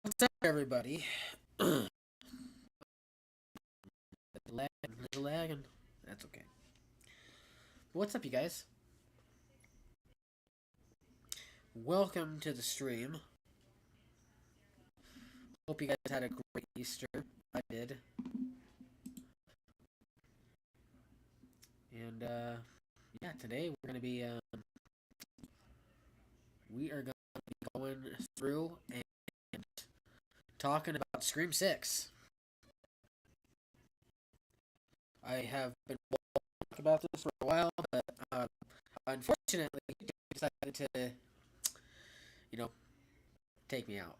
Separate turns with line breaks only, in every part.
What's up, everybody? Lagging. That's okay. What's up, you guys? Welcome to the stream. Hope you guys had a great Easter. I did. And yeah, today we are going to be going through and talking about Scream 6. I have been talking about this for a while, but unfortunately, they decided to, you know, take me out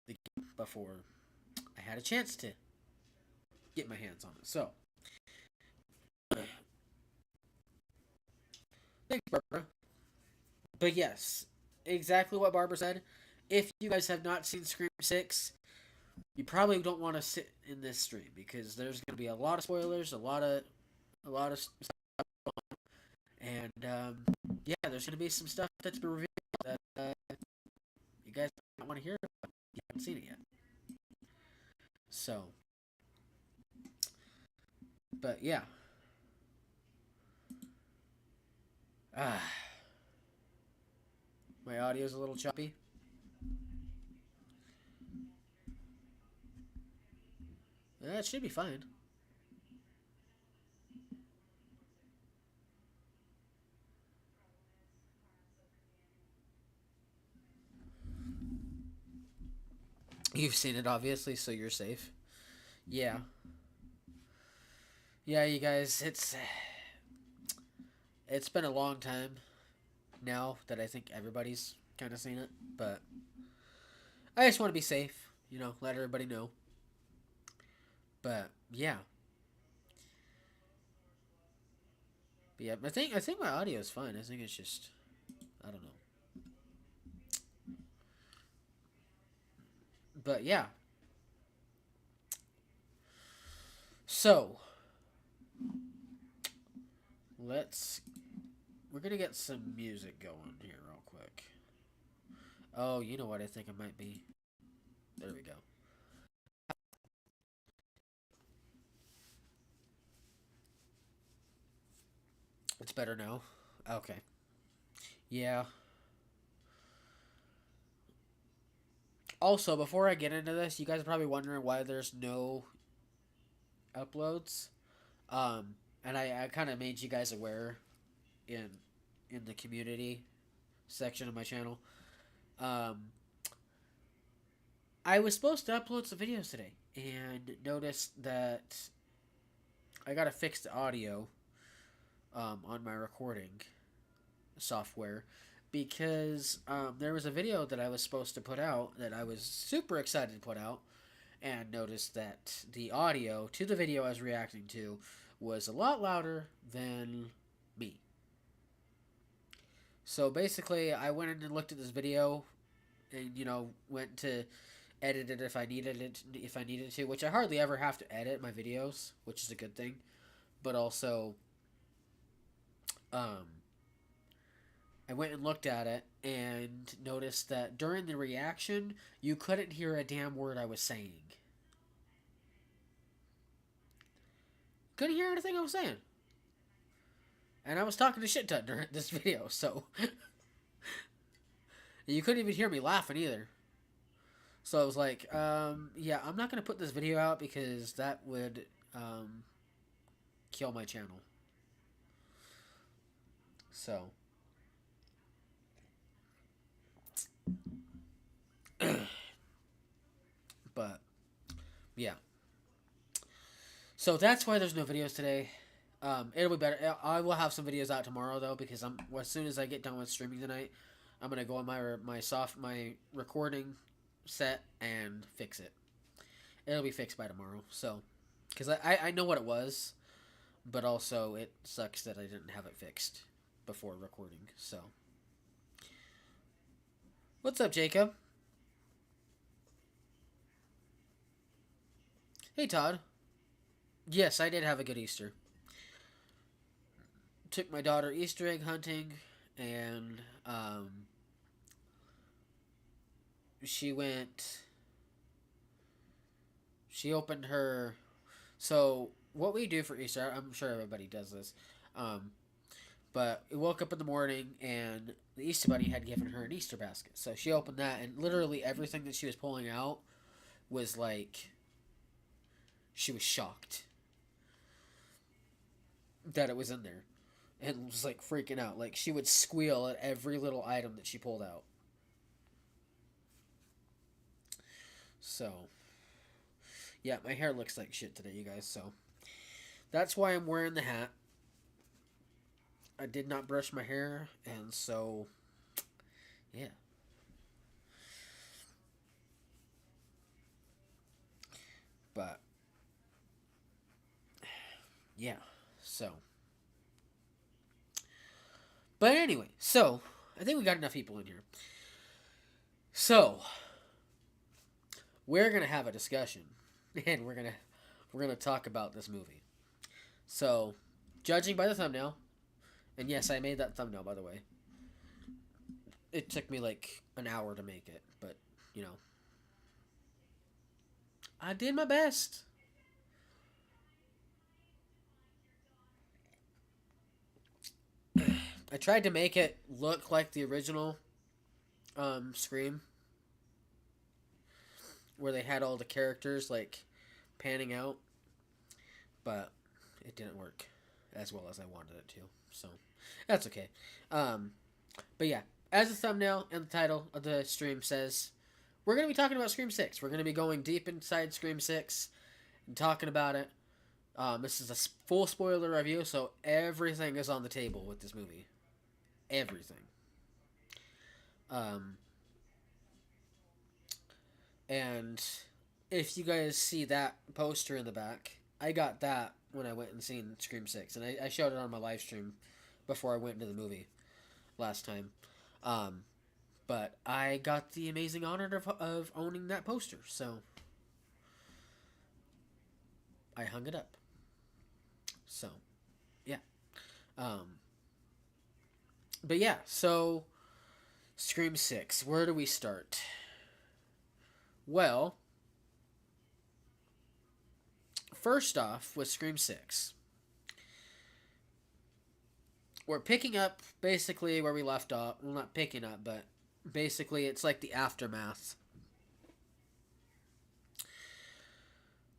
the game before I had a chance to get my hands on it. So, thanks, Barbara. But yes, exactly what Barbara said. If you guys have not seen Scream 6, you probably don't want to sit in this stream because there's going to be a lot of spoilers, a lot of stuff, and yeah, there's going to be some stuff that's been revealed that you guys don't want to hear about. You haven't seen it yet. So, but yeah. Ah, my audio's a little choppy. It should be fine. You've seen it, obviously, so you're safe. Yeah. Yeah, you guys, it's been a long time now that I think everybody's kind of seen it, but I just want to be safe, let everybody know. But yeah, yeah, I think my audio is fine. I think it's just I don't know. But yeah, so let's we're gonna get some music going here real quick. Oh, you know what I think it might be. There we go. It's better now. Okay. Yeah. Also, before I get into this, you guys are probably wondering why there's no uploads. And I kind of made you guys aware in in the community section of my channel. Um, I was supposed to upload some videos today and noticed that I got to fix the audio on my recording software because there was a video that I was supposed to put out that I was super excited to put out and noticed that the audio to the video I was reacting to was a lot louder than me. So basically, I went in and looked at this video and went to edit it if I needed to, which I hardly ever have to edit my videos, which is a good thing. But also, um, I went and looked at it and noticed that during the reaction, you couldn't hear a damn word I was saying. Couldn't hear anything I was saying. And I was talking to shit ton during this video, so you couldn't even hear me laughing either. So I was like, yeah, I'm not gonna put this video out because that would kill my channel. So, but yeah. So that's why there's no videos today. It'll be better. I will have some videos out tomorrow though because as soon as I get done with streaming tonight, I'm gonna go on my recording set and fix it. It'll be fixed by tomorrow. So, because I know what it was, but also it sucks that I didn't have it fixed before recording. So, what's up, Jacob? Hey, Todd. Yes, I did have a good Easter. Took my daughter Easter egg hunting, and she went. She opened her. So what we do for Easter, I'm sure everybody does this, um, but we woke up in the morning and the Easter Bunny had given her an Easter basket. So she opened that, and literally everything that she was pulling out was like she was shocked that it was in there and was like freaking out. Like she would squeal at every little item that she pulled out. So, yeah, my hair looks like shit today, you guys. So, that's why I'm wearing the hat. I did not brush my hair, and so, yeah. But, yeah. So, but anyway, so, I think we got enough people in here. So, we're gonna have a discussion, and we're gonna talk about this movie. So, judging by the thumbnail, and yes, I made that thumbnail by the way. It took me like an hour to make it, but you know, I did my best. I tried to make it look like the original Scream, where they had all the characters like panning out, but it didn't work as well as I wanted it to. So that's okay. Um, but yeah, as the thumbnail and the title of the stream says, we're going to be talking about Scream 6. We're going to be going deep inside Scream 6 and talking about it. This is a full spoiler review, so everything is on the table with this movie. Everything. Um, and if you guys see that poster in the back, I got that when I went and seen Scream 6. And I showed it on my live stream before I went into the movie last time. Um, but I got the amazing honor of owning that poster. So I hung it up. So, yeah. Um, but yeah, so Scream 6. Where do we start? Well, first off, with Scream 6, we're picking up basically where we left off. Well, not picking up, but basically it's like the aftermath.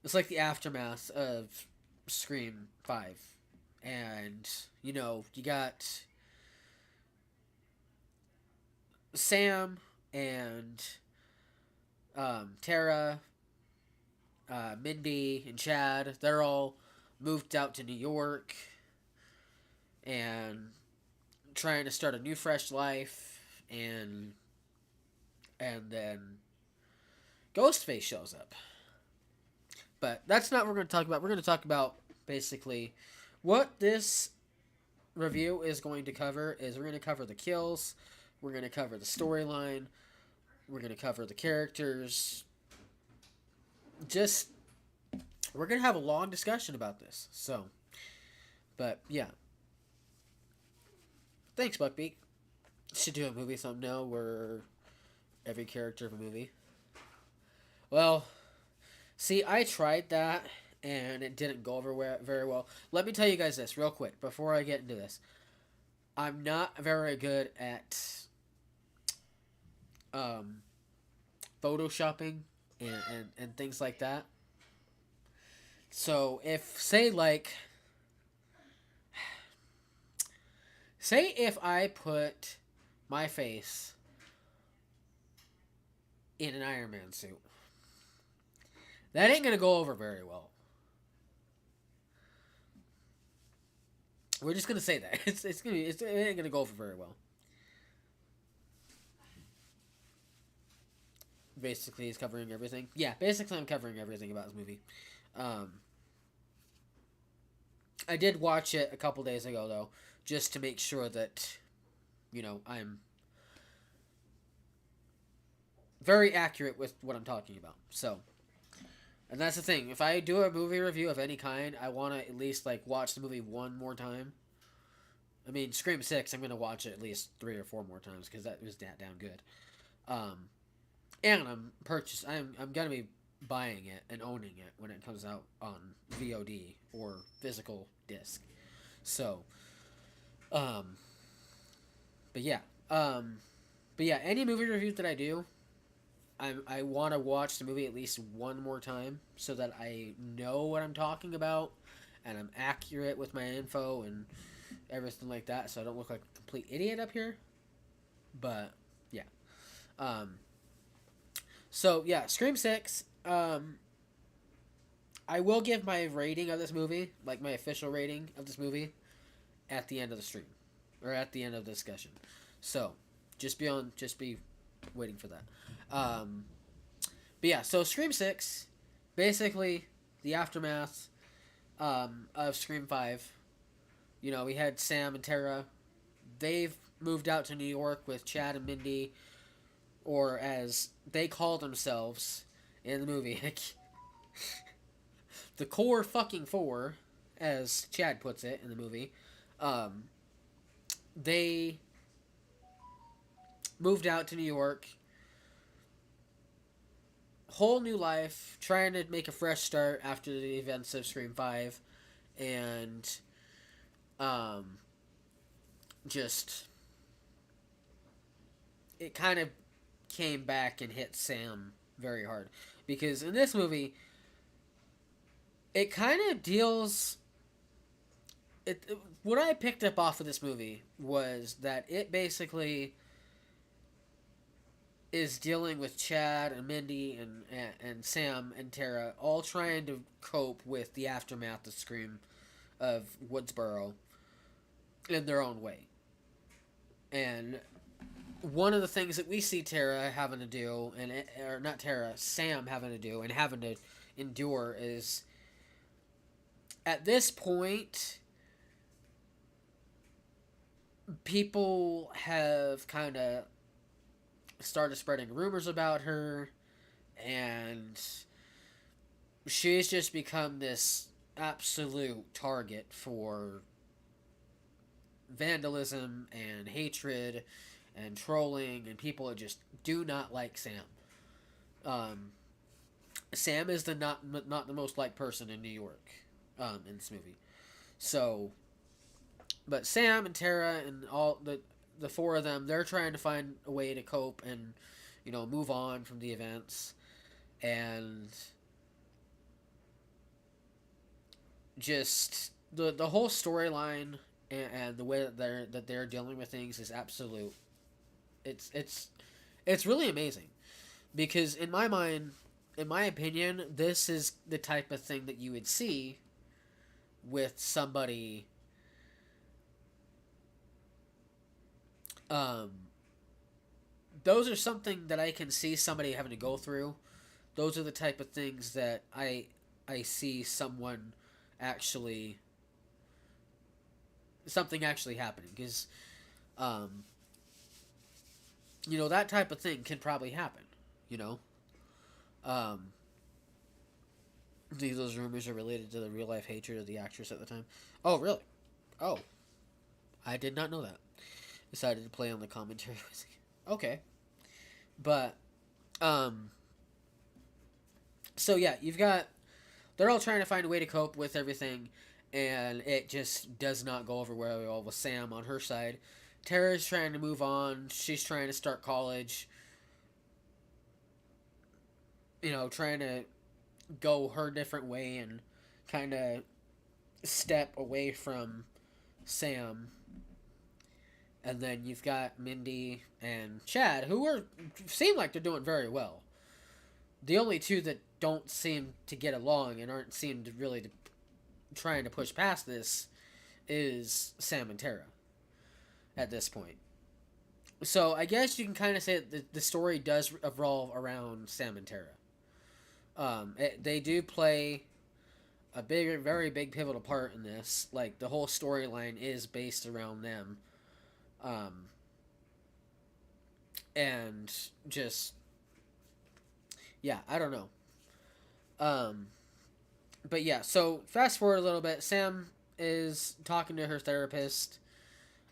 It's like the aftermath of Scream 5. And, you know, you got Sam and Tara, Mindy, and Chad. They're all moved out to New York and trying to start a new, fresh life. And then Ghostface shows up. But that's not what we're going to talk about. We're going to talk about basically what this review is going to cover is we're going to cover the kills, we're going to cover the storyline, we're going to cover the characters. Just we're going to have a long discussion about this. So, but yeah. Thanks, Buckbeak. Should do a movie thumbnail where every character of a movie. Well, see, I tried that and it didn't go over very well. Let me tell you guys this real quick before I get into this. I'm not very good at photoshopping and things like that. So say if I put my face in an Iron Man suit, that ain't gonna go over very well. We're just gonna say that it ain't gonna go over very well. Basically, he's covering everything. Yeah, basically, I'm covering everything about this movie. Um, I did watch it a couple days ago though, just to make sure that, you know, I'm very accurate with what I'm talking about. So, and that's the thing. If I do a movie review of any kind, I want to at least like watch the movie one more time. I mean, Scream 6, I'm gonna watch it at least 3 or 4 more times because that was that damn good. Um, and I'm gonna be buying it and owning it when it comes out on VOD or physical disc. So, um, but yeah, any movie review that I do, I want to watch the movie at least one more time so that I know what I'm talking about and I'm accurate with my info and everything like that, so I don't look like a complete idiot up here. But yeah, so yeah, Scream 6. I will give my rating of this movie, like my official rating of this movie, at the end of the stream or at the end of the discussion. So just be waiting for that. But yeah, so Scream 6, basically the aftermath of Scream 5. You know, we had Sam and Tara. They've moved out to New York with Chad and Mindy, or as they call themselves, in the movie. The core fucking four, as Chad puts it in the movie, um, they moved out to New York, whole new life, trying to make a fresh start after the events of Scream 5, and um, just it kind of came back and hit Sam very hard because in this movie it kind of deals what I picked up off of this movie was that it basically is dealing with Chad and Mindy and Sam and Tara all trying to cope with the aftermath of Scream of Woodsboro in their own way. And one of the things that we see Tara having to do, or not Tara, Sam having to do and having to endure is at this point, people have kind of started spreading rumors about her, and she's just become this absolute target for vandalism and hatred and trolling, and people just do not like Sam. Um, Sam is the not the most liked person in New York, in this movie. So, but Sam and Tara and all the four of them, they're trying to find a way to cope and move on from the events, and just the whole storyline and the way that they're dealing with things is absolute. It's really amazing because in my mind, in my opinion, this is the type of thing that you would see with somebody. Um, those are something that I can see somebody having to go through. Those are the type of things that I see someone actually something actually happening because um, that type of thing can probably happen. You know, um, those rumors are related to the real life hatred of the actress at the time. Oh, really? Oh, I did not know that. Decided to play on the commentary. Okay, but um, so yeah, you've got they're all trying to find a way to cope with everything, and it just does not go over well with Sam on her side. Tara's trying to move on. She's trying to start college. Trying to go her different way and kind of step away from Sam. And then you've got Mindy and Chad, who seem like they're doing very well. The only two that don't seem to get along and aren't seem to really trying to push past this is Sam and Tara at this point. So I guess you can kind of say that the story does revolve around Sam and Tara. They do play a very big pivotal part in this. Like the whole storyline is based around them, um, and just yeah, I don't know. Um, but yeah, so fast forward a little bit. Sam is talking to her therapist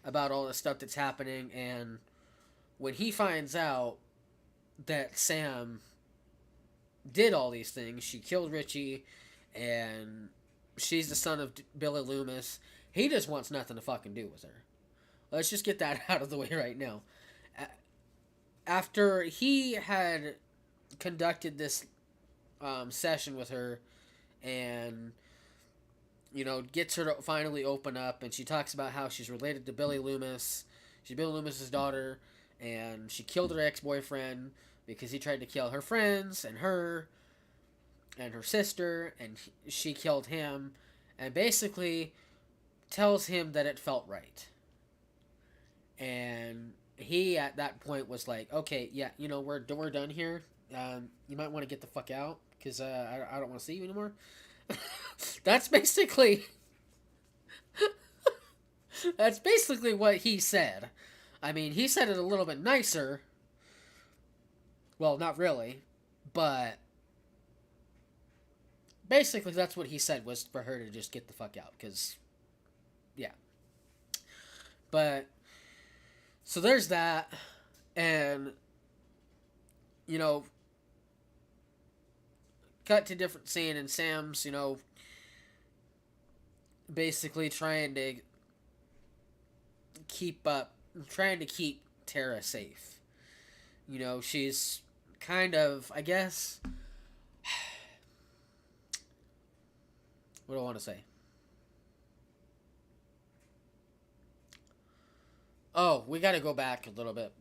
about all the stuff that's happening, and when he finds out that Sam did all these things, she killed Richie, and she's the son of Billy Loomis. He just wants nothing to fucking do with her. Let's just get that out of the way right now. After he had conducted this session with her and gets her to finally open up, and she talks about how she's related to Billy Loomis. She's Billy Loomis's daughter, and she killed her ex-boyfriend because he tried to kill her friends and her sister, and she killed him, and basically tells him that it felt right. And he at that point was like, okay, yeah, we're done here. You might want to get the fuck out because I don't want to see you anymore. That's basically what he said. I mean, he said it a little bit nicer. Well, not really, but basically that's what he said, was for her to just get the fuck out, because yeah. But so there's that, and you know, cut to different scene, and Sam's, basically keep up trying to keep Tara safe. She's kind of, I guess, what do I want to say? Oh, we got to go back a little bit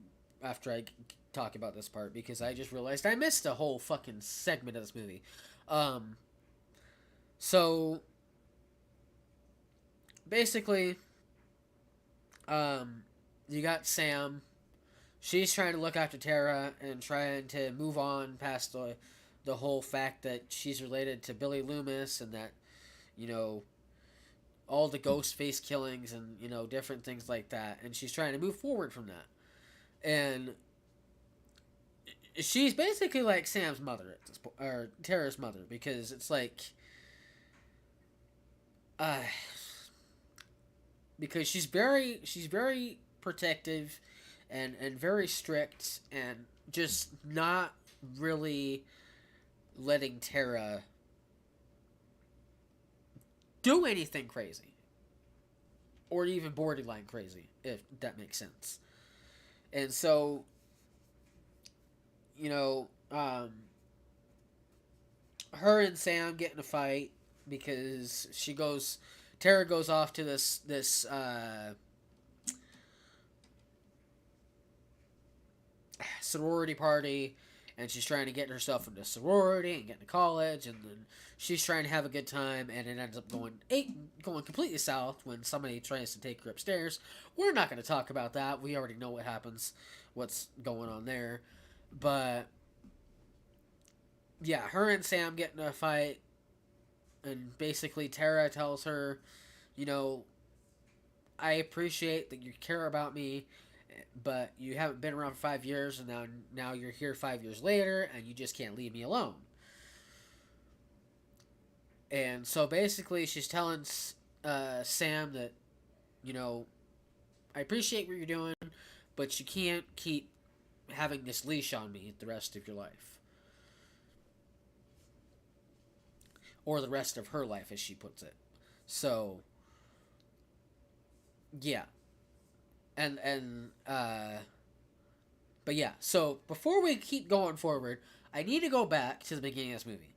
after I talk about this part, because I just realized I missed a whole fucking segment of this movie. Um, so basically, um, you got Sam. She's trying to look after Tara and trying to move on past the whole fact that she's related to Billy Loomis, and that you know all the ghost face killings, and different things like that, and she's trying to move forward from that. And she's basically like Sam's mother at this point, or Tara's mother, because it's like, uh, because she's very protective, and very strict, and just not really letting Tara do anything crazy, or even borderline crazy, if that makes sense. And so, you know, um, her and Sam get in a fight, because Tara goes off to this sorority party, and she's trying to get herself into sorority and get into college, and then she's trying to have a good time, and it ends up going completely south when somebody tries to take her upstairs. We're not going to talk about that. We already know what happens, what's going on there. But yeah, her and Sam get in a fight, and basically Tara tells her, you know, I appreciate that you care about me, but you haven't been around for 5 years, and now you're here 5 years later, and you just can't leave me alone. And so basically, she's telling Sam that, you know, I appreciate what you're doing, but you can't keep having this leash on me the rest of your life, or the rest of her life, as she puts it. So yeah, and but yeah. So before we keep going forward, I need to go back to the beginning of this movie,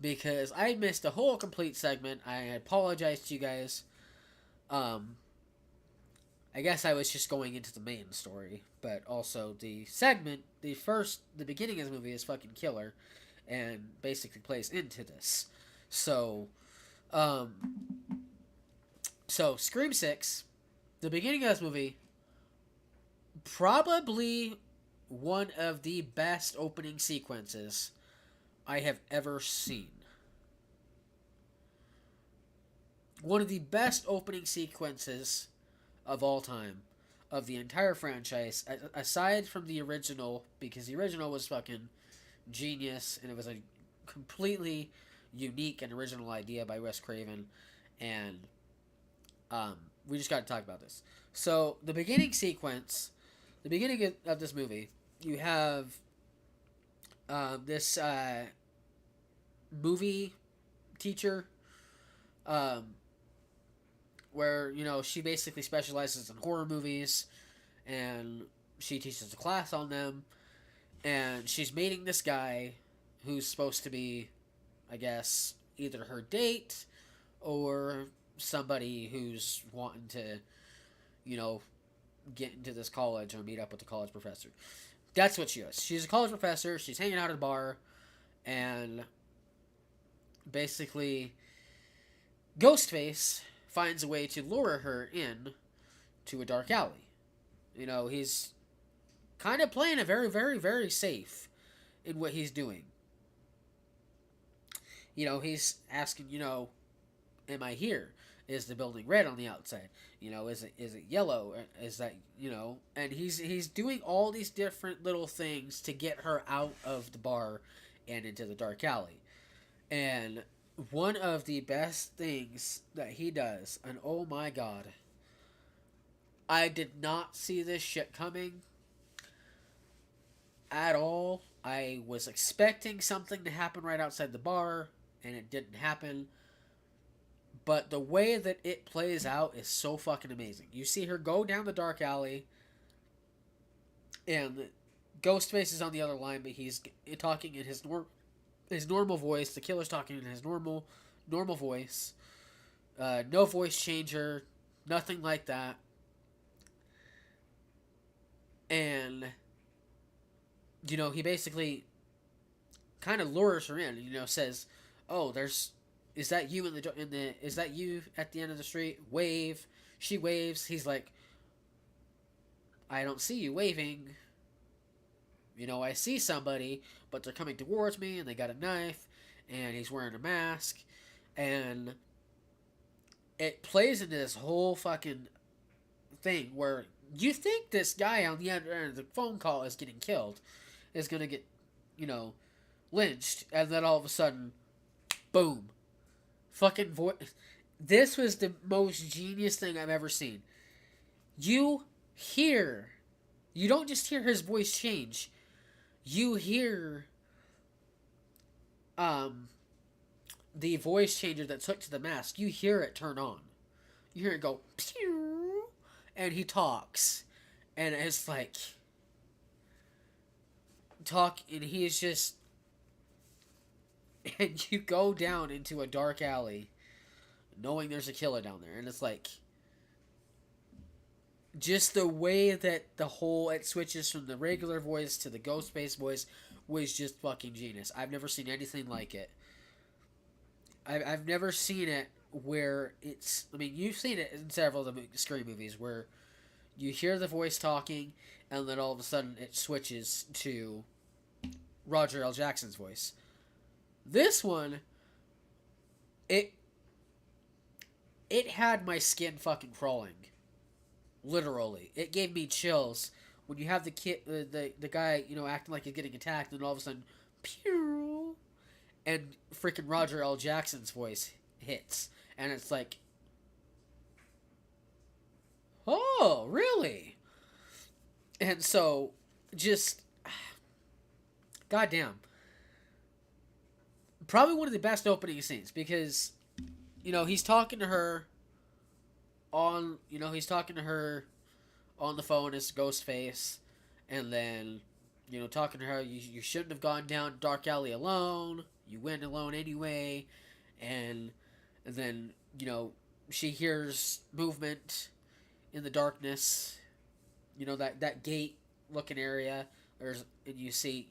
because I missed a whole complete segment. I apologize to you guys. Um, I guess I was just going into the main story, but also the segment, the beginning of the movie is fucking killer, and basically plays into this. So, um, so Scream 6, the beginning of this movie, probably one of the best opening sequences I have ever seen. One of the best opening sequences of all time, of the entire franchise, aside from the original, because the original was fucking genius, and it was a completely unique and original idea by Wes Craven, and um, we just got to talk about this. So the beginning sequence, the beginning of this movie, you have this movie teacher, um, where she basically specializes in horror movies, and she teaches a class on them, and she's meeting this guy who's supposed to be, I guess, either her date, or somebody who's wanting to, you know, get into this college or meet up with the college professor. That's what she is. She's a college professor. She's hanging out at a bar, and basically, Ghostface finds a way to lure her in to a dark alley. He's kind of playing it very, very, very safe in what he's doing. He's asking, am I here? Is the building red on the outside? Is it yellow? Is that And he's doing all these different little things to get her out of the bar and into the dark alley. And one of the best things that he does, and oh my god, I did not see this shit coming at all. I was expecting something to happen right outside the bar, and it didn't happen. But the way that it plays out is so fucking amazing. You see her go down the dark alley, and Ghostface is on the other line, but he's talking in his normal voice. The killer's talking in his normal voice. No voice changer, nothing like that. And he basically kind of lures her in. Says, "Oh, there's is that you in the is that you at the end of the street? Wave." She waves. He's like, "I don't see you waving. I see somebody, but they're coming towards me, and they got a knife, and he's wearing a mask." And it plays into this whole fucking thing where you think this guy on the other end of the phone call is getting killed, is gonna get, you know, lynched, and then all of a sudden, boom, fucking voice. This was the most genius thing I've ever seen. You hear, you don't just hear his voice change. You hear, um, the voice changer that took to the mask. You hear it turn on. You hear it go, pew, and he talks, and it's like and he's just, and you go down into a dark alley, knowing there's a killer down there, and it's like just the way that it switches from the regular voice to the ghost based voice was just fucking genius. I've never seen anything like it. I've never seen it where it's. I mean, you've seen it in several of the scary movies where you hear the voice talking, and then all of a sudden it switches to Roger L. Jackson's voice. This one, it it had my skin fucking crawling. Literally, it gave me chills when you have the kid, the guy, acting like he's getting attacked, and all of a sudden, pew, and freaking Roger L. Jackson's voice hits, and it's like, oh, really? And so, just, goddamn, probably one of the best opening scenes because, he's talking to her he's talking to her on the phone as Ghostface, and then, talking to her, you shouldn't have gone down dark alley alone. You went alone anyway, and then she hears movement in the darkness. That gate looking area. And you see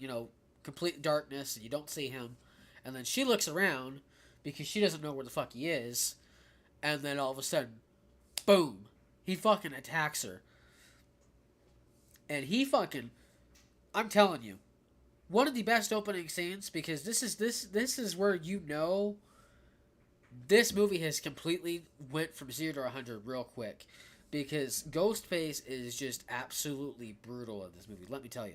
complete darkness, and you don't see him, and then she looks around because she doesn't know where the fuck he is, and then all of a sudden, boom, he fucking attacks her. And he fucking, I'm telling you, one of the best opening scenes because this is where this movie has completely went from 0 to 100 real quick because Ghostface is just absolutely brutal in this movie. Let me tell you,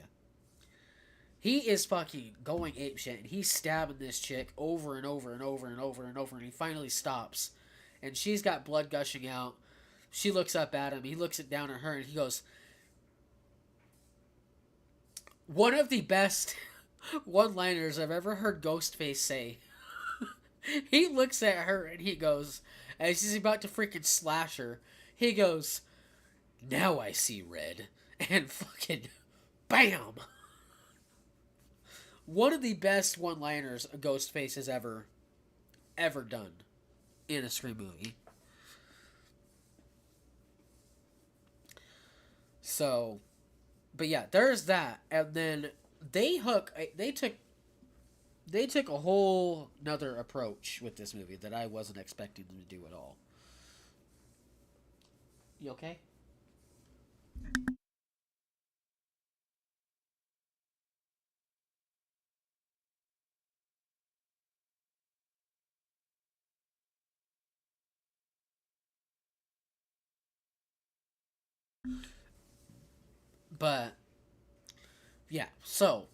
he is fucking going apeshit, and he's stabbing this chick over and over and over and over and over, and he finally stops, and she's got blood gushing out. She looks up at him. He looks it down at her, and he goes, one of the best one-liners I've ever heard Ghostface say. He looks at her and he goes, as he's about to freaking slash her, he goes, "Now I see red." And fucking bam! One of the best one-liners a Ghostface has ever done in a Scream movie. So, but yeah, there's that, and then they took a whole another approach with this movie that I wasn't expecting them to do at all. You okay? But yeah, so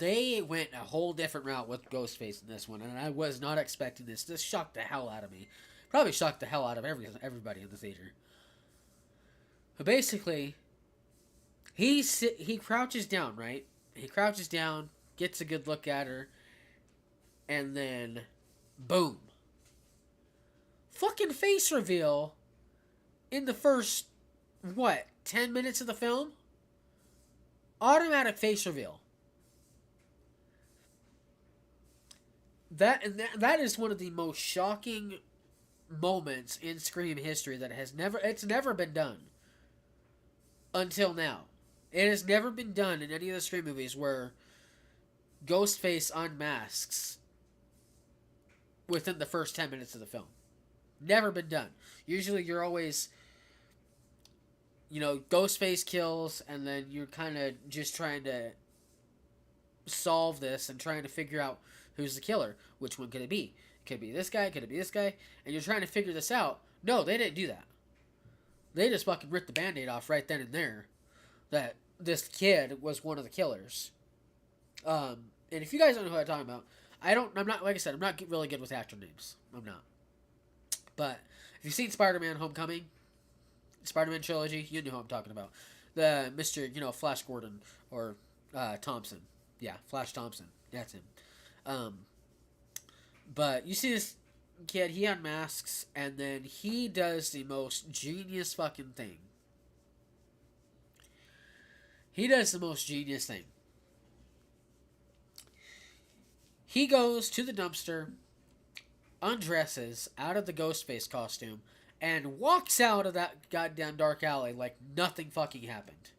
they went a whole different route with Ghostface in this one, and I was not expecting this. This shocked the hell out of me. Probably shocked the hell out of everybody in the theater. But basically, he crouches down, right? He crouches down, gets a good look at her, and then, boom. Fucking face reveal in the first, what, 10 minutes of the film? Automatic face reveal. That is one of the most shocking moments in Scream history that it's never been done until now. It has never been done in any of the Scream movies where Ghostface unmasks within the first 10 minutes of the film. Never been done. Usually you're always, Ghostface kills, and then you're kind of just trying to solve this and trying to figure out who's the killer. Which one could it be? Could it be this guy? Could it be this guy? And you're trying to figure this out. No, they didn't do that. They just fucking ripped the Band-Aid off right then and there. That this kid was one of the killers. And if you guys don't know who I'm talking about, I'm not, like I said, I'm not really good with actor names. I'm not. But if you've seen Spider-Man Homecoming, Spider-Man trilogy, you know who I'm talking about. The Mr., Flash Gordon, or Thompson. Yeah, Flash Thompson. That's him. But you see this kid, he unmasks, and then he does the most genius fucking thing. He does the most genius thing. He goes to the dumpster, undresses out of the Ghostface costume, and walks out of that goddamn dark alley like nothing fucking happened.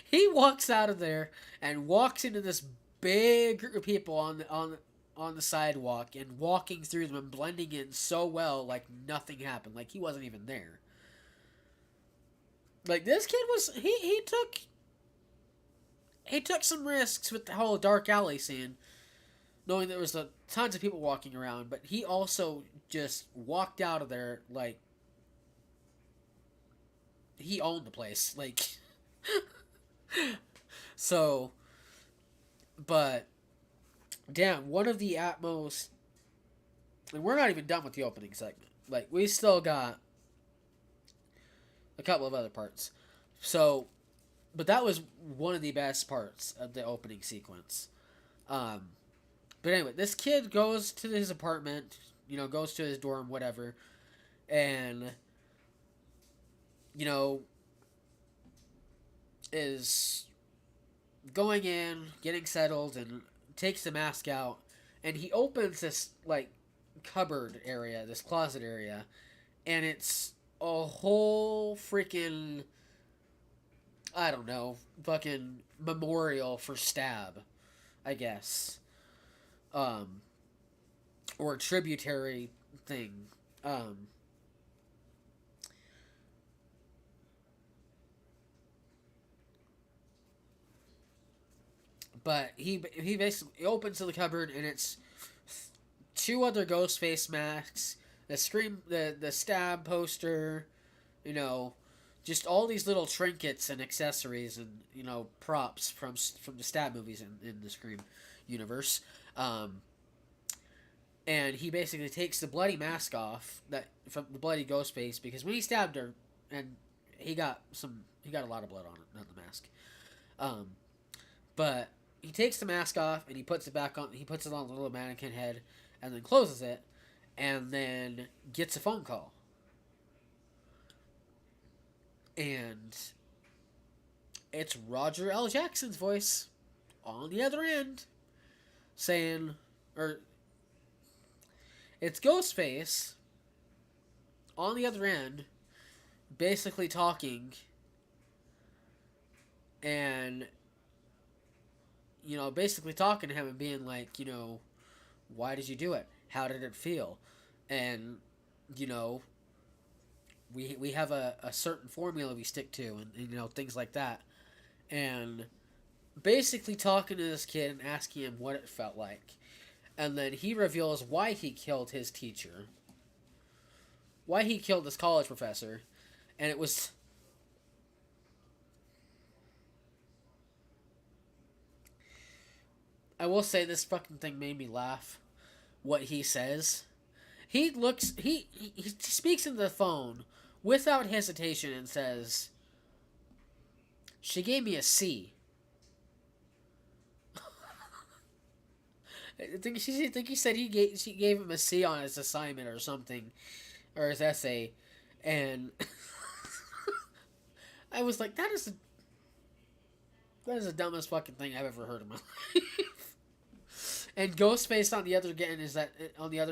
He walks out of there and walks into this big group of people on the sidewalk, and walking through them and blending in so well like nothing happened, like he wasn't even there. Like, this kid was he took some risks with the whole dark alley scene, knowing there was tons of people walking around, but he also just walked out of there like he owned the place. Like, so, but, damn, one of the utmost, and we're not even done with the opening segment. Like, we still got a couple of other parts. So, but that was one of the best parts of the opening sequence. But anyway, this kid goes to his apartment, goes to his dorm, whatever, and, is going in, getting settled, and takes the mask out, and he opens this, like, cupboard area, this closet area, and it's a whole freaking, I don't know, fucking memorial for Stab, I guess. Or a tributary thing. But he basically opens the cupboard, and it's two other Ghostface masks, the Stab poster, just all these little trinkets and accessories and props from the Stab movies in the Scream universe. And he basically takes the bloody mask off from the bloody Ghostface, because when he stabbed her, and he got a lot of blood on it, not the mask. But he takes the mask off and he puts it back on. He puts it on the little mannequin head, and then closes it, and then gets a phone call. And it's Roger L. Jackson's voice on the other end saying, or it's Ghostface on the other end basically talking, and basically talking to him and being like, why did you do it? How did it feel? And we have a certain formula we stick to, and things like that. And basically talking to this kid and asking him what it felt like. And then he reveals why he killed his teacher. Why he killed this college professor. And it was... I will say this fucking thing made me laugh. What he says. He speaks into the phone without hesitation and says, "She gave me a C." I think he said she gave him a C on his assignment or something, or his essay, and I was like, that is the dumbest fucking thing I've ever heard in my life. And Ghostface on the other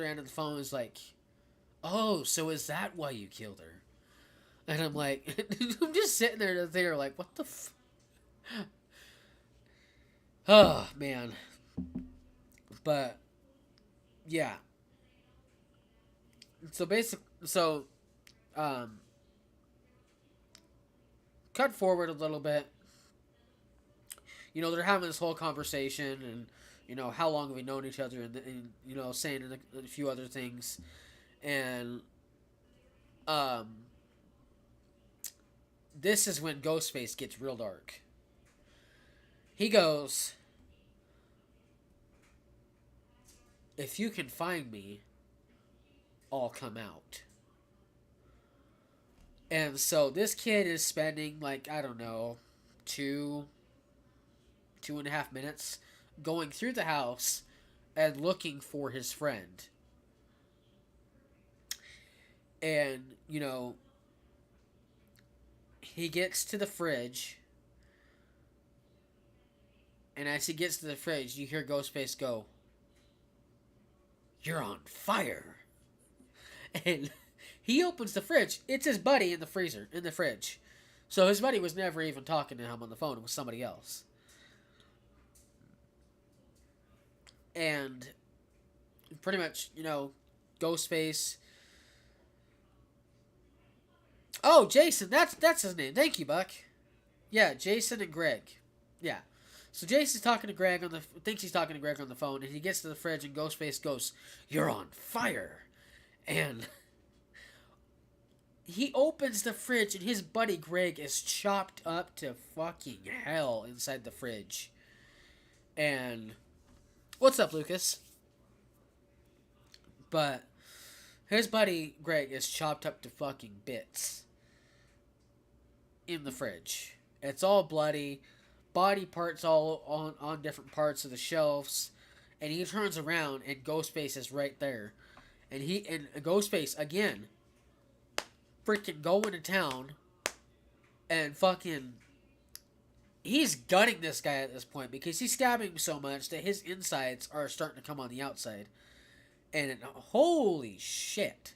end of the phone is like, "Oh, so is that why you killed her?" And I'm like, I'm just sitting there like, what the oh, man. But, yeah. Um, cut forward a little bit. They're having this whole conversation, and, how long have we known each other, and saying a few other things. And, um, this is when Ghostface gets real dark. He goes, "If you can find me, I'll come out." And so this kid is spending, like, I don't know, 2.5 minutes going through the house and looking for his friend. And, he gets to the fridge. And as he gets to the fridge, you hear Ghostface go, "You're on fire." And he opens the fridge. It's his buddy in the fridge. So his buddy was never even talking to him on the phone. It was somebody else. And pretty much, Ghostface. Oh, Jason, that's his name. Thank you, Buck. Yeah, Jason and Greg. Yeah. So Jason's talking to Greg thinks he's talking to Greg on the phone, and he gets to the fridge, and Ghostface goes, "You're on fire." And he opens the fridge, and his buddy Greg is chopped up to fucking hell inside the fridge. And what's up, Lucas? But his buddy Greg is chopped up to fucking bits in the fridge. It's all bloody, body parts all on different parts of the shelves, and he turns around and Ghostface is right there, and Ghostface again, freaking going to town, and fucking, he's gutting this guy at this point because he's stabbing him so much that his insides are starting to come on the outside, and holy shit.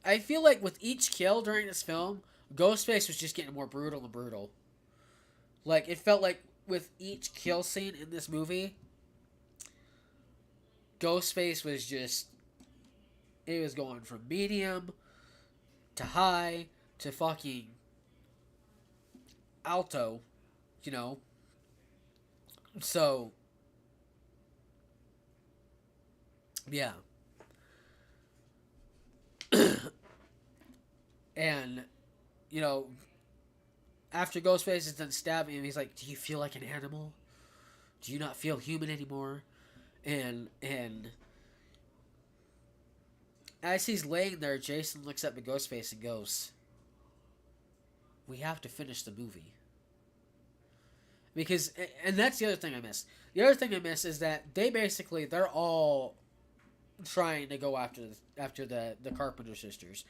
I feel like with each kill during this film, Ghostface was just getting more brutal and brutal. Like, it felt like with each kill scene in this movie, Ghostface was just, it was going from medium to high to fucking alto, you know? So, yeah. And, you know, after Ghostface is done stabbing him, he's like, "Do you feel like an animal? Do you not feel human anymore?" And as he's laying there, Jason looks up at Ghostface and goes, "We have to finish the movie." Because, and that's the other thing I miss. The other thing I miss is that they're all trying to go after the Carpenter sisters,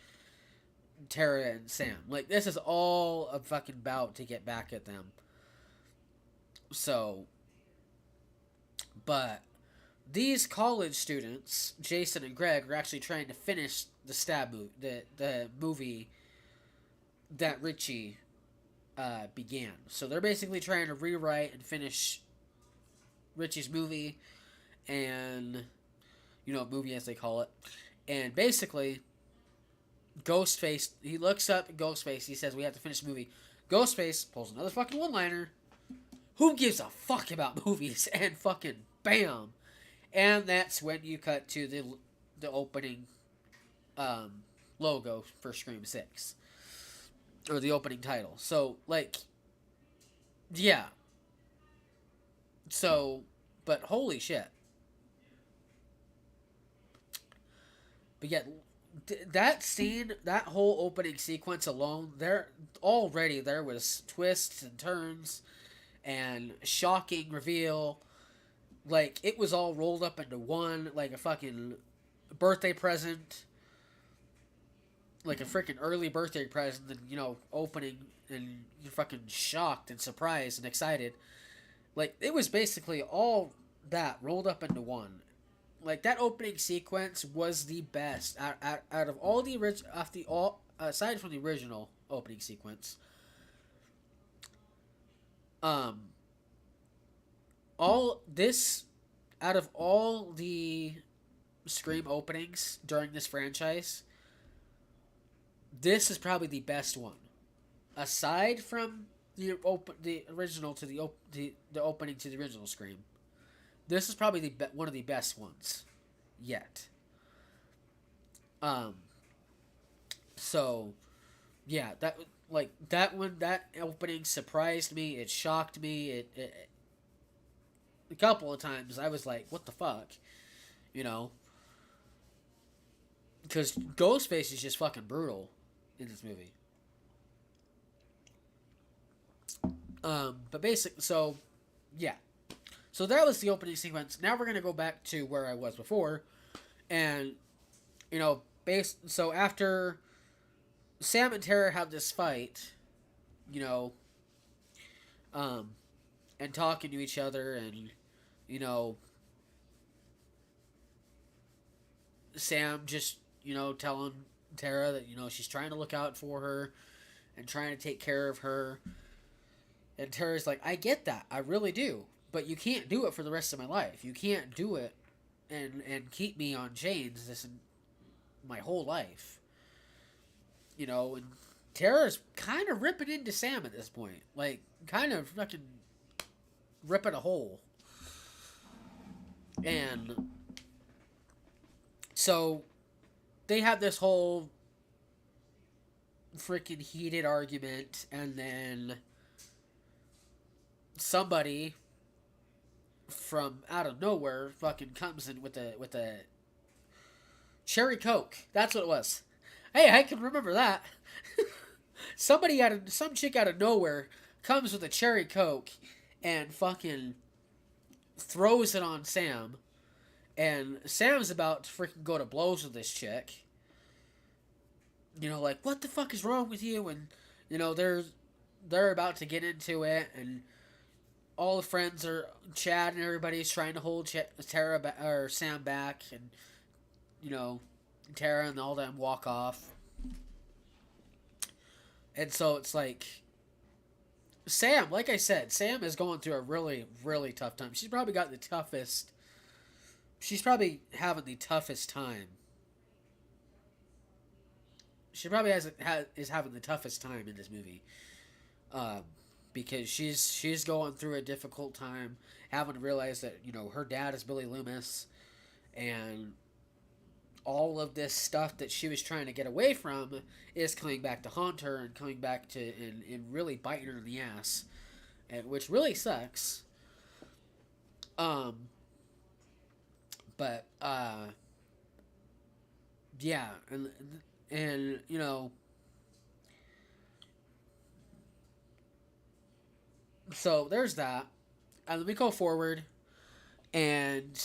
Tara and Sam. Like, this is all a fucking bout to get back at them. So, but these college students, Jason and Greg, are actually trying to finish the stab movie, the movie that Richie began. So they're basically trying to rewrite and finish Richie's movie, and movie as they call it. And basically, Ghostface, he looks up at Ghostface. He says, "We have to finish the movie." Ghostface pulls another fucking one-liner. Who gives a fuck about movies? And fucking bam. And that's when you cut to the opening logo for Scream 6. Or the opening title. So, like, yeah. So, but holy shit. But yet, that scene, that whole opening sequence alone, there was twists and turns and shocking reveal. Like it was all rolled up into one, like a fucking birthday present, like a freaking early birthday present, and opening, and you're fucking shocked and surprised and excited. Like it was basically all that rolled up into one. Like that opening sequence was the best out of all the original, off the all aside from the original opening sequence. Um, all this out of all the Scream openings during this franchise, this is probably the best one. Aside from the original to the opening to the original Scream, this is probably one of the best ones yet. Um, so yeah, that one, that opening surprised me. It shocked me. It a couple of times I was like, "What the fuck," you know? Because Ghostface is just fucking brutal in this movie. But so yeah. So that was the opening sequence. Now we're gonna go back to where I was before, and so after Sam and Tara have this fight, you know, um, and talking to each other, and you know, Sam just telling Tara that she's trying to look out for her and trying to take care of her, and Tara's like, I get that, I really do, but you can't do it for the rest of my life. You can't do it and keep me on chains this my whole life. And Tara's kind of ripping into Sam at this point, like kind of fucking ripping a hole. And so they have this whole freaking heated argument, and then somebody from out of nowhere fucking comes in with a cherry coke. That's what it was. Hey, I can remember that. Some chick out of nowhere comes with a cherry coke and fucking throws it on Sam, and Sam's about to freaking go to blows with this chick. Like, what the fuck is wrong with you? And they're about to get into it, and all the friends are Chad and everybody's trying to hold or Sam back, and Tara and all them walk off. And so it's like Sam, like I said, Sam is going through a really, really tough time. She's probably having the toughest time. She probably is having the toughest time in this movie, um, because she's going through a difficult time, having to realize that her dad is Billy Loomis, and all of this stuff that she was trying to get away from is coming back to haunt her, and coming back to and really biting her in the ass, which really sucks. Um, but yeah, and so there's that. And let me go forward and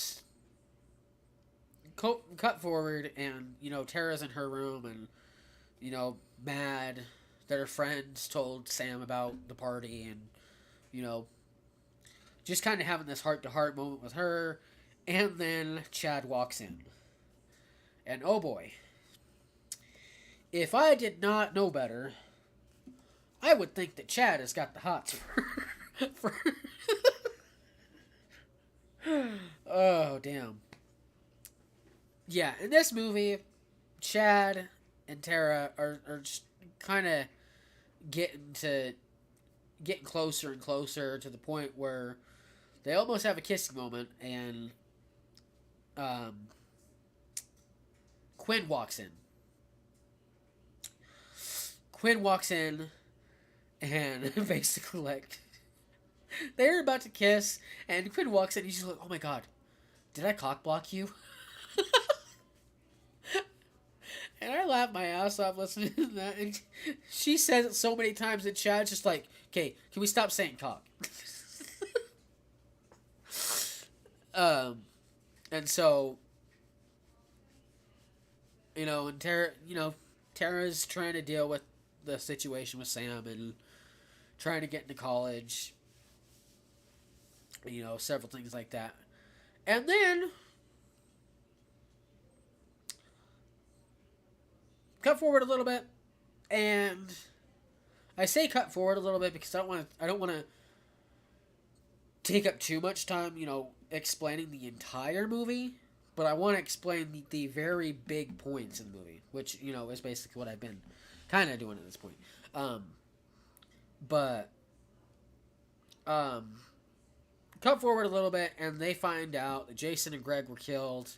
cut forward, and Tara's in her room, and mad that her friends told Sam about the party, and you know just kind of having this heart to heart moment with her, and then Chad walks in, and oh boy, if I did not know better, I would think that Chad has got the hots for oh damn. Yeah, in this movie, Chad and Tara are just kind of getting to getting closer and closer to the point where they almost have a kissing moment, and um, Quinn walks in. Quinn walks in and basically like They're about to kiss, and Quinn walks in, and he's like, "Oh my god, did I cock block you?" And I laugh my ass off listening to that. And she says it so many times that Chad's just like, "Okay, can we stop saying cock?" um, and so and Tara's trying to deal with the situation with Sam and trying to get into college. Several things like that. And then cut forward a little bit, and I say cut forward a little bit because I don't want to take up too much time, explaining the entire movie, but I want to explain the very big points in the movie, which, is basically what I've been kind of doing at this point. Um, but, um, cut forward a little bit, and they find out that Jason and Greg were killed,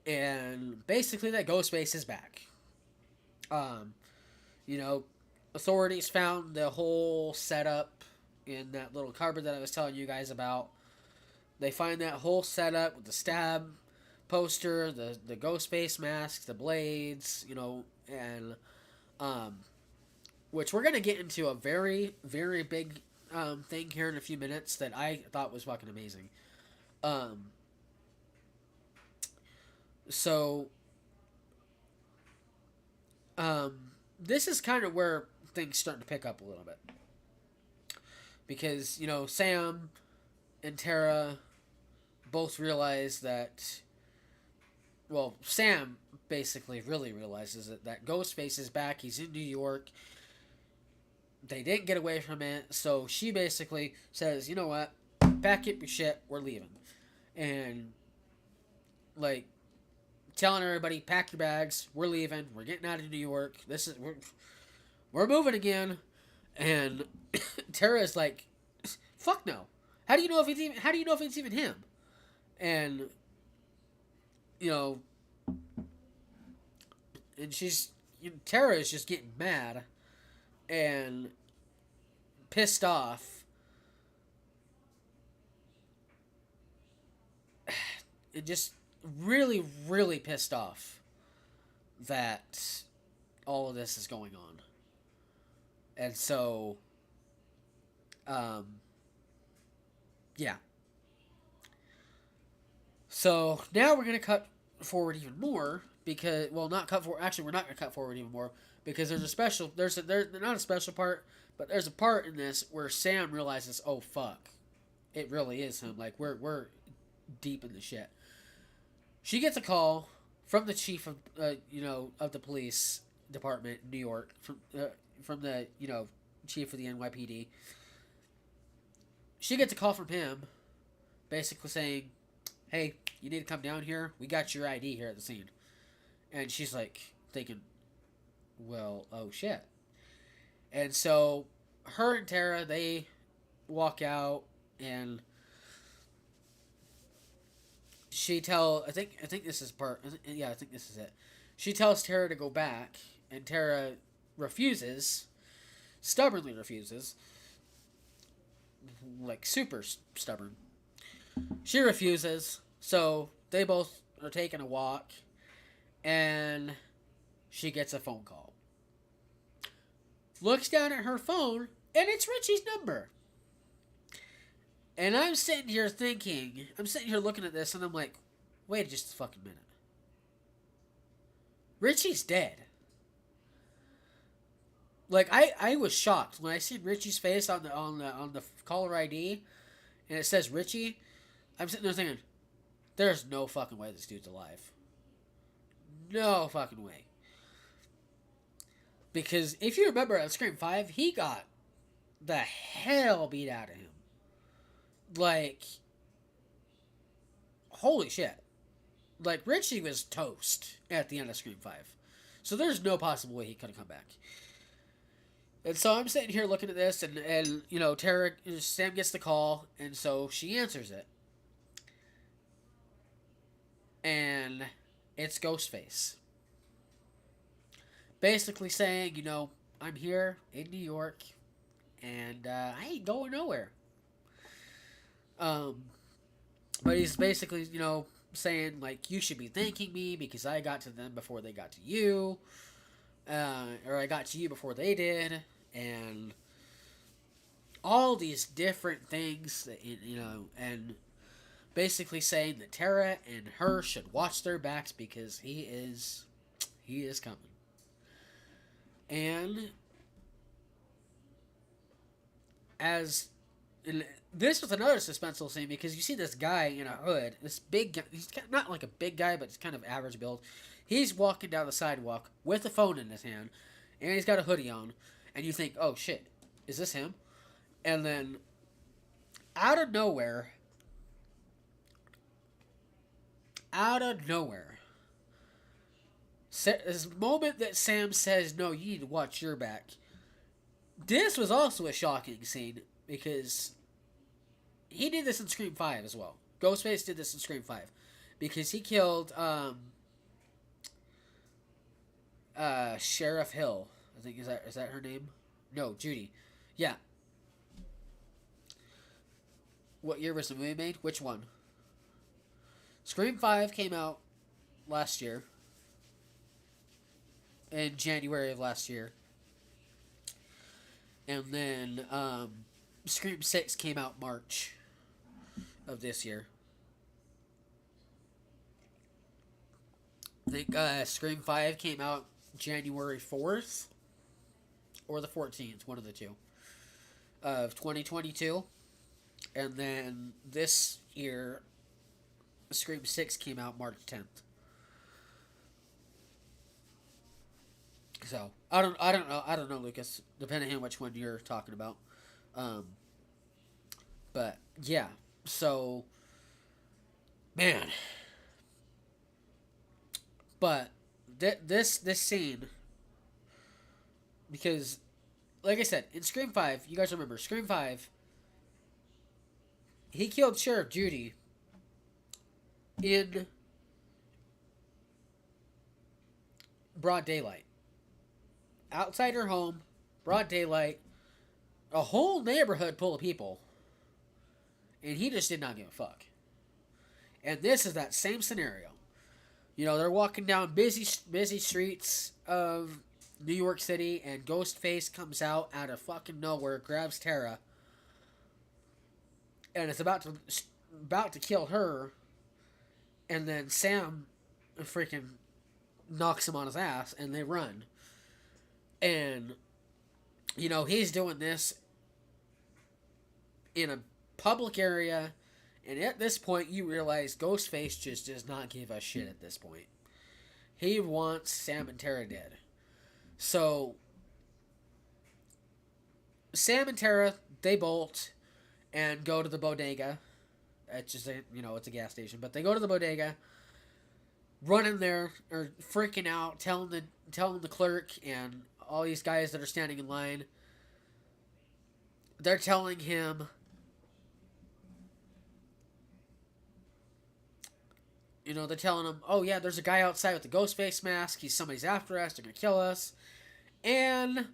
and basically that Ghostface is back. Um, you know, authorities found the whole setup in that little cupboard that I was telling you guys about. They find that whole setup with the stab poster, the ghost face mask, the blades, and um, which we're gonna get into a very very big thing here in a few minutes that I thought was fucking amazing. Um, so this is kind of where things start to pick up a little bit because Sam and Tara both realize that. Well, Sam basically really realizes that Ghostface is back. He's in New York. They didn't get away from it, so she basically says, "You know what? Pack up your shit. We're leaving." And like telling everybody, "Pack your bags. We're leaving. We're getting out of New York. We're moving again." And Tara's like, "Fuck no. How do you know if it's even him?" And you know, and Tara is just getting mad and pissed off, and just really, really pissed off that all of this is going on. And so, um, yeah. So now we're gonna cut forward even more because, well, not cut forward. Actually, we're not gonna cut forward even more because there's not a special part, but there's a part in this where Sam realizes, oh fuck, it really is him. Like we're deep in the shit. She gets a call from the chief of of the police department in New York from the chief of the NYPD. She gets a call from him, basically saying, "Hey, you need to come down here. We got your ID here at the scene." And she's like thinking, "Well, oh shit." And so her and Tara, they walk out, and I think this is part. Yeah, I think this is it. She tells Tara to go back, and Tara refuses, stubbornly refuses, like super stubborn. She refuses, so they both are taking a walk, and she gets a phone call. Looks down at her phone, and it's Richie's number. And I'm sitting here looking at this, and I'm like, wait just a fucking minute. Richie's dead. Like I was shocked when I seen Richie's face on the caller ID, and it says Richie. I'm sitting there thinking, there's no fucking way this dude's alive. No fucking way. Because if you remember at Scream 5, he got the hell beat out of him. Like, holy shit. Like, Richie was toast at the end of Scream 5. So there's no possible way he could have come back. And so I'm sitting here looking at this, and Tara, Sam gets the call, and so she answers it. And it's Ghostface. Basically saying, I'm here in New York, and I ain't going nowhere. Um, but he's basically, saying, like, you should be thanking me because I got to them before they got to you, or I got to you before they did, and all these different things that, and basically saying that Tara and her should watch their backs because he is coming. And as this was another suspenseful scene because you see this guy in a hood, this big guy, he's not like a big guy, but he's kind of average build. He's walking down the sidewalk with a phone in his hand, and he's got a hoodie on, and you think, oh shit, is this him? And then out of nowhere, out of nowhere, this moment that Sam says, no, you need to watch your back. This was also a shocking scene because he did this in Scream 5 as well. Ghostface did this in Scream 5 because he killed Sheriff Hill. I think is that her name? No, Judy. Yeah. What year was the movie made? Which one? Scream 5 came out last year. In January of last year. And then Scream 6 came out March of this year. I think Scream 5 came out January 4th or the 14th, one of the two, of 2022. And then this year, Scream 6 came out March 10th. So I don't know, Lucas. Depending on which one you're talking about, um, but yeah. So man, but this scene because, like I said, in Scream 5, you guys remember Scream 5. He killed Sheriff Judy in broad daylight, outside her home, broad daylight, a whole neighborhood full of people, and he just did not give a fuck. And this is that same scenario. They're walking down busy streets of New York City, and Ghostface comes out of fucking nowhere, grabs Tara, and is about to kill her, and then Sam freaking knocks him on his ass, and they run. And he's doing this in a public area, and at this point you realize Ghostface just does not give a shit at this point. He wants Sam and Tara dead. So Sam and Tara, they bolt and go to the bodega. It's just it's a gas station, but they go to the bodega, run in there, or freaking out, telling the clerk and all these guys that are standing in line. They're telling him, they're telling him, oh yeah, there's a guy outside with the ghost face mask. Somebody's after us. They're gonna kill us. And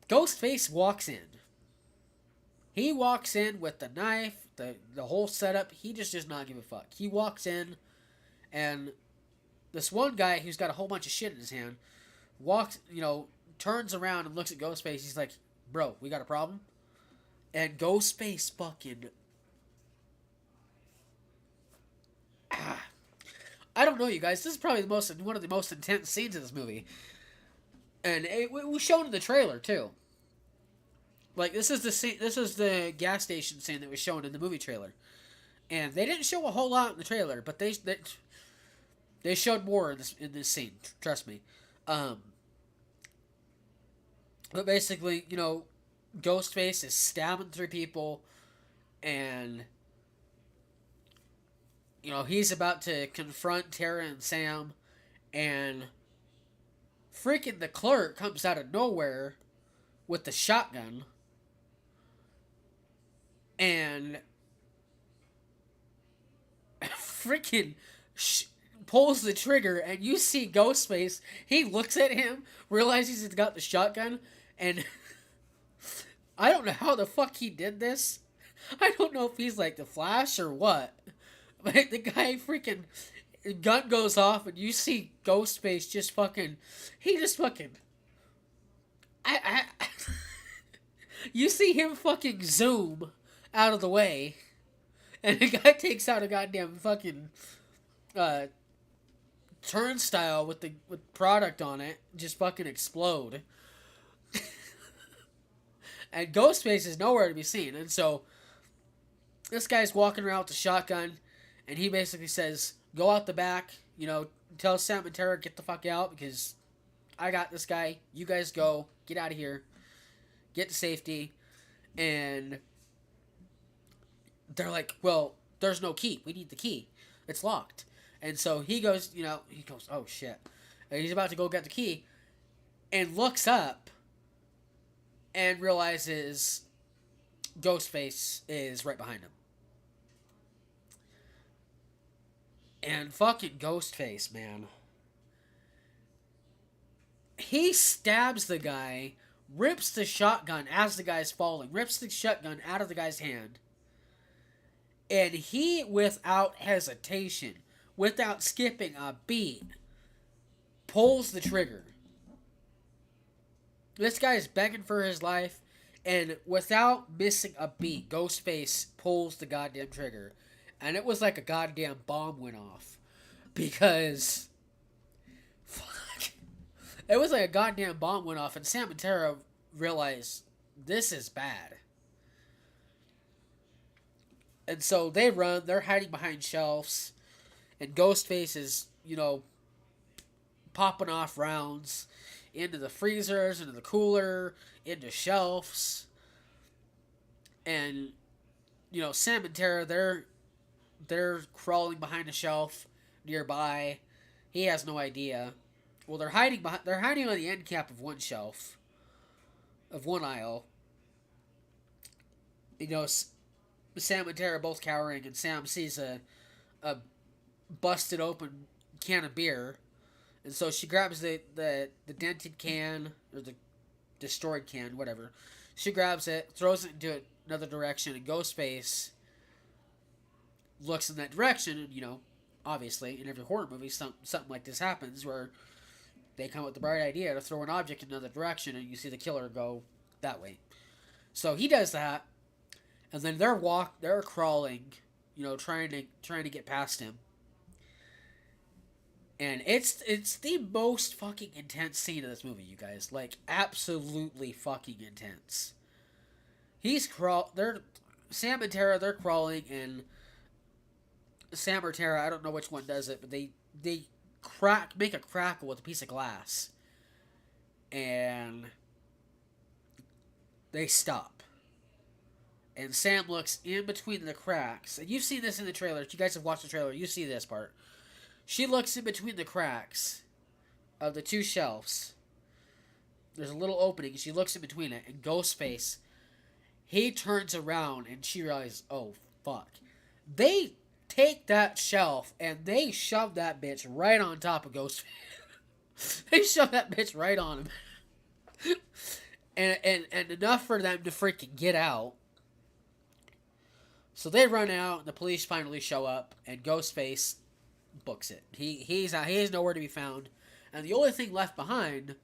Ghostface walks in. He walks in with the knife, the whole setup. He just does not give a fuck. He walks in, and this one guy who's got a whole bunch of shit in his hand turns around and looks at Ghostface. He's like, bro, we got a problem? And Ghostface fucking... I don't know, you guys. This is probably one of the most intense scenes in this movie. And it was shown in the trailer, too. Like, this is the gas station scene that was shown in the movie trailer. And they didn't show a whole lot in the trailer, but they showed more in this scene. Trust me. But basically, Ghostface is stabbing through people, and he's about to confront Tara and Sam, and freaking the clerk comes out of nowhere with the shotgun, and freaking pulls the trigger, and you see Ghostface. He looks at him, realizes he's got the shotgun, and I don't know how the fuck he did this. I don't know if he's like the Flash or what. But the guy freaking gun goes off and you see Ghostface just fucking. He just fucking. I you see him fucking zoom out of the way, and the guy takes out a goddamn fucking uh, turnstile with product on it, just fucking explode. And Ghostface is nowhere to be seen, and so this guy's walking around with a shotgun, and he basically says, "Go out the back, tell Sam and Tara get the fuck out because I got this guy. You guys go, get out of here, get to safety." And they're like, "Well, there's no key. We need the key. It's locked." And so he goes, "Oh shit!" And he's about to go get the key, and looks up, and realizes Ghostface is right behind him. And fucking Ghostface, man. He stabs the guy, rips the shotgun as the guy's falling, rips the shotgun out of the guy's hand, and he, without hesitation, without skipping a beat, pulls the trigger. This guy is begging for his life, and without missing a beat, Ghostface pulls the goddamn trigger. And it was like a goddamn bomb went off. Because, fuck. It was like a goddamn bomb went off, and Sam and Tara realized this is bad. And so they run, they're hiding behind shelves, and Ghostface is, popping off rounds into the freezers, into the cooler, into shelves. And, Sam and Tara, they're crawling behind a shelf nearby. He has no idea. Well, they're hiding on the end cap of one shelf, of one aisle. Sam and Tara are both cowering, and Sam sees a busted open can of beer, and so she grabs the dented can, or the destroyed can, whatever. She grabs it, throws it into another direction, and Ghostface looks in that direction, and obviously in every horror movie something like this happens where they come up with the bright idea to throw an object in another direction, and you see the killer go that way. So he does that, and then they're crawling, trying to get past him. And it's the most fucking intense scene of this movie, you guys. Like, absolutely fucking intense. Sam and Tara, they're crawling, and Sam or Tara, I don't know which one does it, but they make a crackle with a piece of glass. And they stop. And Sam looks in between the cracks. And you've seen this in the trailer. If you guys have watched the trailer, you see this part. She looks in between the cracks of the two shelves. There's a little opening. She looks in between it. And Ghostface, he turns around and she realizes, oh, fuck. They take that shelf and they shove that bitch right on top of Ghostface. They shove that bitch right on him. and enough for them to freaking get out. So they run out, and the police finally show up, and Ghostface books it. He is nowhere to be found, and the only thing left behind,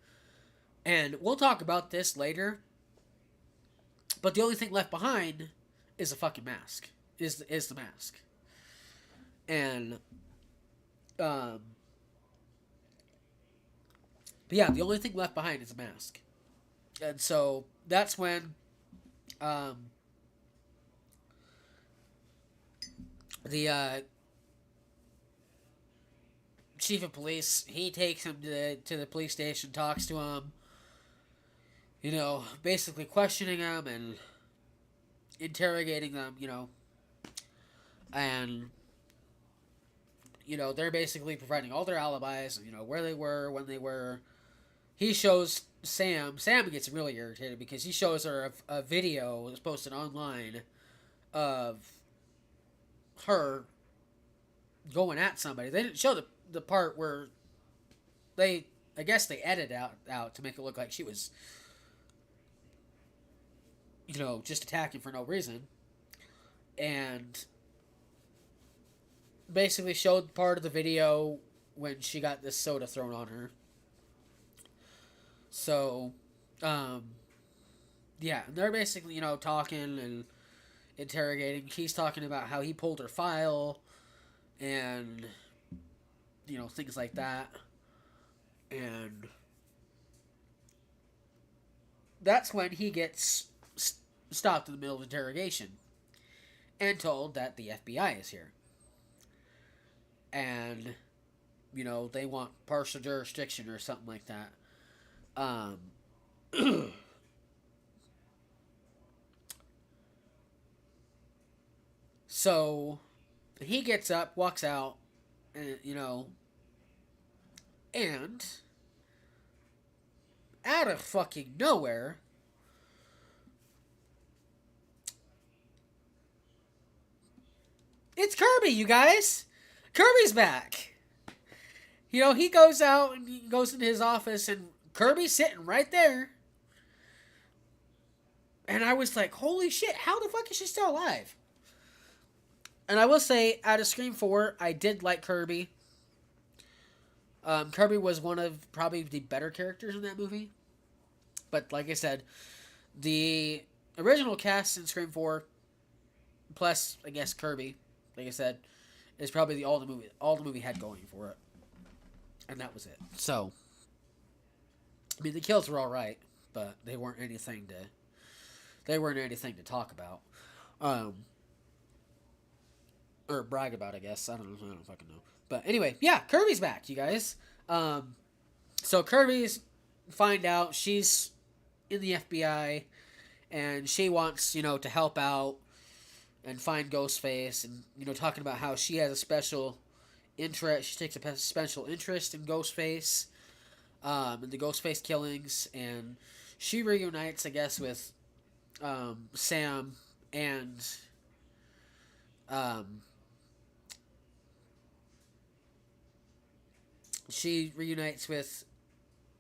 and we'll talk about this later, but the only thing left behind is a fucking mask. Is the mask, and but yeah, the only thing left behind is a mask, and so that's when the chief of police, he takes him to the police station, talks to him, basically questioning him and interrogating them, and they're basically providing all their alibis, where they were, when they were. He shows Sam gets really irritated because he shows her a video that's posted online of her going at somebody. They didn't show the part where I guess they edited out to make it look like she was just attacking for no reason, and basically showed part of the video when she got this soda thrown on her. So, um, yeah, they're basically, talking and interrogating. He's talking about how he pulled her file and, things like that. And that's when he gets stopped in the middle of the interrogation and told that the FBI is here. And, they want partial jurisdiction or something like that. Um, so he gets up, walks out, and, and out of fucking nowhere, it's Kirby, you guys. Kirby's back. He goes out and he goes into his office, and Kirby's sitting right there. And I was like, holy shit, how the fuck is she still alive? And I will say, out of Scream 4, I did like Kirby. Kirby was one of probably the better characters in that movie. But like I said, the original cast in Scream 4, plus, I guess, Kirby, like I said, is probably all the movie had going for it. And that was it. So, I mean, the kills were all right, but they weren't anything to talk about, or brag about. I guess I don't fucking know. But anyway, yeah, Kirby's back, you guys. So Kirby's find out she's in the FBI, and she wants to help out and find Ghostface, and talking about how she has a special interest. She takes a special interest in Ghostface, and the Ghostface killings, and she reunites, I guess, with Sam and she reunites with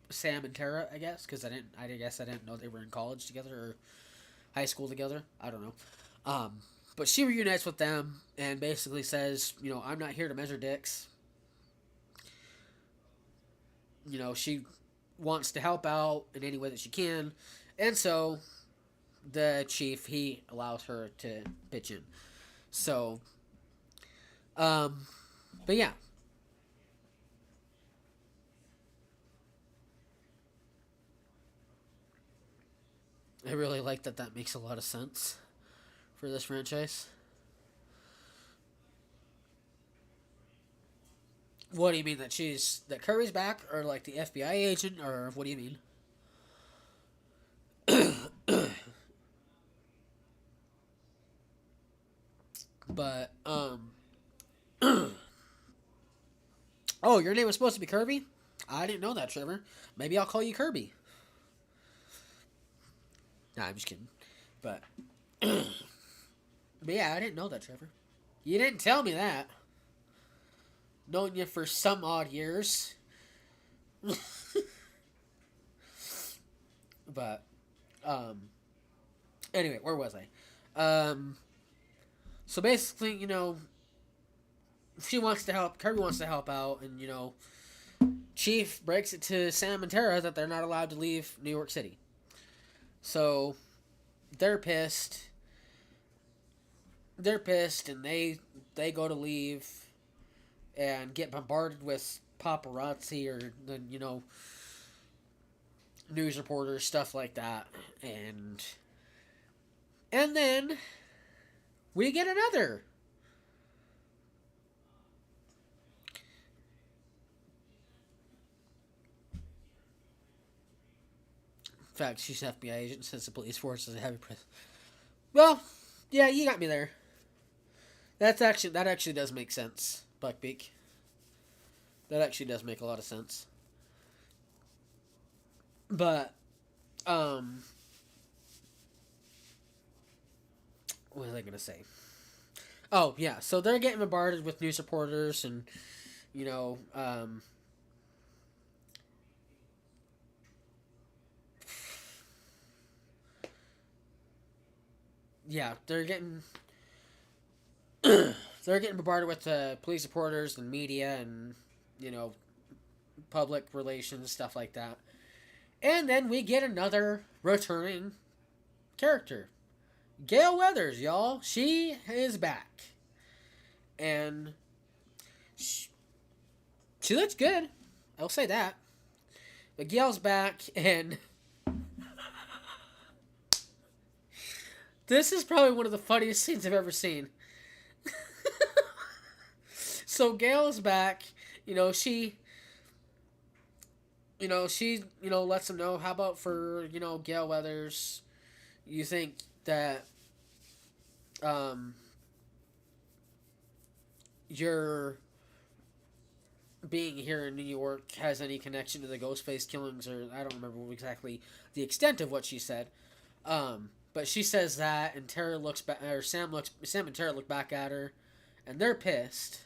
Sam and Tara, I guess, because I guess I didn't know they were in college together or high school together. I don't know. But she reunites with them and basically says, I'm not here to measure dicks. She wants to help out in any way that she can, and so the chief, he allows her to pitch in. So, but yeah. I really like that. That makes a lot of sense for this franchise. What do you mean that Curry's back, or like the FBI agent, or what do you mean? But oh, your name was supposed to be Kirby. I didn't know that, Trevor. Maybe I'll call you Kirby. Nah, I'm just kidding. But but yeah, I didn't know that, Trevor. You didn't tell me that. Knowing you for some odd years. But anyway, where was I? So basically, she wants to help. Kirby wants to help out, and Chief breaks it to Sam and Tara that they're not allowed to leave New York City. So they're pissed. And they go to leave and get bombarded with paparazzi or news reporters, stuff like that, and then we get another. In fact, she's an FBI agent since the police force is a heavy press. Well, yeah, you got me there. That actually does make sense, Buckbeak. That actually does make a lot of sense. But, what was I gonna say? Oh yeah, so they're getting bombarded with news reporters, and you know, um, yeah, they're getting bombarded with police reporters and media and you know public relations stuff like that. And then we get another returning character, Gail Weathers, y'all. She is back, and she, she looks good. I'll say that. But Gail's back, and this is probably one of the funniest scenes I've ever seen. So Gail's back. You know she. She lets them know. How about for Gail Weathers? You think that um, your being here in New York has any connection to the Ghostface killings, or I don't remember exactly the extent of what she said. But she says that, and Tara looks back, or Sam and Tara look back at her, and they're pissed.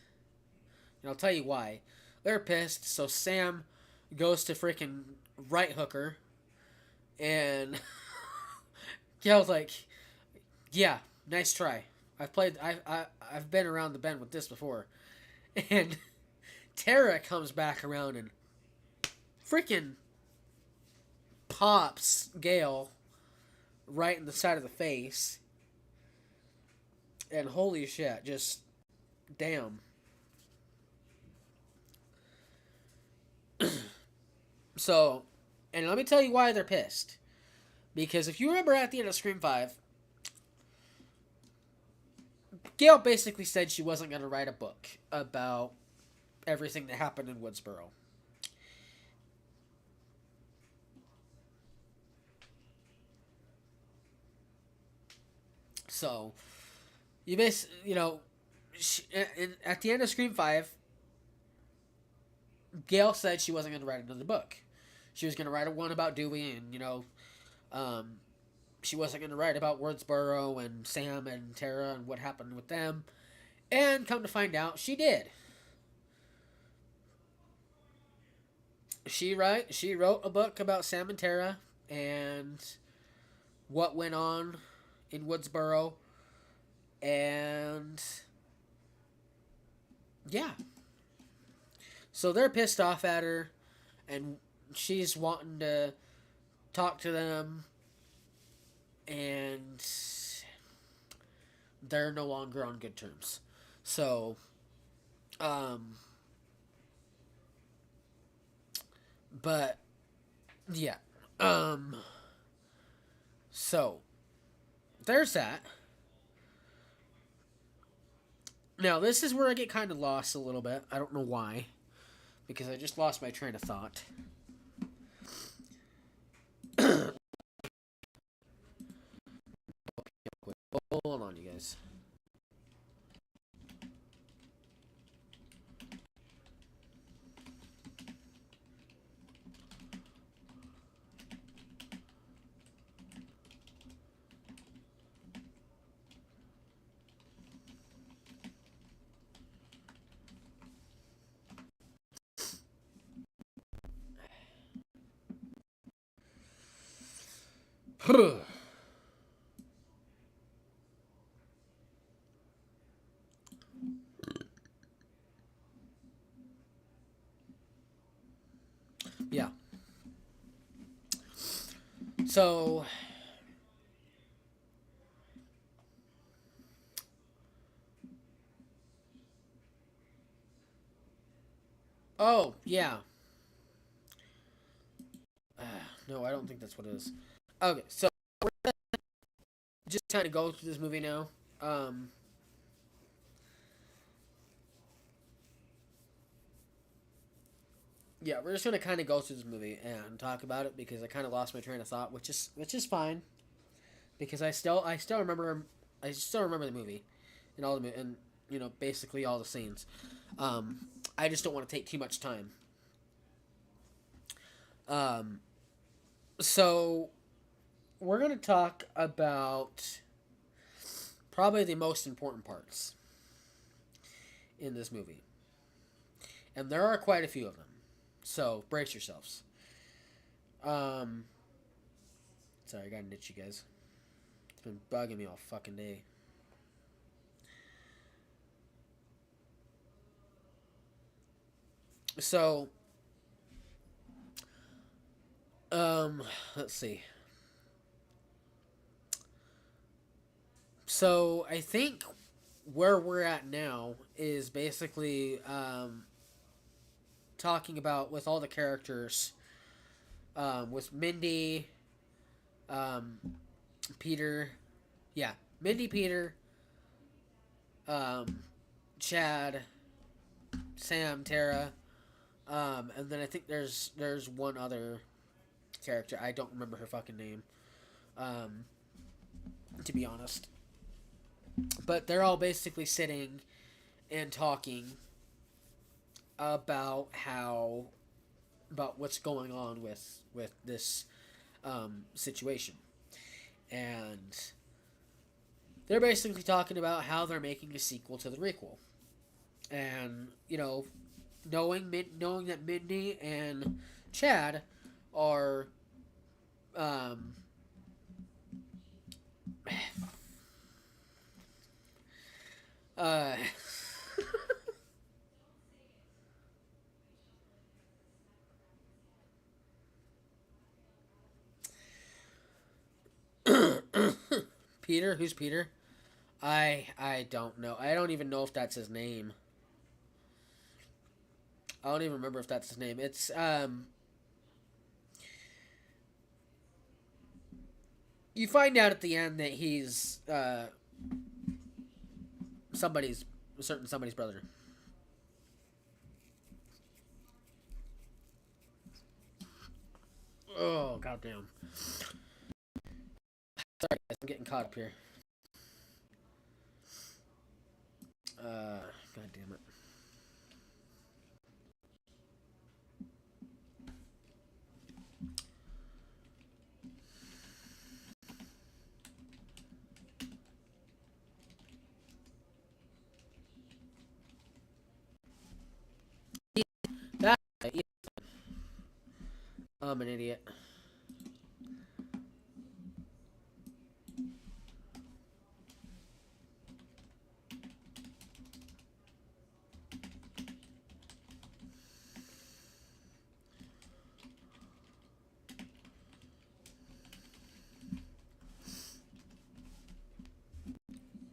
And I'll tell you why. They're pissed. So Sam goes to freaking right hook her, and Gail's like, "Yeah, nice try. I've been around the bend with this before," and Tara comes back around and freaking pops Gail right in the side of the face. And holy shit, just damn. So, and let me tell you why they're pissed. Because if you remember at the end of Scream 5, Gail basically said she wasn't going to write a book about everything that happened in Woodsboro. So, at the end of Scream 5, Gail said she wasn't going to write another book. She was going to write a one about Dewey, and um, she wasn't going to write about Woodsboro and Sam and Tara and what happened with them. And come to find out, she did. She wrote a book about Sam and Tara and what went on in Woodsboro, and yeah, so they're pissed off at her, and she's wanting to talk to them, and they're no longer on good terms. So, um, but yeah, um, so there's that. Now this is where I get kind of lost a little bit. I don't know why, because I just lost my train of thought. Hold on, you guys. Yeah. So, oh yeah. No, I don't think that's what it is. Okay, so we're gonna just kind of go through this movie now. Um, yeah, we're just gonna kind of go through this movie and talk about it because I kind of lost my train of thought, which is fine because I still remember the movie and all the and basically all the scenes. I just don't want to take too much time. Um, so we're gonna talk about probably the most important parts in this movie, and there are quite a few of them. So brace yourselves. Um, sorry, I got to itch you guys. It's been bugging me all fucking day. So, um, let's see. So I think where we're at now is basically talking about with all the characters, with Mindy, um, Peter, yeah, Mindy, Peter, um, Chad, Sam, Tara, and then I think there's one other character. I don't remember her fucking name, um, to be honest. But they're all basically sitting and talking about how about what's going on with this situation, and they're basically talking about how they're making a sequel to the requel, and knowing that Mindy and Chad are um, uh, Peter. Who's Peter? I don't know. I don't even know if that's his name. I don't even remember if that's his name. It's you find out at the end that he's somebody's somebody's brother. Oh goddamn! Sorry guys, I'm getting caught up here. God damn it. That I'm an idiot.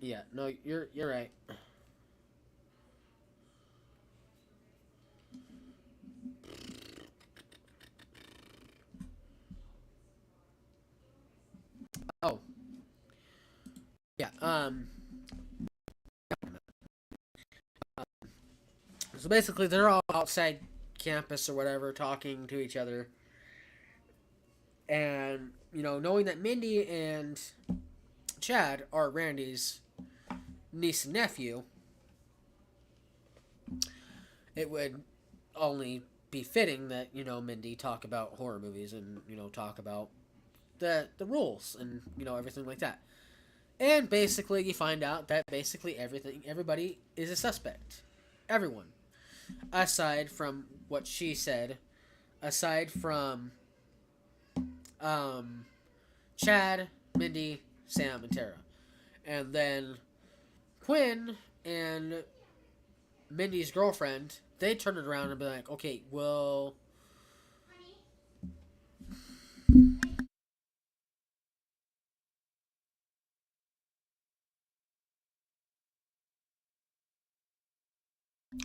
Yeah, no, you're right. Oh, yeah. So basically, they're all outside campus or whatever, talking to each other, and knowing that Mindy and Chad are Randy's niece and nephew, it would only be fitting that Mindy talk about horror movies and talk about the rules and everything like that. And basically, you find out that basically everybody is a suspect. Everyone, aside from what she said, aside from um, Chad, Mindy, Sam, and Tara. And then Quinn and Mindy's girlfriend, they turn it around and be like, okay, well,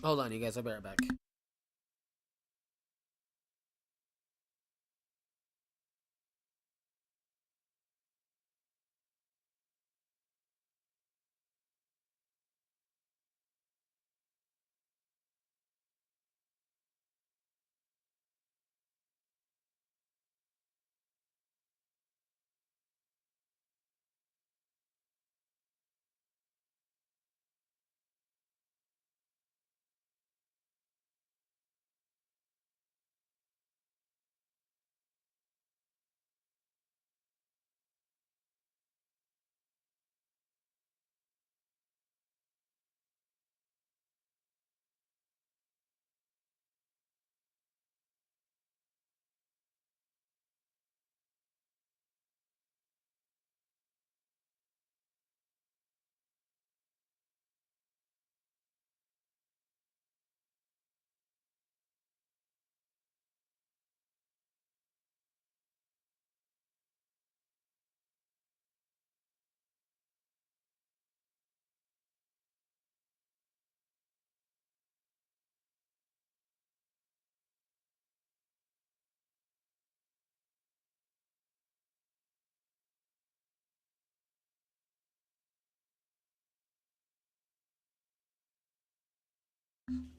hold on, you guys, I'll be right back.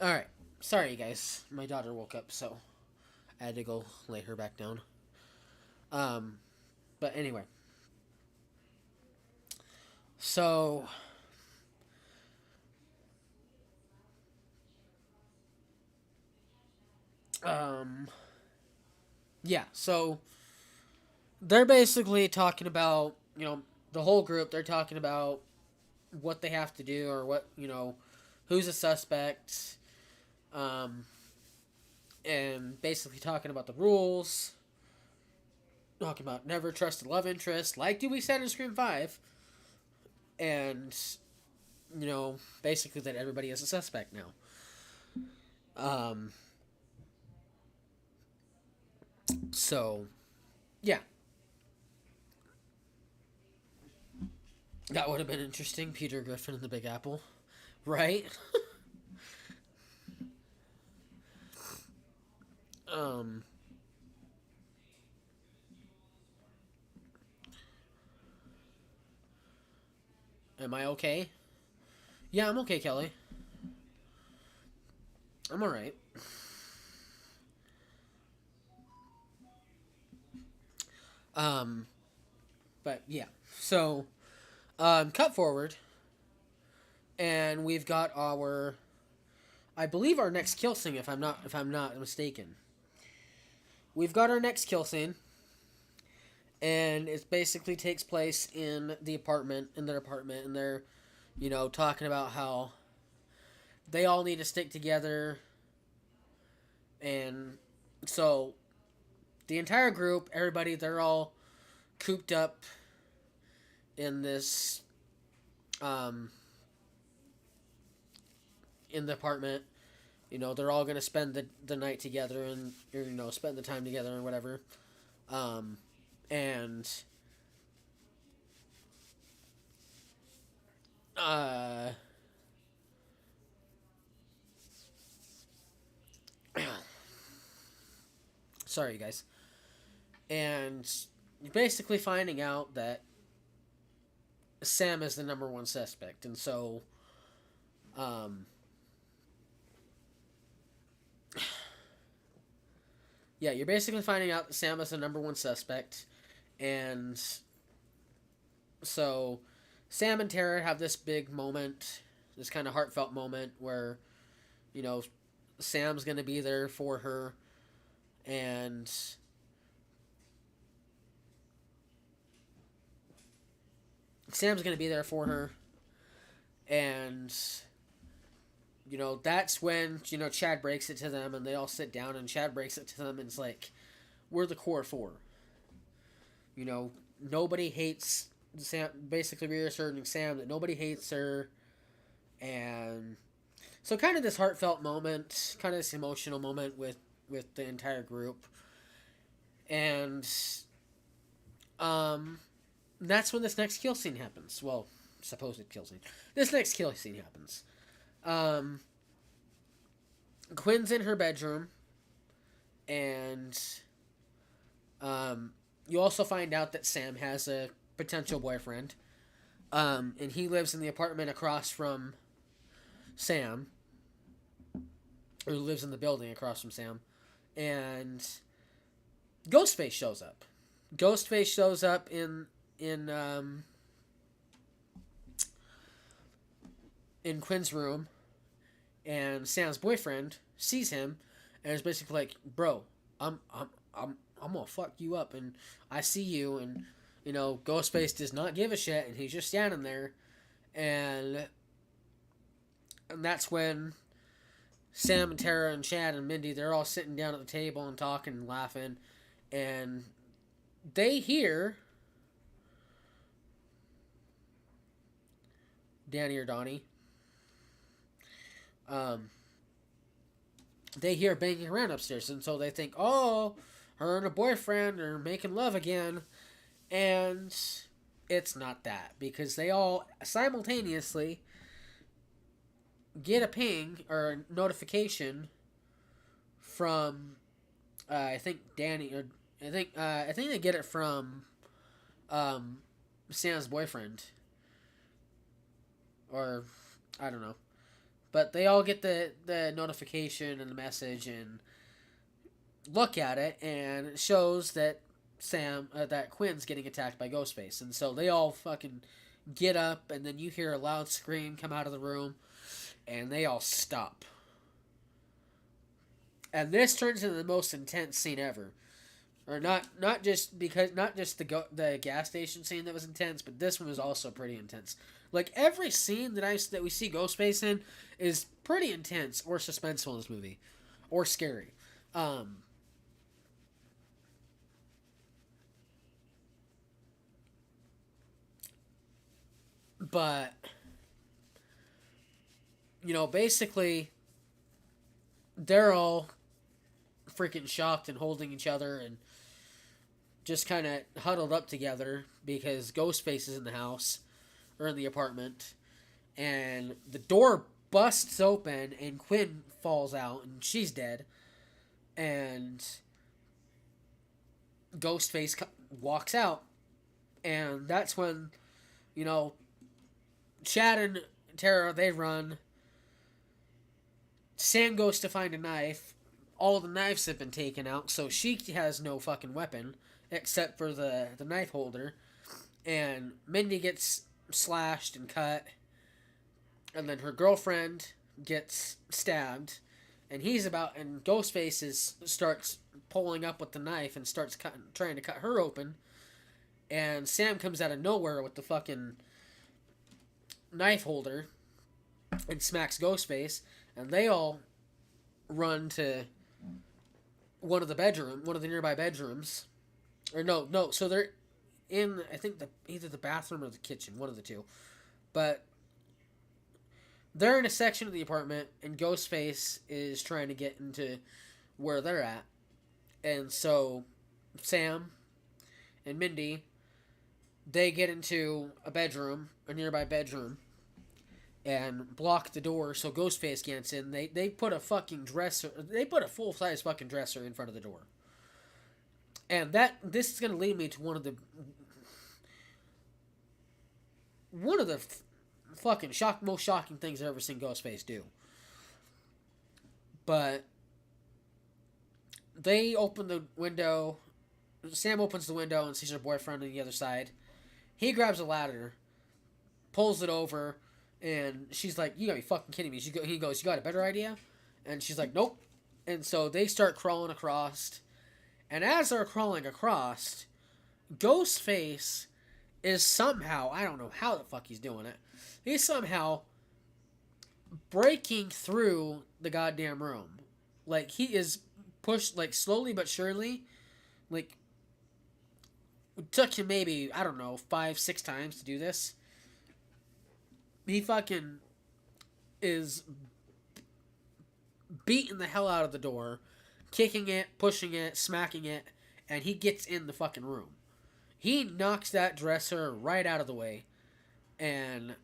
All right. Sorry, you guys. My daughter woke up, so I had to go lay her back down. Um, but anyway, so um, yeah. So they're basically talking about the whole group. They're talking about what they have to do or what who's a suspect. Um, and basically talking about the rules. Talking about never trust a love interest, like do we said in Scream 5, and basically that everybody is a suspect now. Um, so yeah, that would have been interesting. Peter Griffin and the Big Apple, right? um, am I okay? Yeah, I'm okay, Kelly. I'm all right. Um, but yeah, so cut forward, and we've got our, I believe our next kill scene, if I'm not mistaken. We've got our next kill scene, and it basically takes place in their apartment, and they're talking about how they all need to stick together, and so the entire group, everybody, they're all cooped up in this um in the apartment. They're all gonna spend the night together and spend the time together and whatever. Um, and uh, sorry, guys. And you're basically finding out that Sam is the number one suspect, and so um, yeah, you're basically finding out that Sam is the number one suspect, and so Sam and Tara have this big moment, this kind of heartfelt moment where you know Sam's gonna be there for her, and Sam's gonna be there for her, and that's when Chad breaks it to them, and they all sit down, and Chad breaks it to them, and it's like, we're the core four. Nobody hates Sam. Basically, reassuring Sam that nobody hates her, and so kind of this heartfelt moment, kind of this emotional moment with the entire group, and um, that's when this next kill scene happens. Well, supposed kill scene. This next kill scene happens. Um, Quinn's in her bedroom, and um, you also find out that Sam has a potential boyfriend, and he lives in the apartment across from Sam, or lives in the building across from Sam, and Ghostface shows up. Ghostface shows up in in Quinn's room, and Sam's boyfriend sees him, and is basically like, "Bro, I'm gonna fuck you up, and I see you." And Ghostface does not give a shit, and he's just standing there, and that's when Sam and Tara and Chad and Mindy, they're all sitting down at the table and talking and laughing, and they hear Danny or Donnie. Um, they hear banging around upstairs, and so they think, oh, her and her boyfriend are making love again, and it's not that, because they all simultaneously get a ping or a notification from I think Danny, or I think they get it from um, Sam's boyfriend, or I don't know, But they all get the notification and the message and look at it, and it shows that that Quinn's getting attacked by Ghostface. And so they all fucking get up, and then you hear a loud scream come out of the room, and they all stop. And this turns into the most intense scene ever. Or not just the gas station scene that was intense, but this one was also pretty intense. Like every scene that we see Ghostface in is pretty intense or suspenseful in this movie, or scary. But basically, they're all freaking shocked and holding each other and just kind of huddled up together because Ghostface is in the house or in the apartment, and the door busts open and Quinn falls out and she's dead, and Ghostface walks out, and that's when Chad and Tara, they run. Sam goes to find a knife. All the knives have been taken out, so she has no fucking weapon except for the knife holder. And Mindy gets slashed and cut. And then her girlfriend gets stabbed. And Ghostface starts pulling up with the knife and starts trying to cut her open. And Sam comes out of nowhere with the fucking knife holder and smacks Ghostface, and they all run to one of the nearby bedrooms, or no. So they're in, I think, either the bathroom or the kitchen, one of the two, but they're in a section of the apartment, and Ghostface is trying to get into where they're at, and so Sam and Mindy, they get into a nearby bedroom, and block the door so Ghostface gets in. They put a fucking dresser. They put a full size fucking dresser in front of the door. And this is gonna lead me to one of the fucking most shocking things I've ever seen Ghostface do. But they open the window. Sam opens the window and sees her boyfriend on the other side. He grabs a ladder, pulls it over. And she's like, "You gotta be fucking kidding me." He goes, "You got a better idea?" And she's like, "Nope." And so they start crawling across. And as they're crawling across, Ghostface is somehow, I don't know how the fuck he's doing it, he's somehow breaking through the goddamn room. Like, he is pushed, like, slowly but surely. Like, it took him maybe, I don't know, 5-6 times to do this. He fucking is beating the hell out of the door, kicking it, pushing it, smacking it, and he gets in the fucking room. He knocks that dresser right out of the way, and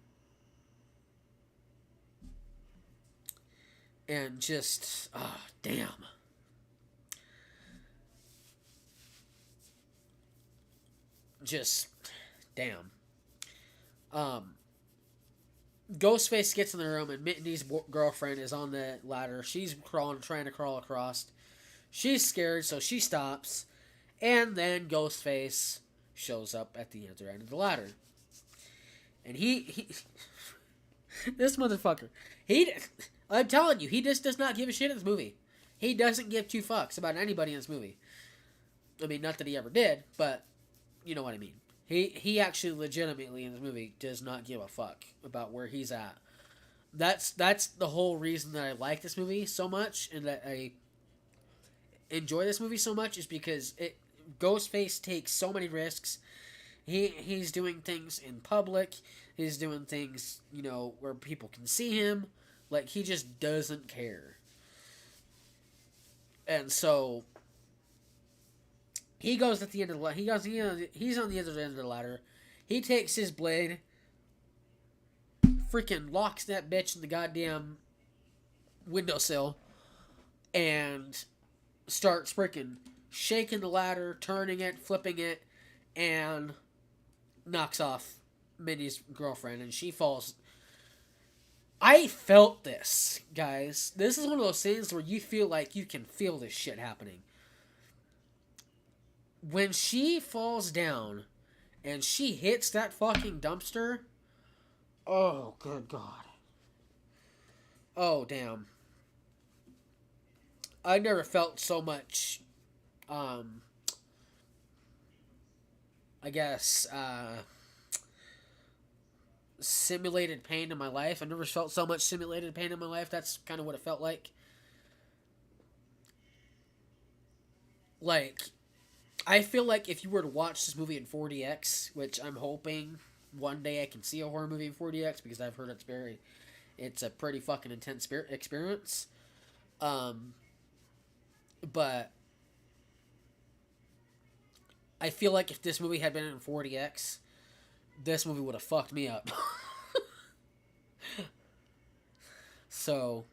just, oh, damn. Just, damn. Ghostface gets in the room, and Mindy's girlfriend is on the ladder. She's trying to crawl across. She's scared, so she stops. And then Ghostface shows up at the other end of the ladder. And he this motherfucker, I'm telling you, he just does not give a shit in this movie. He doesn't give two fucks about anybody in this movie. I mean, not that he ever did, but you know what I mean. He actually legitimately in this movie does not give a fuck about where he's at. That's the whole reason that I like this movie so much and that I enjoy this movie so much, is because Ghostface takes so many risks. He's doing things in public. He's doing things, where people can see him. Like, he just doesn't care. And so he goes at the end of the ladder. He's on the other end of the ladder. He takes his blade, freaking locks that bitch in the goddamn windowsill, and starts freaking shaking the ladder, turning it, flipping it, and knocks off Mindy's girlfriend, and she falls I felt this, guys. This is one of those scenes where you feel like you can feel this shit happening. When she falls down and she hits that fucking dumpster, oh, good God. Oh, damn. I never felt so much, um, I guess, simulated pain in my life. I never felt so much simulated pain in my life. That's kind of what it felt like. Like, I feel like if you were to watch this movie in 4DX, which I'm hoping one day I can see a horror movie in 4DX because I've heard it's a pretty fucking intense experience. Um, but I feel like if this movie had been in 4DX, this movie would have fucked me up. So,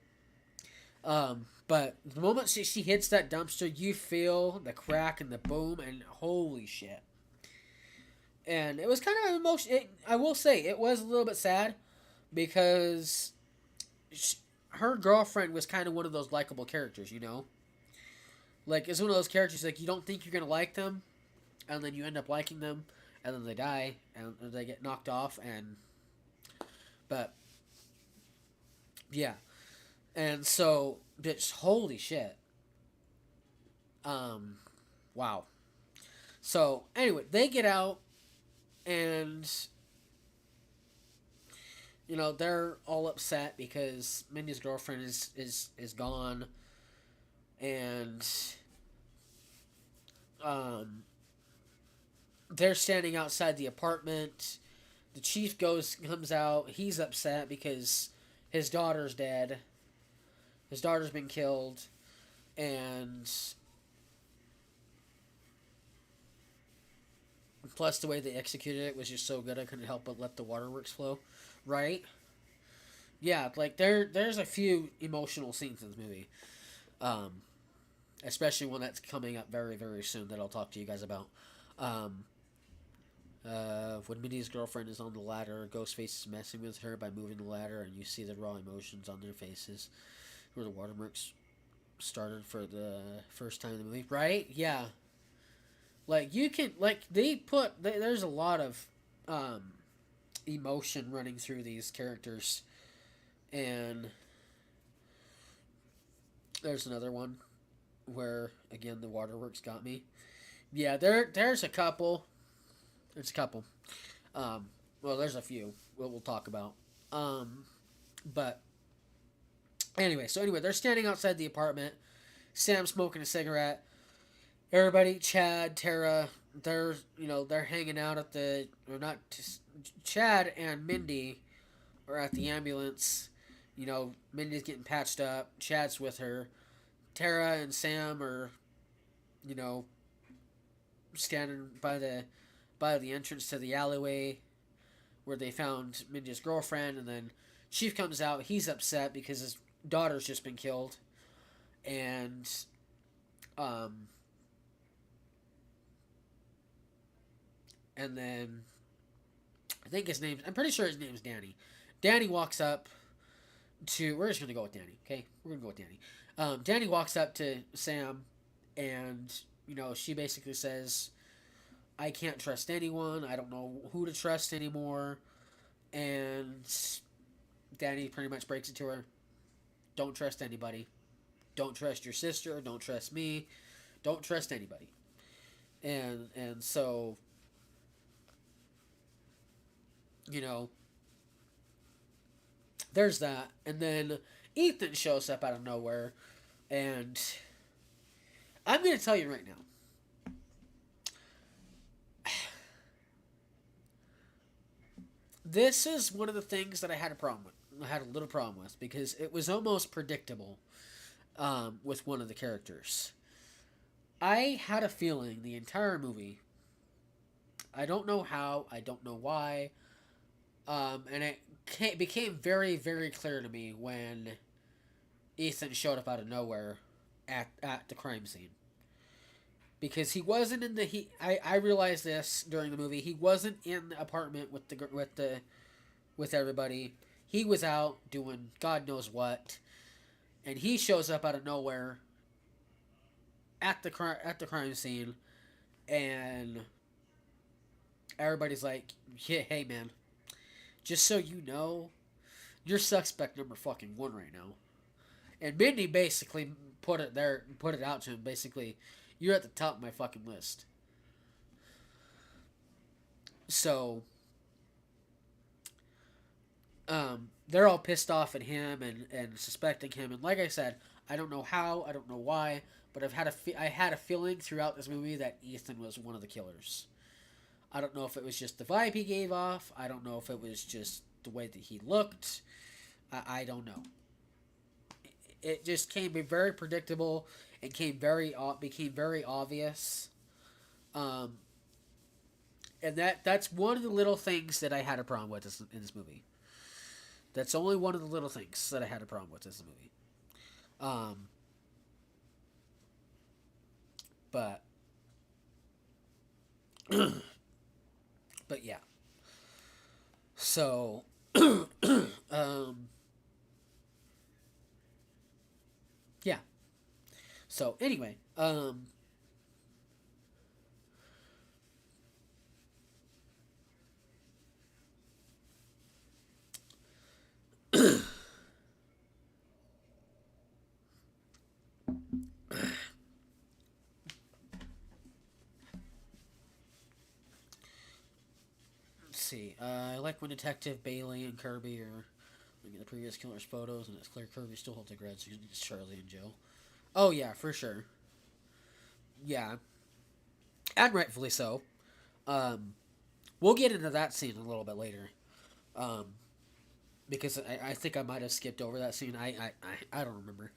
but the moment she hits that dumpster, you feel the crack and the boom, and holy shit. And it was kind of emotional. I will say, it was a little bit sad because her girlfriend was kind of one of those likable characters, you know? Like, it's one of those characters, like, you don't think you're going to like them, and then you end up liking them, and then they die, and they get knocked off, and. But, yeah. And so, bitch, holy shit. Um, wow. So, anyway, they get out, and, they're all upset because Mindy's girlfriend is gone, and, um, they're standing outside the apartment. The chief comes out. He's upset because his daughter's dead. His daughter's been killed, and plus the way they executed it was just so good I couldn't help but let the waterworks flow, right? Yeah, like there's a few emotional scenes in this movie, um, especially one that's coming up very very soon that I'll talk to you guys about. Um, when Minnie's girlfriend is on the ladder, Ghostface is messing with her by moving the ladder, and you see the raw emotions on their faces, where the watermarks started for the first time in the movie, right? Yeah, like you can like there's a lot of um, emotion running through these characters, and there's another one where again the waterworks got me. Yeah, there's a couple. There's a couple. Well, there's a few. We'll talk about. Um, but anyway, they're standing outside the apartment. Sam smoking a cigarette. Everybody, Chad, Tara, they're hanging out at the or not. Chad and Mindy are at the ambulance. Mindy's getting patched up. Chad's with her. Tara and Sam are, you know, standing by the entrance to the alleyway where they found Mindy's girlfriend, and then Chief comes out. He's upset because his daughter's just been killed, and um, and then I'm pretty sure his name's Danny. Danny walks up to. We're just gonna go with Danny, okay? We're gonna go with Danny. Danny walks up to Sam, and she basically says, "I can't trust anyone. I don't know who to trust anymore." And Danny pretty much breaks it to her. Don't trust anybody. Don't trust your sister. Don't trust me. Don't trust anybody. And so you know there's that. And then Ethan shows up out of nowhere, and I'm gonna tell you right now. This is one of the things that I had a problem with. I had a little problem with because it was almost predictable with one of the characters. I had a feeling the entire movie. I don't know how. I don't know why. And it became very, very clear to me when Ethan showed up out of nowhere at the crime scene. Because he wasn't in the I realized this during the movie. He wasn't in the apartment with everybody. He was out doing God knows what, and he shows up out of nowhere at the crime scene, and everybody's like, "Yeah, hey man, just so you know, you're suspect number fucking one right now." And Mindy basically put it out to him. Basically, you're at the top of my fucking list. So, they're all pissed off at him and suspecting him. And like I said, I don't know how, I don't know why, but I had a feeling throughout this movie that Ethan was one of the killers. I don't know if it was just the vibe he gave off. I don't know if it was just the way that he looked. I don't know. It just came very predictable. It became very obvious. Um, and that's one of the little things that I had a problem with in this movie. That's only one of the little things that I had a problem with this movie. Um, but but yeah. So um, yeah. So anyway, let's see. I like when Detective Bailey and Kirby are looking at the previous killer's photos, and it's clear Kirby still holds a grudge against Charlie and Joe. Oh yeah, for sure. Yeah, and rightfully so. Um, we'll get into that scene a little bit later. Um, because I think I might have skipped over that scene. I don't remember.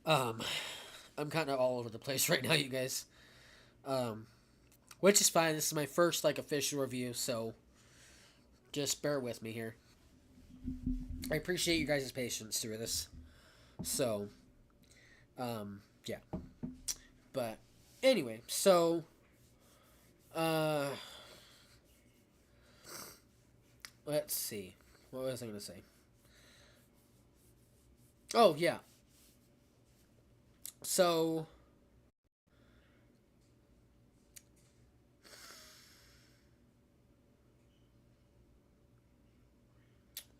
Um, I'm kind of all over the place right now, you guys. Um, which is fine. This is my first like official review, so just bear with me here. I appreciate you guys' patience through this. So, yeah. But anyway, so uh, let's see. What was I gonna say? Oh yeah. So I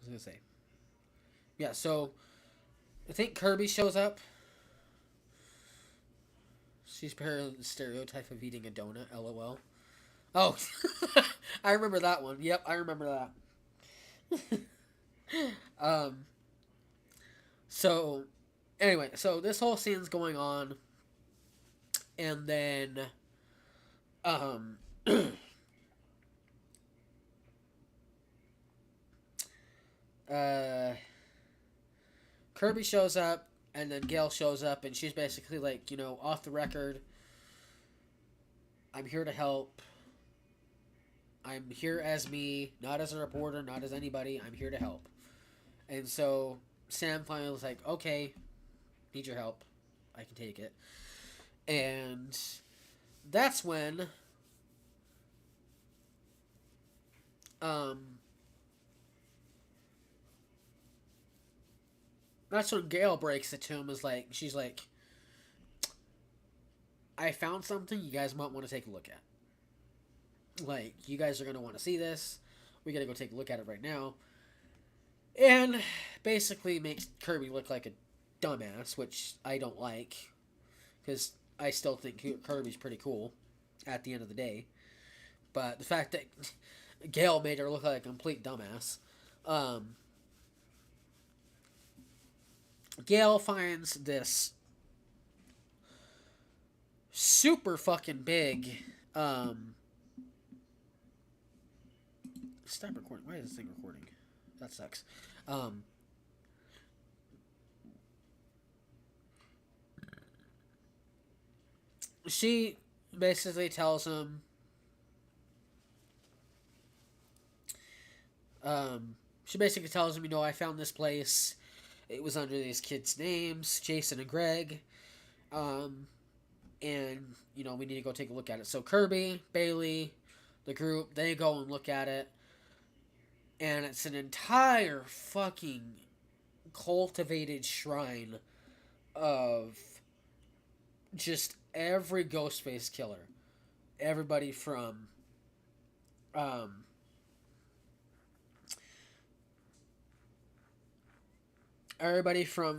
was gonna say. Yeah. So I think Kirby shows up. She's paired the stereotype of eating a donut. LOL. Oh, I remember that one. Yep, I remember that. um. So, anyway, so this whole scene's going on, and then, um, uh, Kirby shows up, and then Gail shows up, and she's basically like, off the record. I'm here to help. I'm here as me, not as a reporter, not as anybody. I'm here to help. And so Sam finally was like, okay, need your help. I can take it. And that's when um that's when Gail breaks it to him is like she's like, I found something you guys might want to take a look at. Like, you guys are gonna want to see this. We gotta go take a look at it right now. And basically makes Kirby look like a dumbass, which I don't like. Because I still think Kirby's pretty cool at the end of the day. But the fact that Gail made her look like a complete dumbass. Um, Gail finds this super fucking big. Stop recording. Why is this thing recording? That sucks. Um, she basically tells him. She basically tells him, I found this place. It was under these kids' names, Jason and Greg. Um, and we need to go take a look at it. So Kirby, Bailey, the group, they go and look at it. And it's an entire fucking cultivated shrine of just every Ghostface killer. Everybody from um,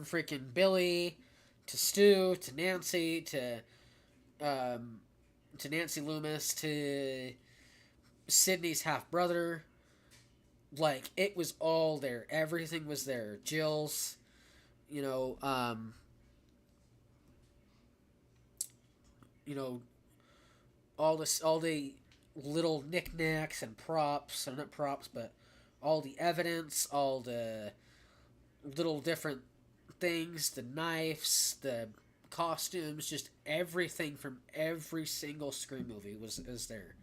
freaking Billy to Stu um, to Nancy Loomis to Sydney's half brother. Like it was all there. Everything was there. Jill's, you know, you know, all the little knickknacks and props, or not props, but all the evidence, all the little different things, the knives, the costumes, just everything from every single Scream movie was there.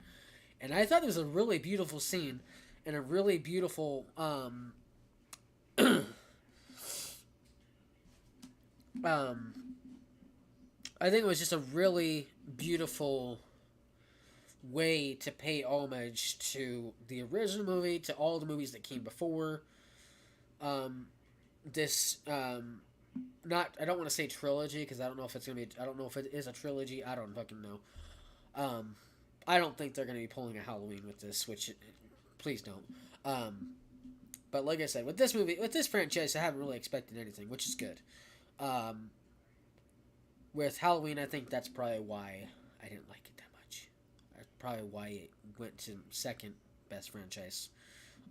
And I thought it was a really beautiful scene and a really beautiful um I think it was just a really beautiful way to pay homage to the original movie, to all the movies that came before. Um, this not I don't want to say trilogy because I don't know if it's gonna be I don't know if it is a trilogy. I don't fucking know. Um, I don't think they're gonna be pulling a Halloween with this, which please don't. Um, but like I said, with this movie, with this franchise, I haven't really expected anything, which is good. Um, with Halloween, I think that's probably why I didn't like it that much. That's probably why it went to second best franchise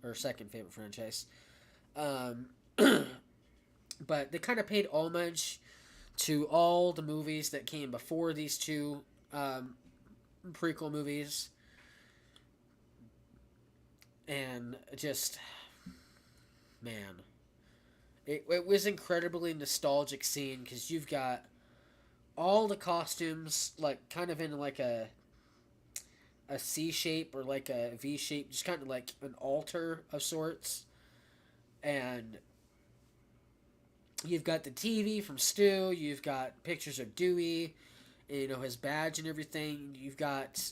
or second favorite franchise. Um, but they kind of paid homage to all the movies that came before these two prequel movies, and just man, it was incredibly nostalgic scene because you've got all the costumes like kind of in like a C shape or like a V shape, just kind of like an altar of sorts, and you've got the TV from Stu. You've got pictures of Dewey, you know, his badge and everything. You've got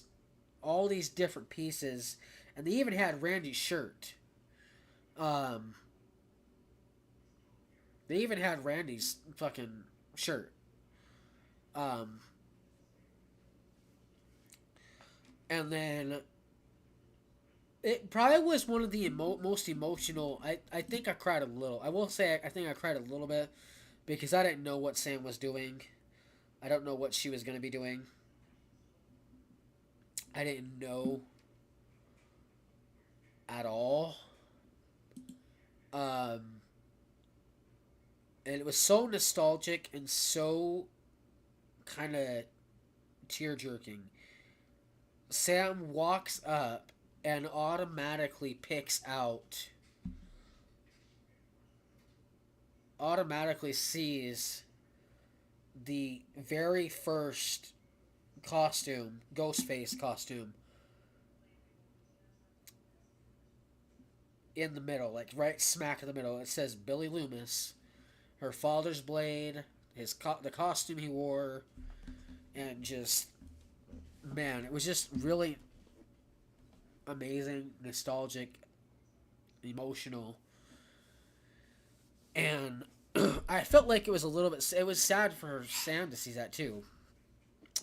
all these different pieces, and they even had Randy's shirt. Um, they even had Randy's fucking shirt. Um, and then it probably was one of the most emotional. I think I cried a little. I will say I think I cried a little bit because I didn't know what Sam was doing. I don't know what she was going to be doing. I didn't know at all. Um, and it was so nostalgic and so kind of tear jerking. Sam walks up and automatically sees the very first costume, Ghostface costume, in the middle, like right smack in the middle. It says Billy Loomis, her father's blade, the costume he wore, and just man, it was just really amazing, nostalgic, emotional, and I felt like it was a little bit. It was sad for Sam to see that too,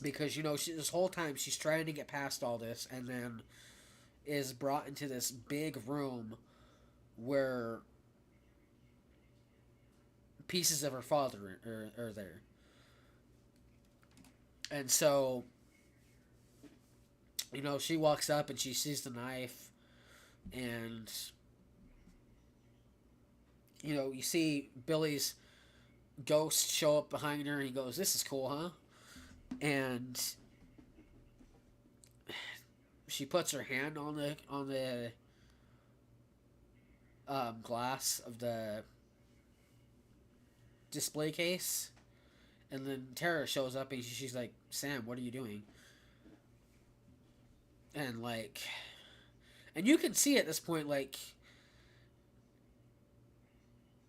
because you know this whole time she's trying to get past all this, and then is brought into this big room where pieces of her father are there, and so you know she walks up and she sees the knife, and you know you see Billy's ghost show up behind her, and he goes, "This is cool, huh?" And she puts her hand on the glass of the display case, and then Tara shows up and she's like, "Sam, what are you doing?" And like, and you can see at this point like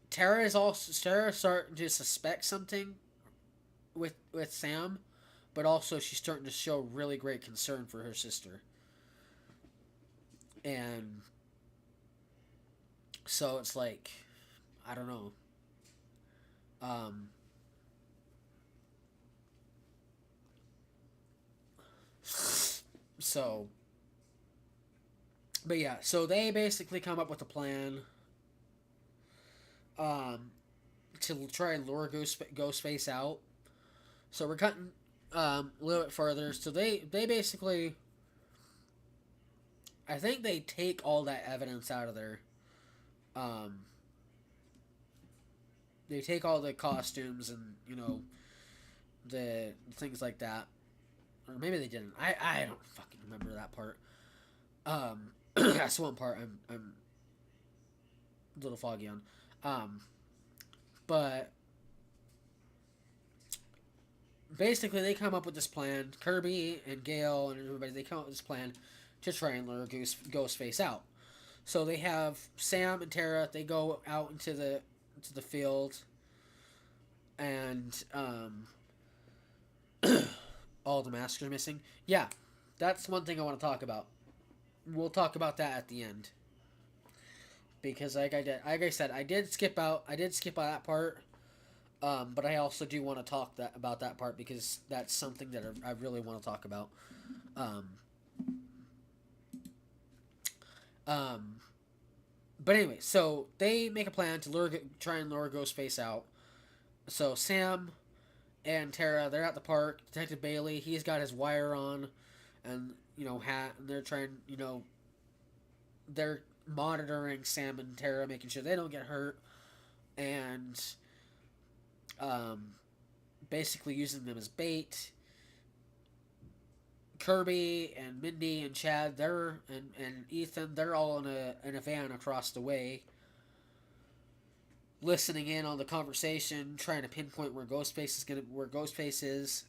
Tara's starting to suspect something with Sam, but also she's starting to show really great concern for her sister. And So it's like, I don't know. Um, so, but yeah, so they basically come up with a plan um, to try and lure Ghostface out. So we're cutting a little bit further. So they basically, I think they take all that evidence out of there. Um, they take all the costumes and the things like that, or maybe they didn't. I don't fucking remember that part. That's one part I'm a little foggy on. Um, but basically they come up with this plan. Kirby and Gale and everybody, they come up with this plan to try and lure Ghostface out. So they have Sam and Tara. They go out into the field, and all the masks are missing. Yeah, that's one thing I want to talk about. We'll talk about that at the end because like I said, I did skip out that part. But I also do want to talk about that part because that's something that I really want to talk about. Um, um, but anyway, so they make a plan to try and lure Ghostface out. So Sam and Tara, they're at the park. Detective Bailey, he's got his wire on, and hat, and they're trying, they're monitoring Sam and Tara, making sure they don't get hurt, and um, basically using them as bait. Kirby and Mindy and Chad, and Ethan, they're all in a van across the way, listening in on the conversation, trying to pinpoint where Ghostface is,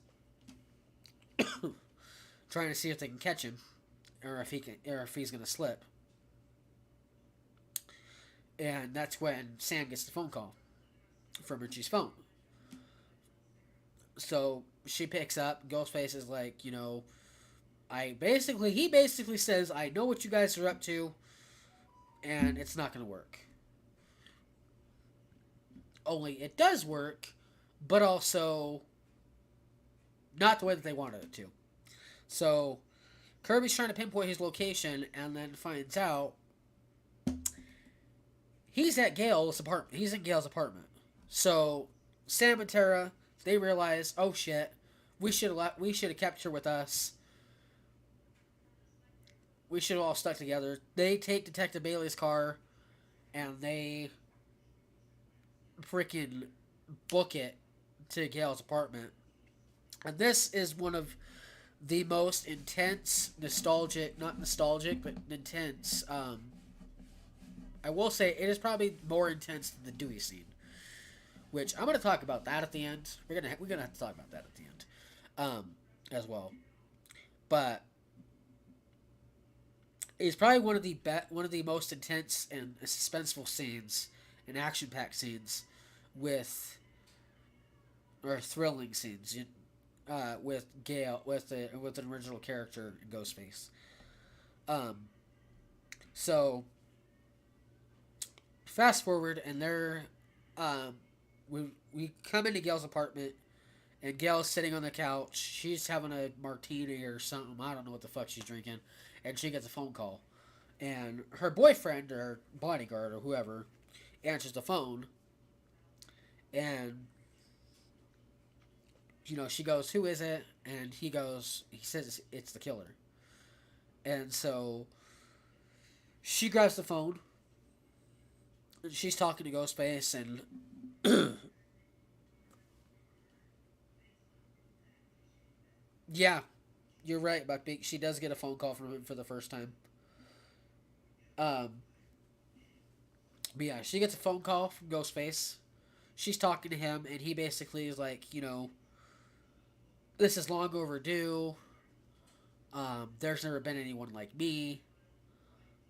trying to see if they can catch him, or if he's gonna slip. And that's when Sam gets the phone call from Richie's phone. So she picks up. Ghostface is like, he basically says, I know what you guys are up to, and it's not gonna work. Only it does work, but also not the way that they wanted it to. So Kirby's trying to pinpoint his location and then finds out he's at Gale's apartment. He's in Gale's apartment. So Sam and Tara, they realize, oh shit, we should have kept her with us. We should have all stuck together. They take Detective Bailey's car and they freaking book it to Gale's apartment. And this is one of the most intense, not nostalgic, but intense. I will say it is probably more intense than the Dewey scene, which I'm going to talk about that at the end. We're gonna have to talk about that at the end, as well. But it's probably one of the most intense and suspenseful scenes and action packed scenes with or thrilling scenes with Gale with an original character in Ghostface. Um, so fast forward, and um, we come into Gail's apartment, and Gail's sitting on the couch. She's having a martini or something. I don't know what the fuck she's drinking, and she gets a phone call, and her boyfriend or bodyguard or whoever answers the phone, and she goes, "Who is it?" And he says it's the killer. And so she grabs the phone. She's talking to Ghostface, and yeah, you're right about being. She does get a phone call from him for the first time. Um, but yeah, she gets a phone call from Ghostface. She's talking to him, and he basically is like, this is long overdue. There's never been anyone like me.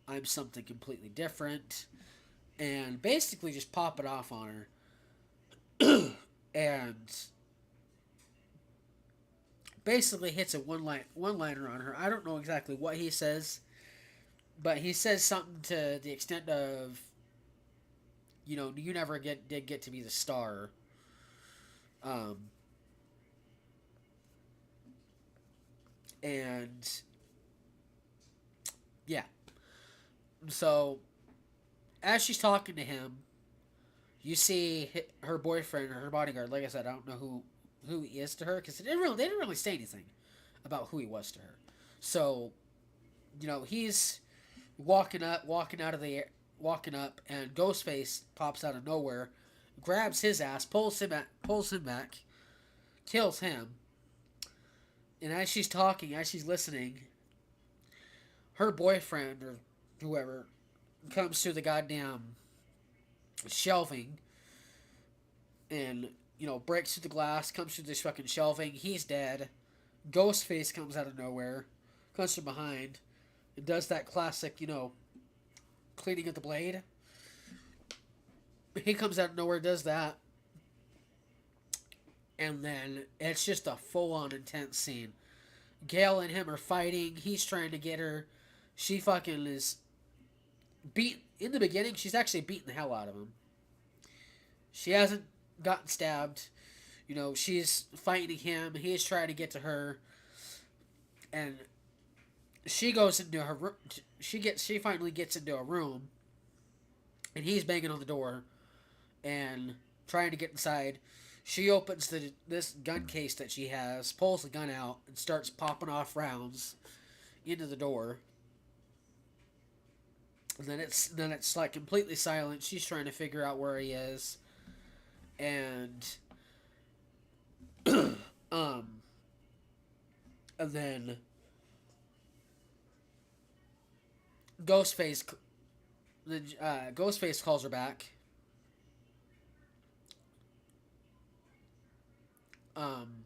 I'm something completely different, and basically just pop it off on her, and basically hits a one liner on her. I don't know exactly what he says, but he says something to the extent of you never did get to be the star. Um, and yeah, so as she's talking to him, you see her boyfriend or her bodyguard. Like I said, I don't know who he is to her because they didn't really say anything about who he was to her. So he's walking out of the air, walking up, and Ghostface pops out of nowhere, grabs his ass, pulls him back, kills him. And as she's talking, as she's listening, her boyfriend or whoever comes to the goddamn shelving and breaks through the glass, comes through this fucking shelving. He's dead. Ghostface comes out of nowhere, comes from behind, and does that classic, cleaning of the blade. He comes out of nowhere, does that, and then it's just a full-on intense scene. Gail and him are fighting. He's trying to get her. She fucking is beat in the beginning. She's actually beating the hell out of him. She hasn't gotten stabbed. She's fighting him. He's trying to get to her, and she goes into her room. She finally gets into a room, and he's banging on the door and trying to get inside. She opens this gun case that she has, pulls the gun out, and starts popping off rounds into the door. And then it's like completely silent. She's trying to figure out where he is, and um, and then Ghostface, Ghostface calls her back. Um,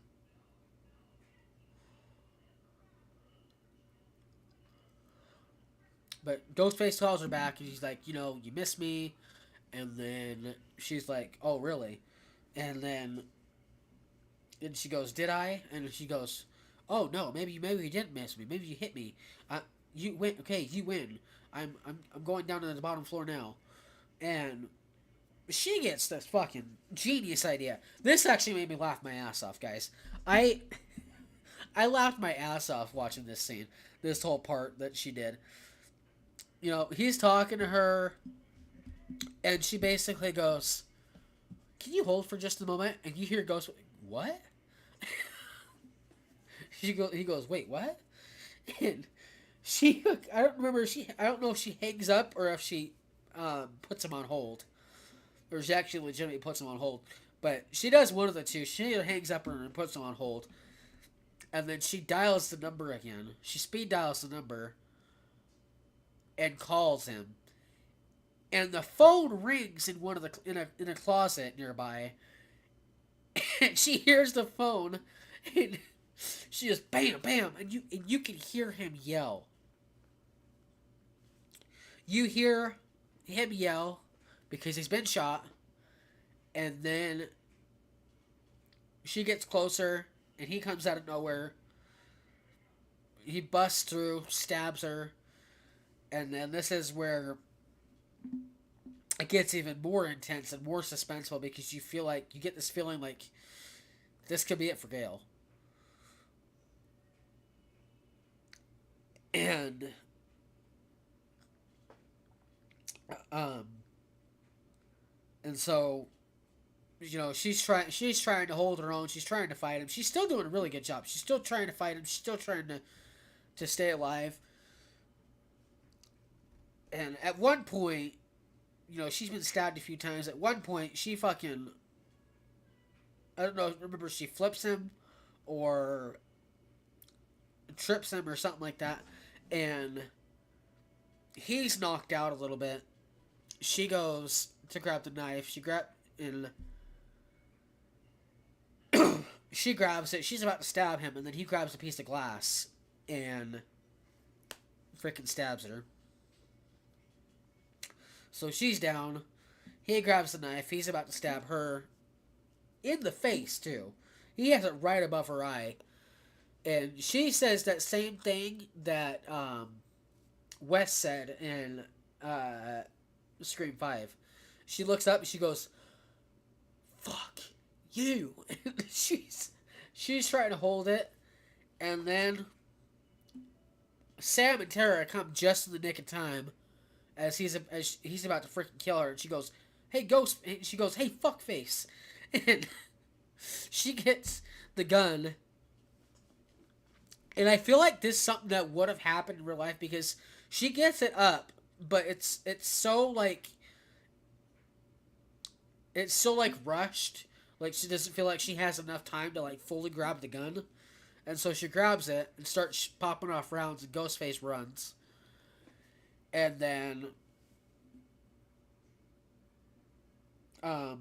but Ghostface calls her back, and she's like, you miss me. And then she's like, oh, really? And then she goes, did I? And she goes, oh, no, maybe you didn't miss me. Maybe you hit me. You win. Okay, you win. I'm going down to the bottom floor now. And she gets this fucking genius idea. This actually made me laugh my ass off, guys. I I laughed my ass off watching this scene, this whole part that she did. He's talking to her, and she basically goes, "Can you hold for just a moment?" And you hear Ghost, "What?" He goes, "Wait, what?" And I don't remember. I don't know if she hangs up or if she puts him on hold, or she actually legitimately puts him on hold. But she does one of the two. She either hangs up or puts him on hold, and then she dials the number again. She speed dials the number and calls him. And the phone rings in one of the in a closet nearby, and she hears the phone, and she just bam, bam, and you can hear him yell. You hear him yell because he's been shot, and then she gets closer, and he comes out of nowhere. He busts through, stabs her, and then this is where it gets even more intense and more suspenseful because you get this feeling like this could be it for Gale. And um and so she's trying to hold her own. She's trying to fight him. She's still doing a really good job. She's still trying to fight him. She's still trying to stay alive. And at one point, she's been stabbed a few times. At one point, she fucking, I don't know, remember she flips him or trips him or something like that. And he's knocked out a little bit. She goes to grab the knife. And she grabs it. She's about to stab him, and then he grabs a piece of glass and freaking stabs her. So she's down. He grabs the knife. He's about to stab her in the face, too. He has it right above her eye. And she says that same thing that Wes said in Scream 5. She looks up and she goes, "Fuck you!" And she's trying to hold it, and then Sam and Tara come just in the nick of time as he's about to freaking kill her, and she goes, "Hey, ghost!" And she goes, "Hey, fuckface!" And she gets the gun, and I feel like this is something that would have happened in real life because she gets it up, but it's so like rushed. Like she doesn't feel like she has enough time to like fully grab the gun, and so she grabs it and starts popping off rounds, and Ghostface runs, and then um,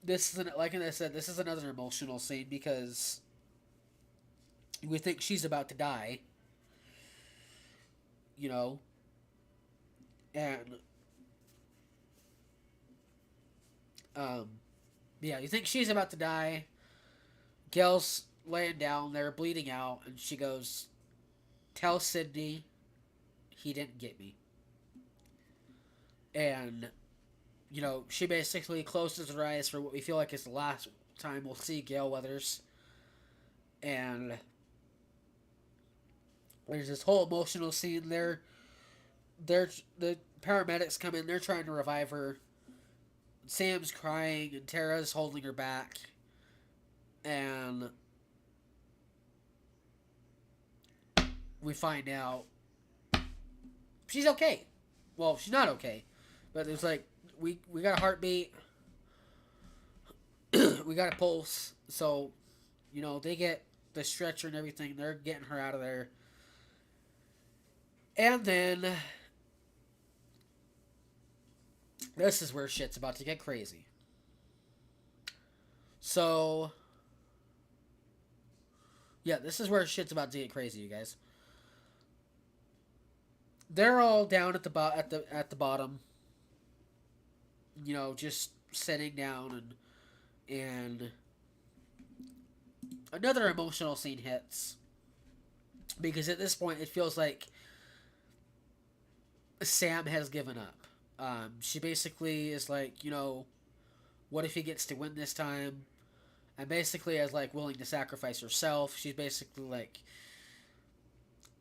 this is like I said, this is another emotional scene because we think she's about to die, you know, and um, yeah, you think she's about to die. Gail's laying down there, bleeding out, and she goes, "Tell Sydney he didn't get me." And she basically closes her eyes for what we feel like is the last time we'll see Gail Weathers. And there's this whole emotional scene there. The paramedics come in, they're trying to revive her. Sam's crying and Tara's holding her back. And we find out she's okay. Well, she's not okay. But it's like we got a heartbeat. We got a pulse. So, they get the stretcher and everything. They're getting her out of there. And then this is where shit's about to get crazy. So, yeah, this is where shit's about to get crazy, you guys. They're all down at the bottom, just sitting down, and another emotional scene hits because at this point it feels like Sam has given up. She basically is like, what if he gets to win this time? And basically is like willing to sacrifice herself. She's basically like,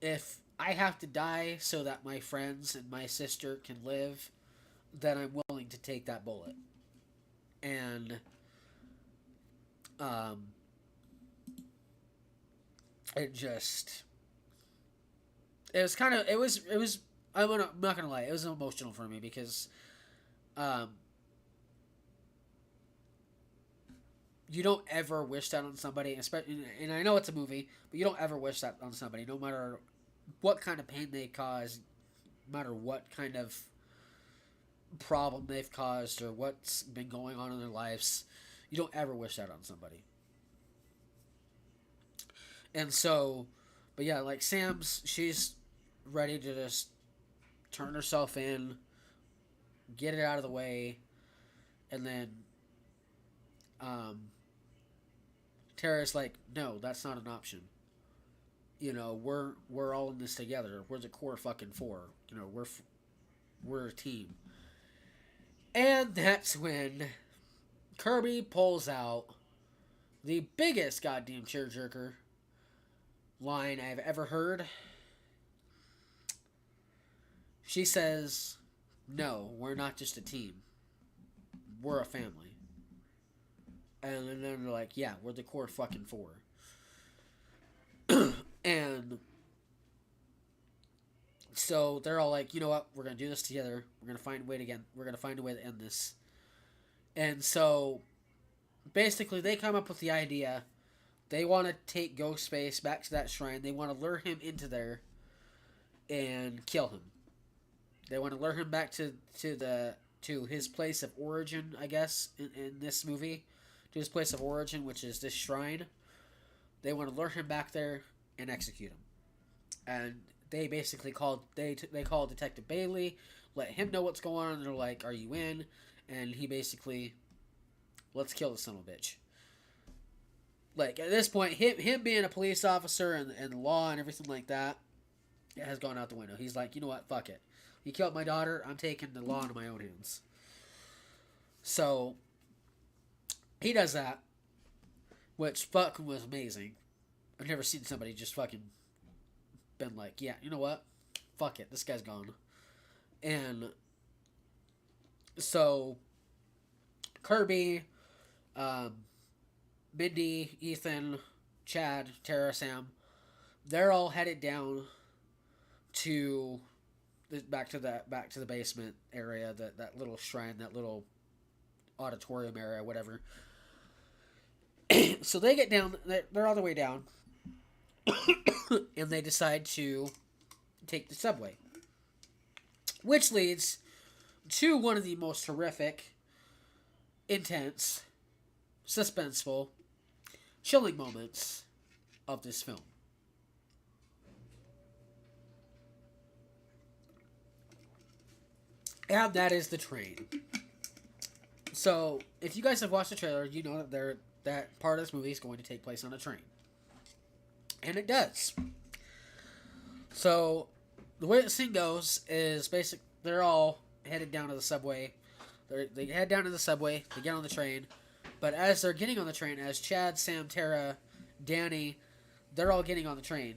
if I have to die so that my friends and my sister can live, then I'm willing to take that bullet. And um, it just it was kind of it was I'm not gonna lie, it was emotional for me because um, you don't ever wish that on somebody, especially, and I know it's a movie, but you don't ever wish that on somebody, no matter what kind of pain they cause, no matter what kind of problem they've caused or what's been going on in their lives. You don't ever wish that on somebody. And so, but yeah, like she's ready to just turn herself in, get it out of the way, and then um, Tara's like, no, that's not an option. We're all in this together. We're the core fucking four. We're a team. And that's when Kirby pulls out the biggest goddamn tearjerker line I've ever heard. She says, "No, we're not just a team. We're a family." And then they're like, "Yeah, we're the core fucking four." And so they're all like, "You know what? We're gonna do this together. We're gonna find a way to get. We're gonna find a way to end this." And so basically, they come up with the idea. They want to take Ghostface back to that shrine. They want to lure him into there and kill him. They want to lure him back to his place of origin, I guess, in this movie, to his place of origin, which is this shrine. They want to lure him back there and execute him. And they basically call Detective Bailey, let him know what's going on. And they're like, "Are you in?" And he basically, "Let's kill this son of a bitch." Like at this point, him being a police officer and the law and everything like that, it has gone out the window. He's like, "You know what? Fuck it. He killed my daughter. I'm taking the law into my own hands. So he does that, which fucking was amazing. I've never seen somebody just fucking been like, yeah, you know what? Fuck it, this guy's gone. And so Kirby, um, Mindy, Ethan, Chad, Tara, Sam, they're all headed down to back to the basement area, that little shrine, that little auditorium area, whatever. So they get down, they're all the way down, and they decide to take the subway, which leads to one of the most horrific, intense, suspenseful, chilling moments of this film. And that is the train. So, if you guys have watched the trailer, you know that part of this movie is going to take place on a train. And it does. So, the way the scene goes is they're all headed down to the subway. They head down to the subway, they get on the train. But as they're getting on the train, as Chad, Sam, Tara, Danny, they're all getting on the train.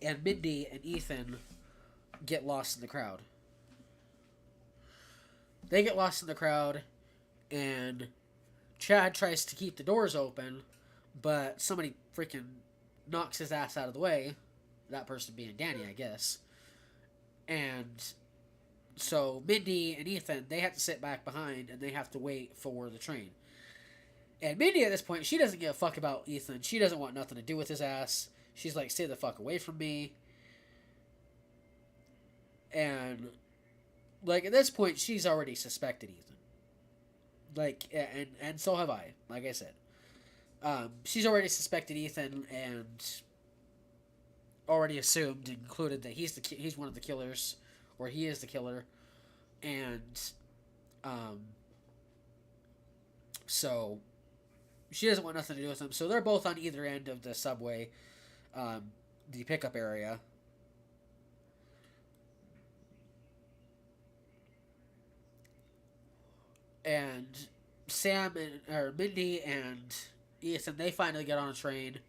And Mindy and Ethan get lost in the crowd. They get lost in the crowd, and Chad tries to keep the doors open, but somebody freaking knocks his ass out of the way. That person being Danny, I guess. And so Mindy and Ethan, they have to sit back behind, and they have to wait for the train. And Mindy, at this point, she doesn't give a fuck about Ethan. She doesn't want nothing to do with his ass. She's like, stay the fuck away from me. And, like, at this point, she's already suspected Ethan. Like, and so have I, like I said. She's already suspected Ethan and already assumed and concluded that he's one of the killers, or he is the killer. And, so she doesn't want nothing to do with him. So they're both on either end of the subway, the pickup area. And Mindy and Ethan, they finally get on a train.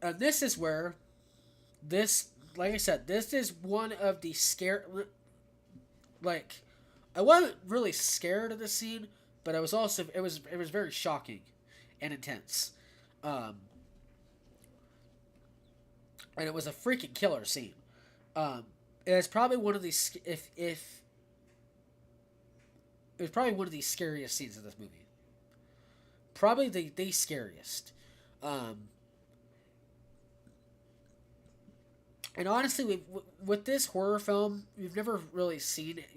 And this is where like I said, this is one of the like, I wasn't really scared of the scene, but I was also, it was very shocking and intense. And it was a freaking killer scene. It's probably one of these, it was probably one of the scariest scenes of this movie. Probably the scariest. And honestly, with this horror film, you've never really seen it.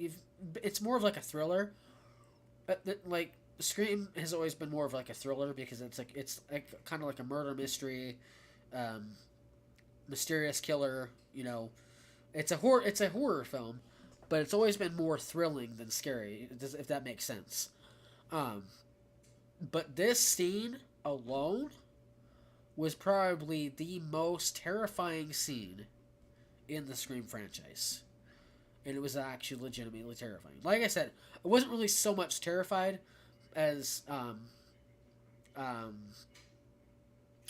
It's more of like a thriller. Like, Scream has always been more of like a thriller because it's kind of like a murder mystery, mysterious killer. You know, it's a horror film, but it's always been more thrilling than scary, if that makes sense. But this scene alone was probably the most terrifying scene in the Scream franchise. And it was actually legitimately terrifying. Like I said, I wasn't really so much terrified as,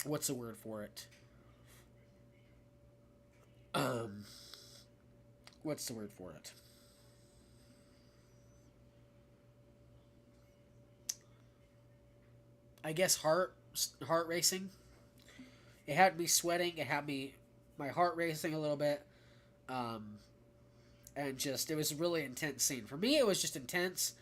what's the word for it? What's the word for it? I guess heart racing. It had me sweating. It had my heart racing a little bit. And just, it was a really intense scene. For me, it was just intense.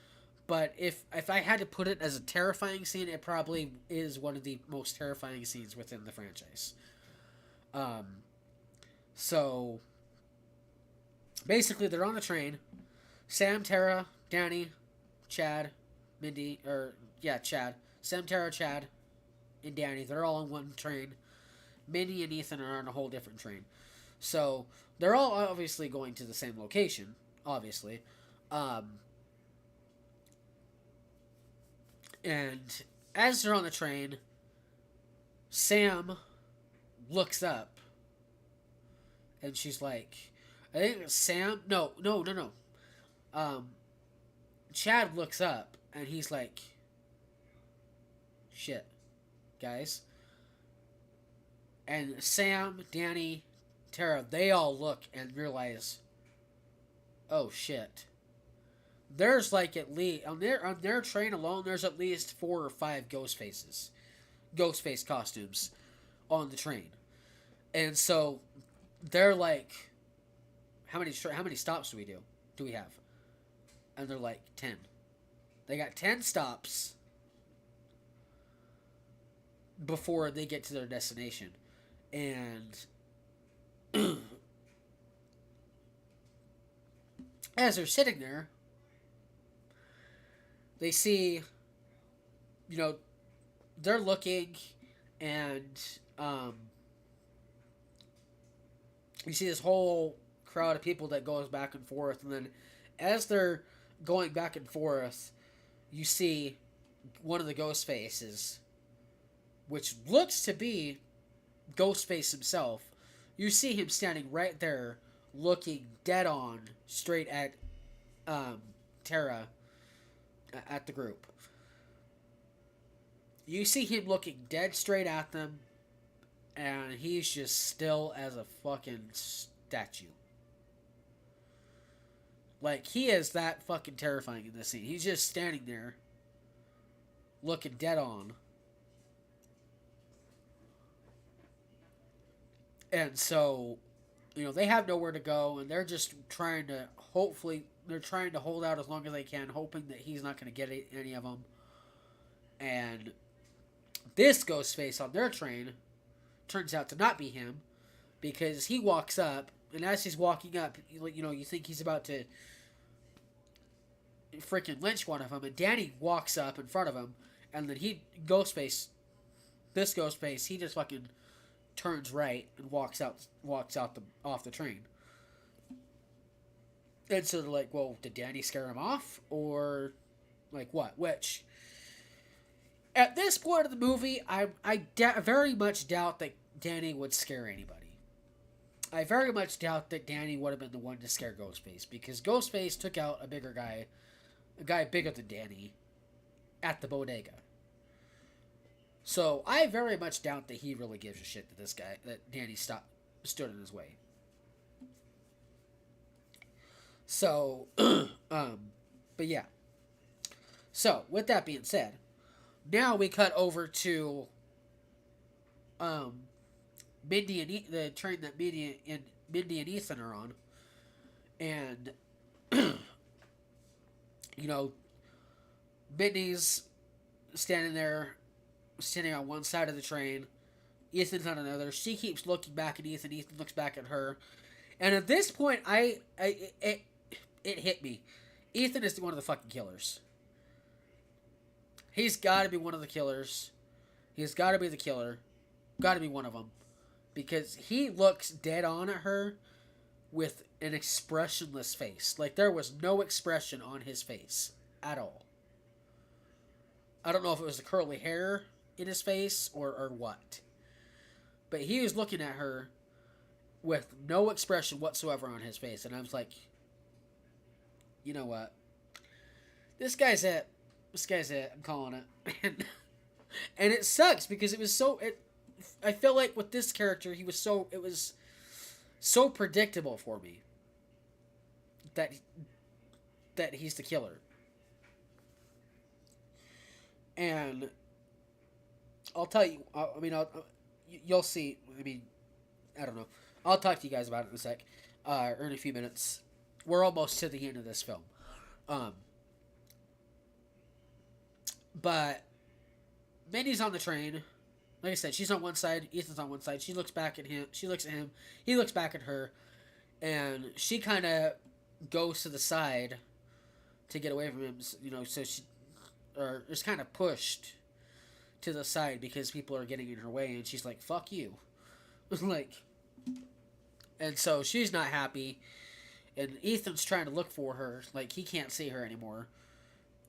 But if I had to put it as a terrifying scene, it probably is one of the most terrifying scenes within the franchise. So basically, they're on the train. Sam, Tara, Danny, Chad, Mindy, Chad. Sam, Tara, Chad, and Danny, they're all on one train. Mindy and Ethan are on a whole different train. So they're all obviously going to the same location, obviously. And as they're on the train, Sam looks up, and she's like, I think it's Sam. No, no, no, no. Um, Chad looks up and he's like, "Shit, guys." And Sam, Danny, Tara, they all look and realize, "Oh shit." There's like at least on their train alone. There's at least 4 or 5 ghost faces, ghost face costumes on the train, and so they're like, how many stops do we have? And they're like 10. They got 10 stops before they get to their destination, and as they're sitting there, they see, you know, they're looking, and um, you see this whole crowd of people that goes back and forth, and then as they're going back and forth, you see one of the ghost faces, which looks to be Ghostface himself. You see him standing right there, looking dead on straight at um, Tara, at the group. You see him looking dead straight at them, and he's just still as a fucking statue. Like, he is that fucking terrifying in this scene. He's just standing there, looking dead on. And so, they have nowhere to go, and they're just trying to, hopefully, they're trying to hold out as long as they can, hoping that he's not going to get any of them. And this ghost face on their train turns out to not be him, because he walks up, and as he's walking up, you think he's about to freaking lynch one of them, and Danny walks up in front of him, and then this ghost face, he just fucking turns right and walks out off the train. And so they're like, well, did Danny scare him off, or like what? Which at this point of the movie, I very much doubt that Danny would scare anybody. I very much doubt that Danny would have been the one to scare Ghostface, because Ghostface took out a guy bigger than Danny, at the bodega. So I very much doubt that he really gives a shit that Danny stood in his way. So, but yeah. So with that being said, now we cut over to Mindy and the train that Mindy and Ethan are on, and Mindy's standing on one side of the train. Ethan's on another. She keeps looking back at Ethan. Ethan looks back at her. And at this point, it hit me. Ethan is one of the fucking killers. He's got to be one of the killers. He's got to be the killer. Got to be one of them. Because he looks dead on at her with an expressionless face. Like, there was no expression on his face at all. I don't know if it was the curly hair in his face or what. But he was looking at her with no expression whatsoever on his face. And I was like, you know what? This guy's it. I'm calling it. And it sucks because it was so... I feel like with this character, it was so predictable for me that he's the killer. And I'll tell you, you'll see. I don't know. I'll talk to you guys about it in a sec, or in a few minutes. We're almost to the end of this film. But Mindy's on the train. Like I said, she's on one side, Ethan's on one side. She looks back at him. She looks at him. He looks back at her. And she kind of goes to the side to get away from him, so she... or is kind of pushed to the side because people are getting in her way, and she's like, fuck you. And so she's not happy, and Ethan's trying to look for her, like, he can't see her anymore,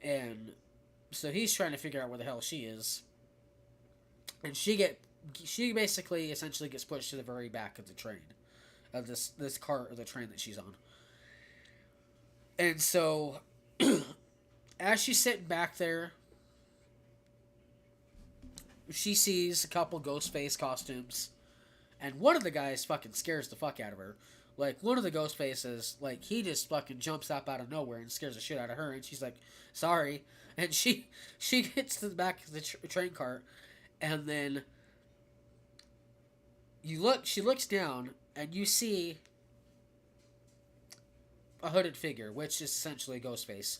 and so he's trying to figure out where the hell she is, and she basically essentially gets pushed to the very back of the train, of this cart or the train that she's on. And so, as she's sitting back there, she sees a couple Ghostface costumes, and one of the guys fucking scares the fuck out of her. Like, one of the ghost faces, like, he just fucking jumps up out of nowhere and scares the shit out of her, and she's like, sorry. And she gets to the back of the train cart, and then she looks down, and you see a hooded figure, which is essentially a ghost face.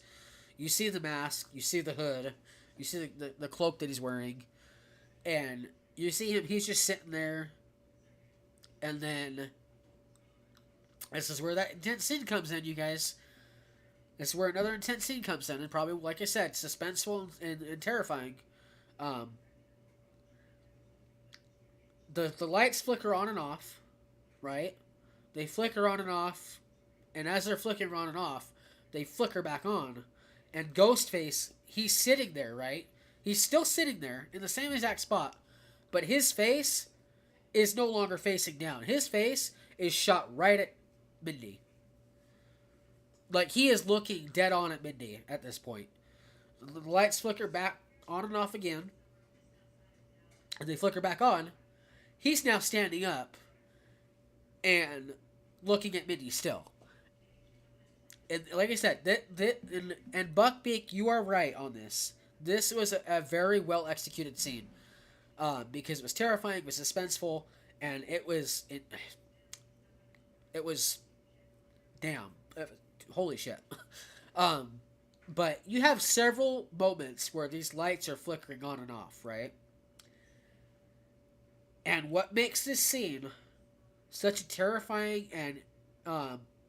You see the mask, you see the hood, you see the cloak that he's wearing, and you see him, he's just sitting there, and then this is where that intense scene comes in, you guys. This is where another intense scene comes in, and probably, like I said, suspenseful and terrifying. The lights flicker on and off, right? They flicker on and off, and as they're flickering on and off, they flicker back on. And Ghostface, he's sitting there, right? He's still sitting there in the same exact spot, but his face is no longer facing down. His face is shot right at Mindy. Like, he is looking dead on at Mindy at this point. The lights flicker back on and off again, and they flicker back on. He's now standing up and looking at Mindy still. And like I said, and Buckbeak, you are right on this. This was a very well executed scene, because it was terrifying, it was suspenseful, and it was damn, holy shit. But you have several moments where these lights are flickering on and off, right? And what makes this scene such a terrifying and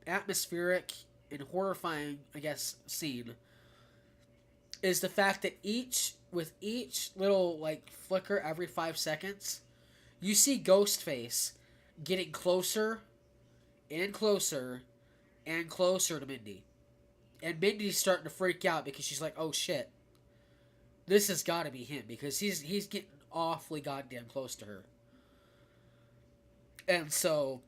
atmospheric and horrifying, I guess, scene is the fact that with each little, like, flicker every 5 seconds, you see Ghostface getting closer and closer and closer to Mindy. And Mindy's starting to freak out because she's like, oh shit, this has got to be him, because he's getting awfully goddamn close to her. And so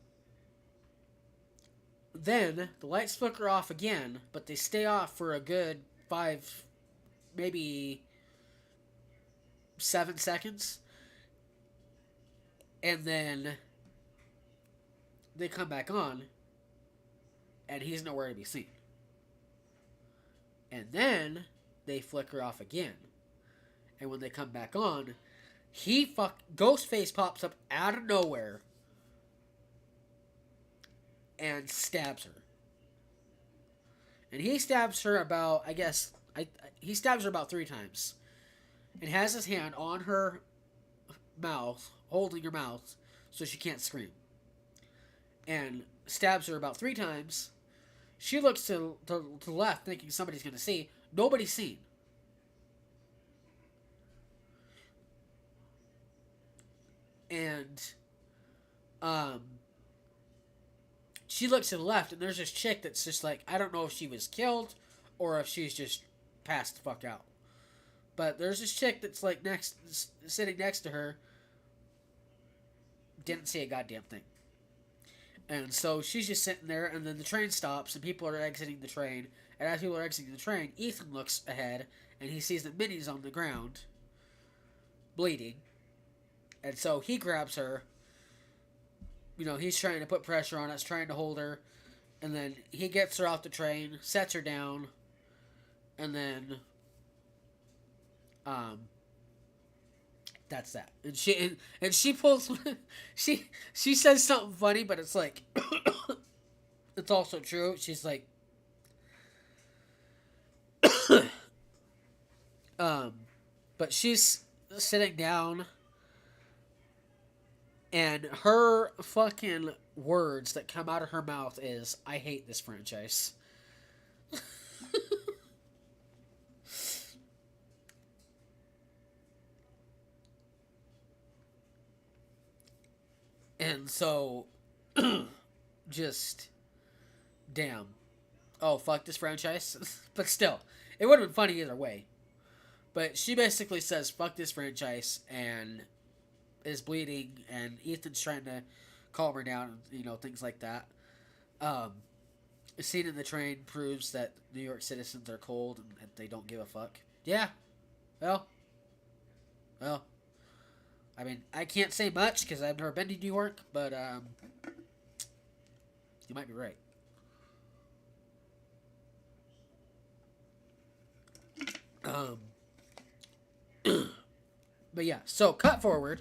then the lights flicker off again, but they stay off for a good 5, maybe 7 seconds. And then they come back on, and he's nowhere to be seen. And then they flicker off again. And when they come back on, Ghostface pops up out of nowhere and stabs her. And he stabs her about, he stabs her about 3 times. And has his hand on her mouth, holding her mouth, so she can't scream. And stabs her about 3 times. She looks to the left, thinking somebody's going to see. Nobody's seen. And, she looks to the left, and there's this chick that's just like, I don't know if she was killed, or if she's just passed the fuck out. But there's this chick that's like sitting next to her. Didn't see a goddamn thing. And so she's just sitting there, and then the train stops, and people are exiting the train. And as people are exiting the train, Ethan looks ahead, and he sees that Minnie's on the ground, bleeding. And so he grabs her. You know, he's trying to put pressure on us, trying to hold her. And then he gets her off the train, sets her down, and then that's that. And she pulls she says something funny, but it's like it's also true. She's like but she's sitting down, and her fucking words that come out of her mouth is, I hate this franchise. And so, just, damn. Oh, fuck this franchise. But still, it would have been funny either way. But she basically says, fuck this franchise, and is bleeding, and Ethan's trying to calm her down, and things like that. Um, a scene in the train proves that New York citizens are cold and they don't give a fuck. Yeah, well, well, I mean, I can't say much because I've never been to New York, but you might be right. Um, but yeah, so cut forward.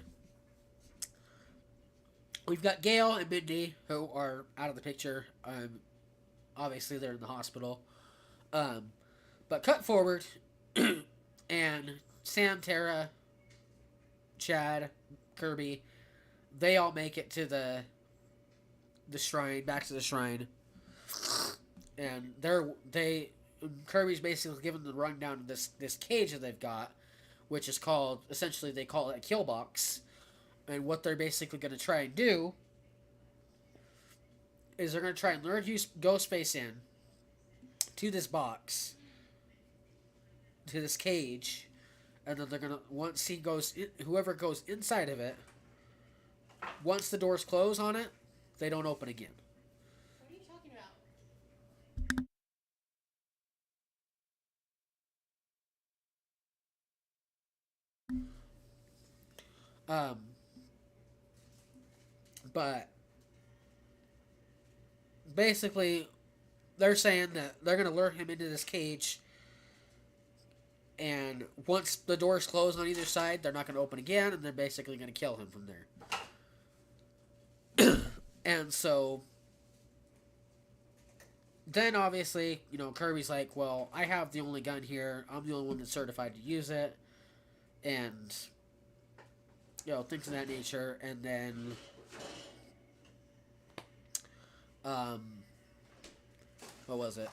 We've got Gail and Mindy who are out of the picture. Obviously, they're in the hospital. Um, but cut forward, and Sam, Tara, Chad, Kirby, they all make it to the shrine, back to the shrine, and they Kirby's basically given the rundown of this cage that they've got, which is called, essentially they call it a kill box, and what they're basically going to try and do is they're going to try and lure Ghostface in to this box, to this cage, and then they're gonna, once he goes in, whoever goes inside of it, once the doors close on it, they don't open again.
What are you talking about?
Um, but basically, they're saying that they're gonna lure him into this cage, and once the doors close on either side, they're not gonna open again, and they're basically gonna kill him from there. And so then obviously, Kirby's like, well, I have the only gun here. I'm the only one that's certified to use it. And, things of that nature. And then, um, what was it?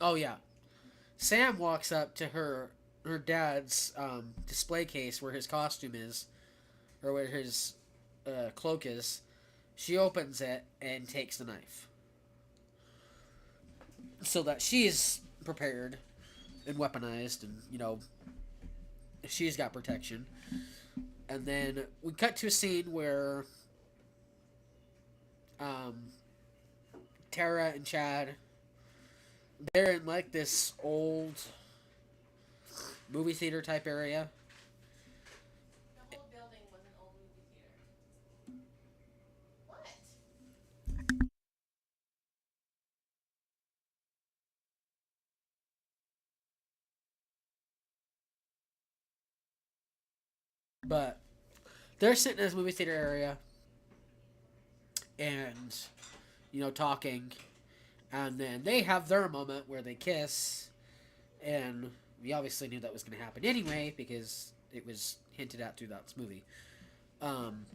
Oh, yeah. Sam walks up to her dad's display case where his costume is, or where his cloak is. She opens it and takes the knife, so that she's prepared and weaponized, and she's got protection. And then we cut to a scene where um, Tara and Chad, they're in like this old movie theater type area.
The whole building was an old movie theater. What?
But they're sitting in this movie theater area and, talking. And then they have their moment where they kiss. And we obviously knew that was going to happen anyway because it was hinted at throughout this movie. Um,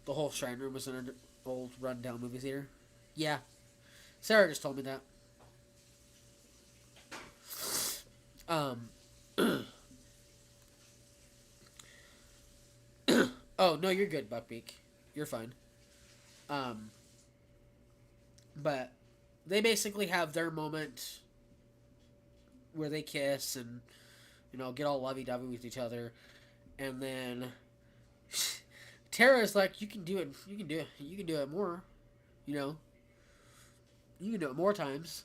the whole Shrine Room was an old rundown movie theater. Yeah, Sarah just told me that. Um, oh no, you're good, Buckbeak. You're fine. Um, but they basically have their moment where they kiss and get all lovey-dovey with each other, and then Tara's like, "You can do it. You can do it. You can do it more. You know, you can do it more times."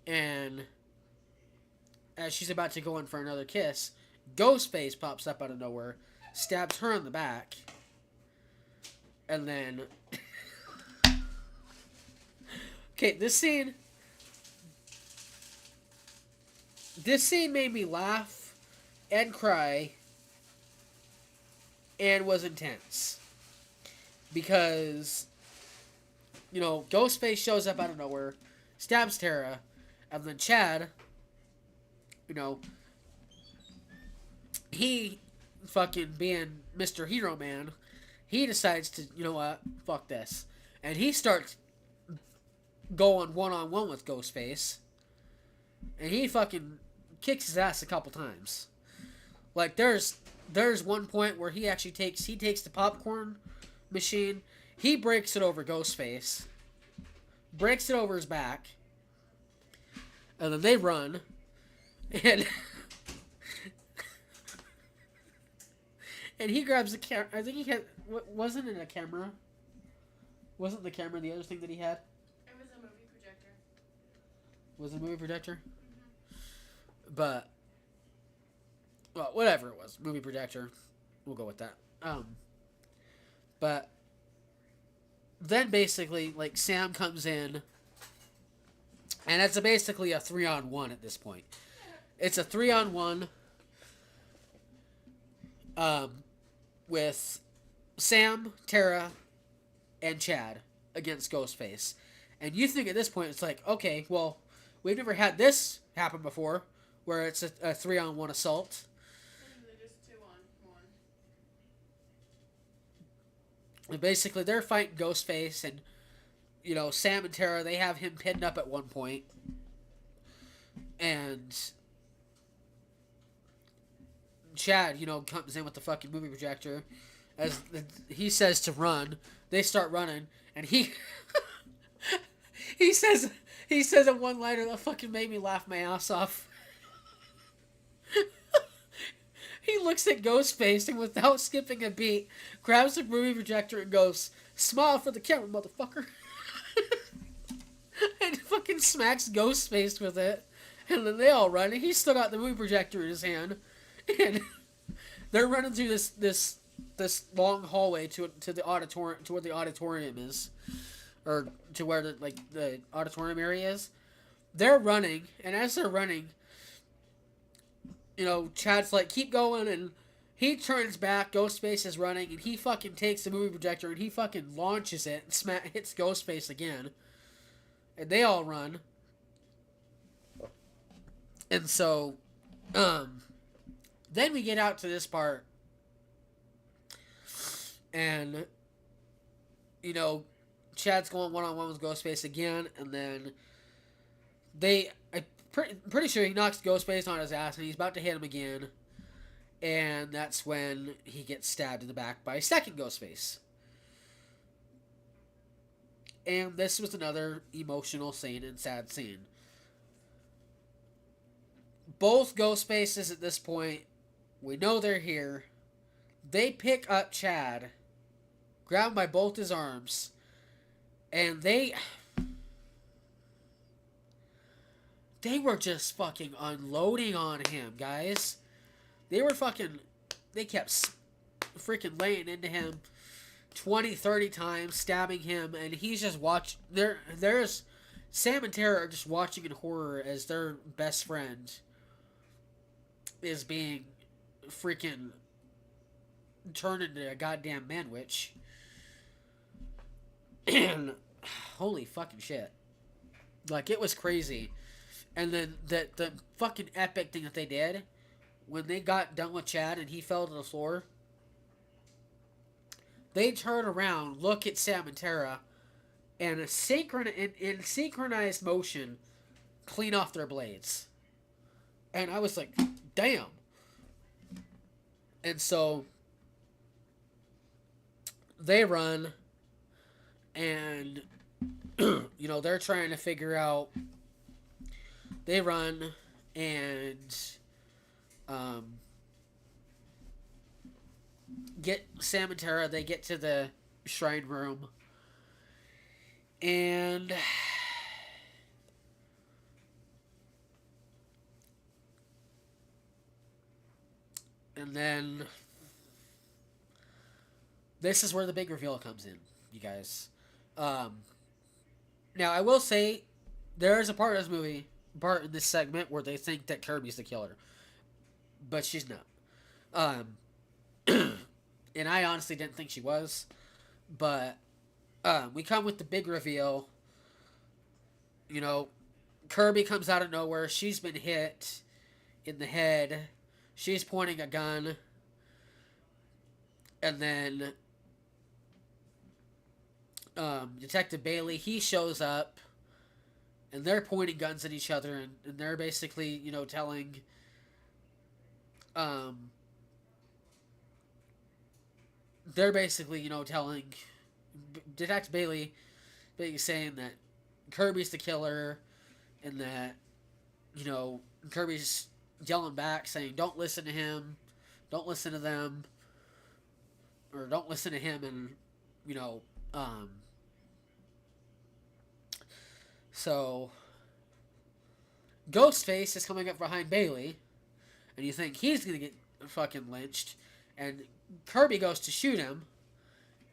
And as she's about to go in for another kiss, Ghostface pops up out of nowhere, stabs her in the back, and then okay, this scene made me laugh and cry and was intense because Ghostface shows up out of nowhere, stabs Tara, and then Chad, you know, he fucking being Mr. Hero Man, he decides to, what, fuck this. And he starts going one-on-one with Ghostface. And he fucking kicks his ass a couple times. Like, there's one point where he actually takes the popcorn machine, he breaks it over Ghostface, breaks it over his back, and then they run, and And he grabs the camera. I think he had. Wasn't it a camera? Wasn't the camera the other thing that he had?
It was a movie projector.
Was it a movie projector?
Mm-hmm.
But well, whatever it was, movie projector. We'll go with that. But then basically, like Sam comes in, and it's basically a 3-on-1 at this point. It's a 3-on-1 um, with Sam, Tara, and Chad against Ghostface. And you think at this point it's like, okay, well, we've never had this happen before, where it's a 3-on-1 assault.
Usually just 2-on-1.
And basically, they're fighting Ghostface, and Sam and Tara, they have him pinned up at one point, and Chad, comes in with the fucking movie projector. As he says to run, they start running, and he he says a one-liner that fucking made me laugh my ass off. He looks at Ghostface and without skipping a beat, grabs the movie projector and goes, "Smile for the camera, motherfucker." And fucking smacks Ghostface with it. And then they all run, and he still got the movie projector in his hand. And they're running through this long hallway to the auditorium, to where the auditorium is, or to where the auditorium area is. They're running, and as they're running, Chad's like, "Keep going," and he turns back. Ghostface is running, and he fucking takes the movie projector and he fucking launches it and hits Ghostface again. And they all run. And so, then we get out to this part, and Chad's going one-on-one with Ghostface again, and then I'm pretty sure he knocks Ghostface on his ass, and he's about to hit him again, and that's when he gets stabbed in the back by a second Ghostface. And this was another emotional scene and sad scene. Both Ghostfaces at this point, we know they're here. They pick up Chad, grab him by both his arms, and they were just fucking unloading on him, guys. They kept freaking laying into him 20, 30 times, stabbing him, and he's just watching. There's Sam and Tara are just watching in horror as their best friend is being freaking turned into a goddamn man-witch. And holy fucking shit. Like, it was crazy. And then the fucking epic thing that they did, when they got done with Chad and he fell to the floor, they turn around, look at Sam and Tara, and in synchronized motion, clean off their blades. And I was like, damn. And so they run, and they're trying to figure out. They run, and get Sam and Tara. They get to the shrine room, and then this is where the big reveal comes in, you guys. Now, I will say, there is a part in this segment, where they think that Kirby's the killer, but she's not. And I honestly didn't think she was, but we come with the big reveal. Kirby comes out of nowhere. She's been hit in the head. She's pointing a gun. And then Detective Bailey, he shows up, and they're pointing guns at each other, and they're basically, telling telling Detective Bailey, saying that Kirby's the killer, and that Kirby's yelling back saying, "Don't listen to him, don't listen to them." or don't listen to him, and you know, um, so Ghostface is coming up behind Bailey, and you think he's gonna get fucking lynched, and Kirby goes to shoot him,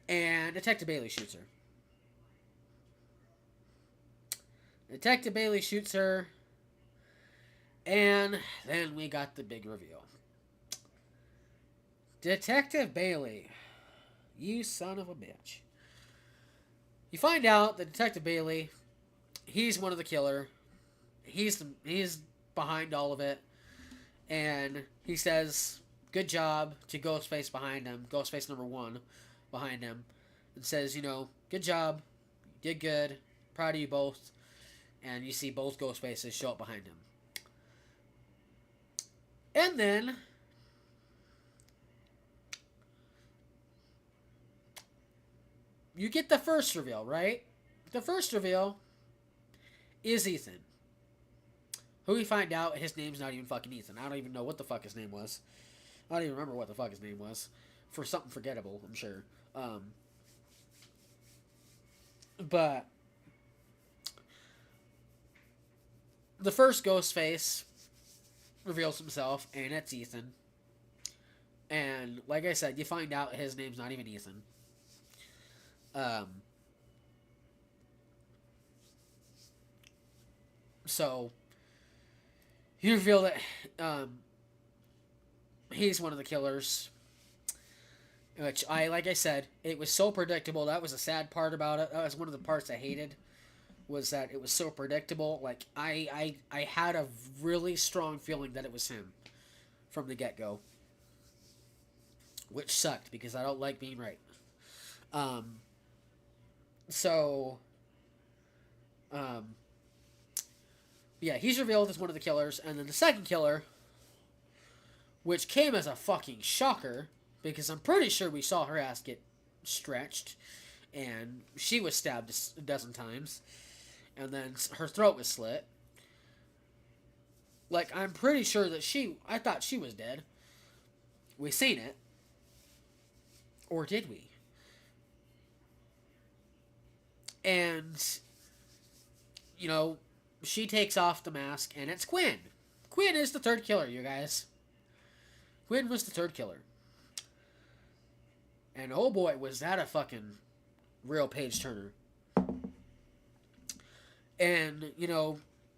and Detective Bailey shoots her. Detective Bailey shoots her, and then we got the big reveal. Detective Bailey, you son of a bitch. You find out that Detective Bailey, he's one of the killer. He's behind all of it, and he says, "Good job" to Ghostface behind him. Ghostface number one behind him, and says, "Good job, you did good, proud of you both." And you see both Ghostfaces show up behind him, and then you get the first reveal, right? The first reveal is Ethan. Who we find out his name's not even fucking Ethan. I don't even know what the fuck his name was. I don't even remember what the fuck his name was. For something forgettable, I'm sure. But the first Ghostface reveals himself, and it's Ethan. And like I said, you find out his name's not even Ethan. Um, so you reveal that um, he's one of the killers. Which like I said, it was so predictable. That was the sad part about it. That was one of the parts I hated. Was that it was so predictable. Like I had a really strong feeling that it was him from the get go, which sucked because I don't like being right. Um, so um, yeah, he's revealed as one of the killers, and then the second killer, which came as a fucking shocker, because I'm pretty sure we saw her ass get stretched, and she was stabbed a dozen times, and then her throat was slit. Like, I'm pretty sure that I thought she was dead. We seen it. Or did we? And, you know, she takes off the mask, and it's Quinn. Quinn is the third killer, you guys. Quinn was the third killer. And oh boy, was that a fucking real page turner. And,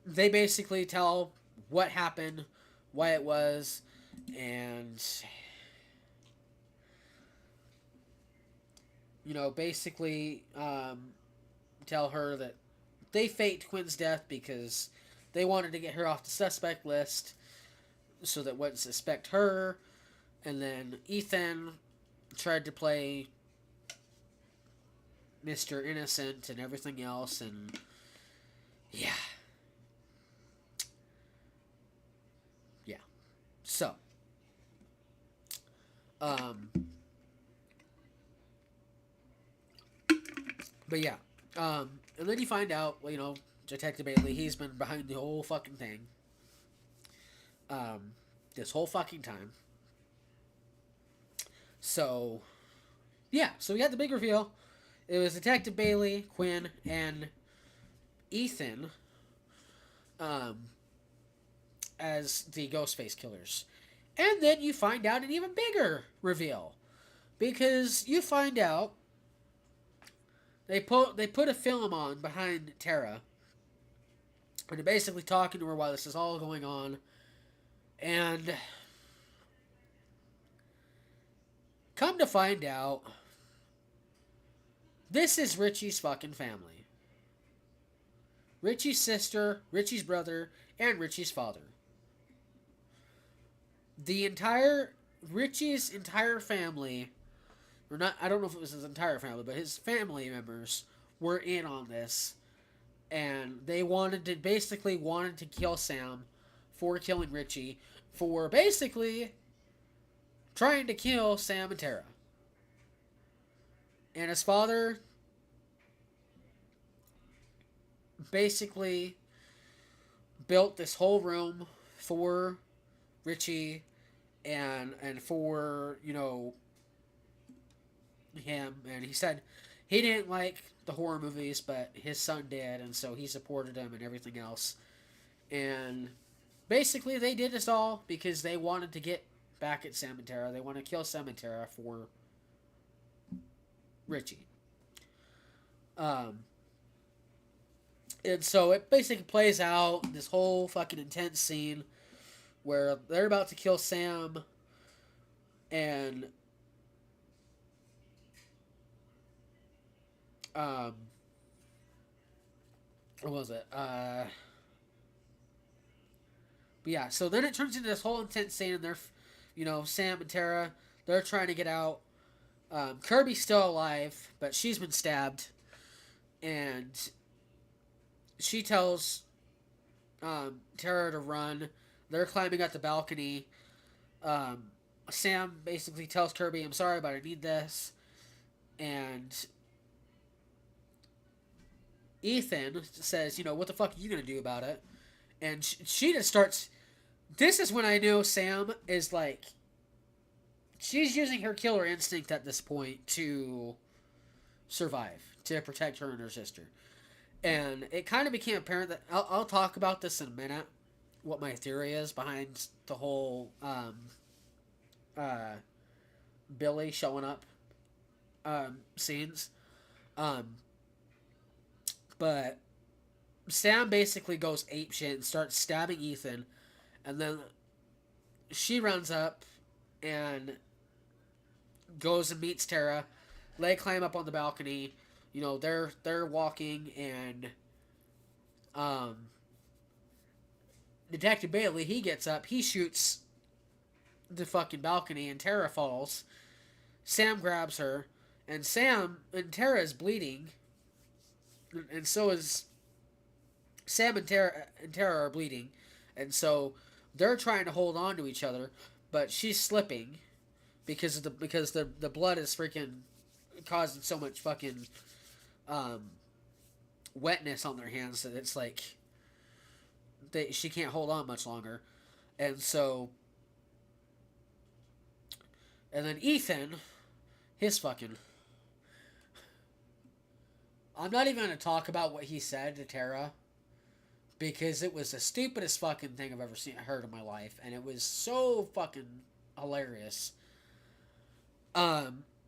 they basically tell what happened, why it was, and, basically tell her that they faked Quinn's death because they wanted to get her off the suspect list so that wouldn't suspect her. And then Ethan tried to play Mr. Innocent and everything else, and yeah. Yeah. So, um, but yeah. And then you find out, Detective Bailey, he's been behind the whole fucking thing. This whole fucking time. So, yeah. So we had the big reveal. It was Detective Bailey, Quinn, and Ethan, as the Ghostface killers. And then you find out an even bigger reveal. Because you find out they put a film on behind Tara. And they're basically talking to her while this is all going on. And come to find out, this is Richie's fucking family. Richie's sister, Richie's brother, and Richie's father. Richie's entire family, or not, I don't know if it was his entire family, but his family members were in on this. And they basically wanted to kill Sam for killing Richie, for basically trying to kill Sam and Tara. And his father basically built this whole room for Richie and for, him, and he said he didn't like the horror movies, but his son did, and so he supported him and everything else. And basically, they did this all because they wanted to get back at Sam and Tara. They want to kill Sam and Tara for Richie. Um, and so it basically plays out this whole fucking intense scene where they're about to kill Sam, and um, what was it? But yeah, so then it turns into this whole intense scene, and Sam and Tara, they're trying to get out. Kirby's still alive, but she's been stabbed, and she tells Tara to run. They're climbing up the balcony. Um, Sam basically tells Kirby, "I'm sorry, but I need this," and Ethan says, "What the fuck are you gonna do about it?" And she just starts. This is when I knew Sam is like, she's using her killer instinct at this point to survive, to protect her and her sister. And it kind of became apparent that I'll talk about this in a minute, what my theory is behind the whole uh, Billy showing up scenes. Um, but Sam basically goes apeshit and starts stabbing Ethan, and then she runs up and goes and meets Tara. They climb up on the balcony. They're walking, and um, Detective Bailey, he gets up, he shoots the fucking balcony, and Tara falls. Sam grabs her, and Tara is bleeding, and so is Sam and Tara are bleeding, and so they're trying to hold on to each other, but she's slipping because the blood is freaking causing so much fucking wetness on their hands that it's like she can't hold on much longer, and so and then Ethan, his fucking. I'm not even gonna talk about what he said to Tara because it was the stupidest fucking thing I've ever heard in my life, and it was so fucking hilarious.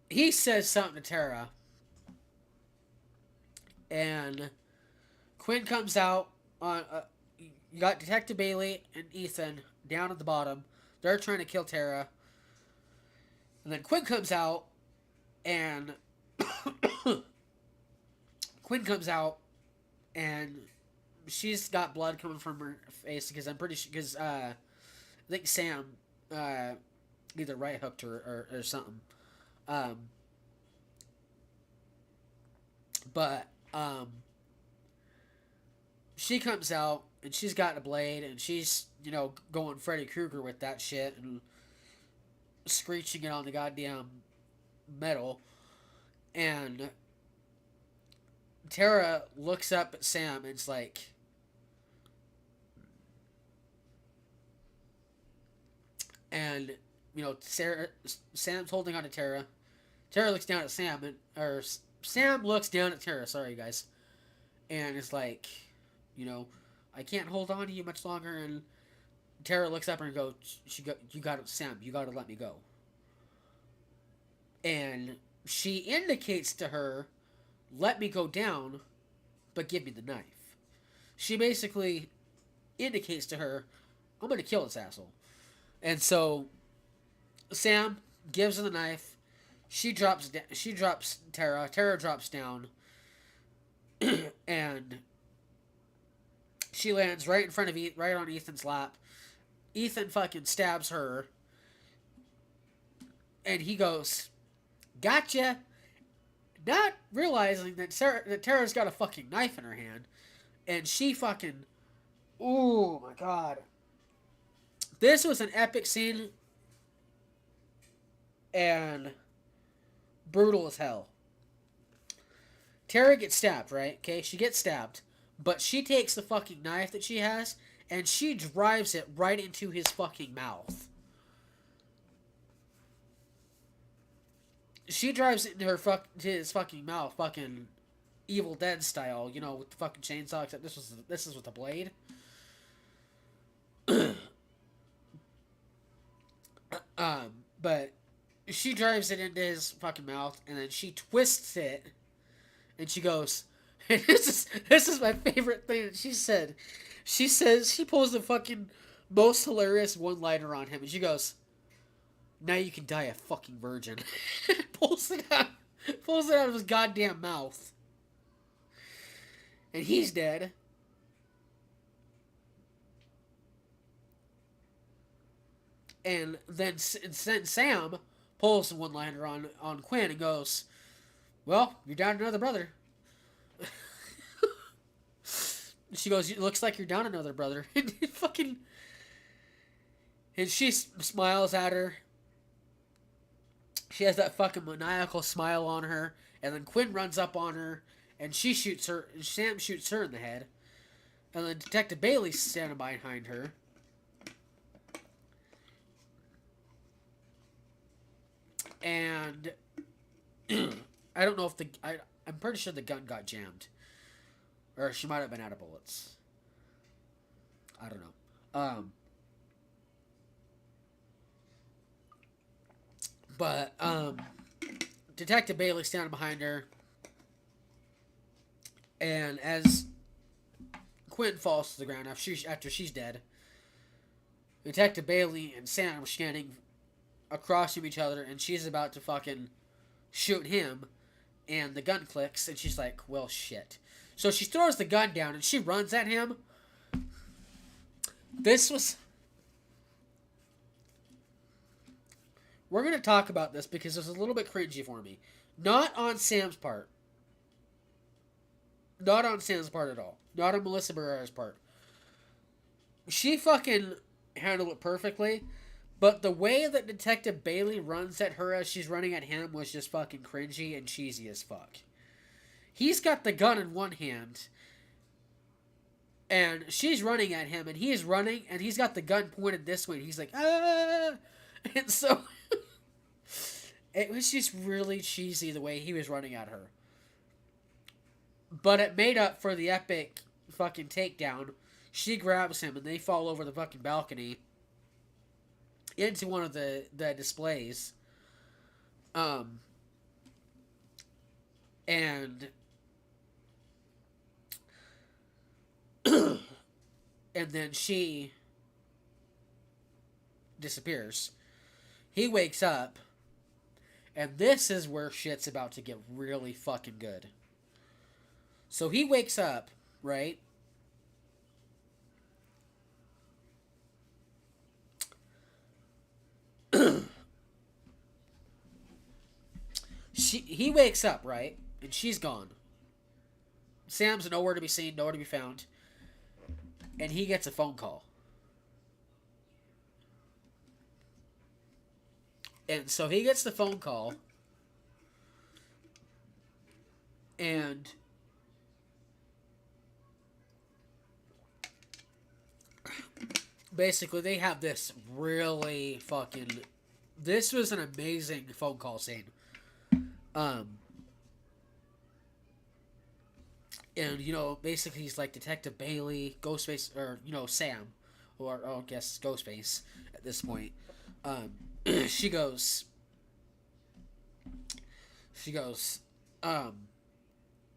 He says something to Tara, and Quinn comes out on. You got Detective Bailey and Ethan down at the bottom. They're trying to kill Tara, and then Quinn comes out, and Quinn comes out, and she's got blood coming from her face because I'm pretty sure I think Sam either right hooked her or something. Um, but she comes out and she's got a blade and she's going Freddy Krueger with that shit and screeching it on the goddamn metal, and Tara looks up at Sam and it's like, and Sam's holding on to Tara. Tara looks down at Sam, Sam looks down at Tara. Sorry, guys, and it's like, I can't hold on to you much longer. And Tara looks up and goes, "You got it, Sam. You got to let me go." And she indicates to her, "Let me go down, but give me the knife." She basically indicates to her, "I'm going to kill this asshole." And so Sam gives her the knife. She drops. She drops Tara. Tara drops down, and she lands right in front of right on Ethan's lap. Ethan fucking stabs her, and he goes, "Gotcha!" Not realizing that Tara's got a fucking knife in her hand, and she fucking, oh my god, this was an epic scene, and brutal as hell. Tara gets stabbed, right? Okay, she gets stabbed, but she takes the fucking knife that she has and she drives it right into his fucking mouth. she drives it into his fucking mouth, fucking Evil Dead style, you know, with the fucking chainsaw. Except this is with a blade. But she drives it into his fucking mouth, and then she twists it, and she goes, and this is my favorite thing that she said. She says she pulls the fucking most hilarious one liner on him, and she goes, "Now you can die a fucking virgin." Pulls it out of his goddamn mouth, and he's dead. And then Sam pulls the one liner on Quinn and goes, "Well, you're down another brother." She goes, "It looks like you're down another brother." And fucking, and she smiles at her. She has that fucking maniacal smile on her, and then Quinn runs up on her, and she shoots her. And Sam shoots her in the head, and then Detective Bailey's standing behind her. And I don't know if I'm pretty sure the gun got jammed, or she might have been out of bullets. I don't know. But Detective Bailey standing behind her, and as Quinn falls to the ground after she's dead, Detective Bailey and Sam are standing across from each other, and she's about to fucking shoot him, and the gun clicks, and she's like, "Well, shit." So she throws the gun down, and she runs at him. This was... We're going to talk about this because it was a little bit cringy for me. Not on Sam's part. Not on Sam's part at all. Not on Melissa Barrera's part. She fucking handled it perfectly. But the way that Detective Bailey runs at her as she's running at him was just fucking cringy and cheesy as fuck. He's got the gun in one hand, and she's running at him, and he's running, and he's got the gun pointed this way, and he's like, "Ah!" And so, it was just really cheesy the way he was running at her. But it made up for the epic fucking takedown. She grabs him, and they fall over the fucking balcony into one of the displays. And and then she disappears. He wakes up, and this is where shit's about to get really fucking good. So he wakes up, right? He wakes up, right? And she's gone. Sam's nowhere to be seen, nowhere to be found. And he gets a phone call. And so he gets the phone call. And basically they have this really fucking... This was an amazing phone call scene. And, you know, basically he's like Detective Bailey, Ghostface, or, you know, Sam, or I guess Ghostface at this point. She goes,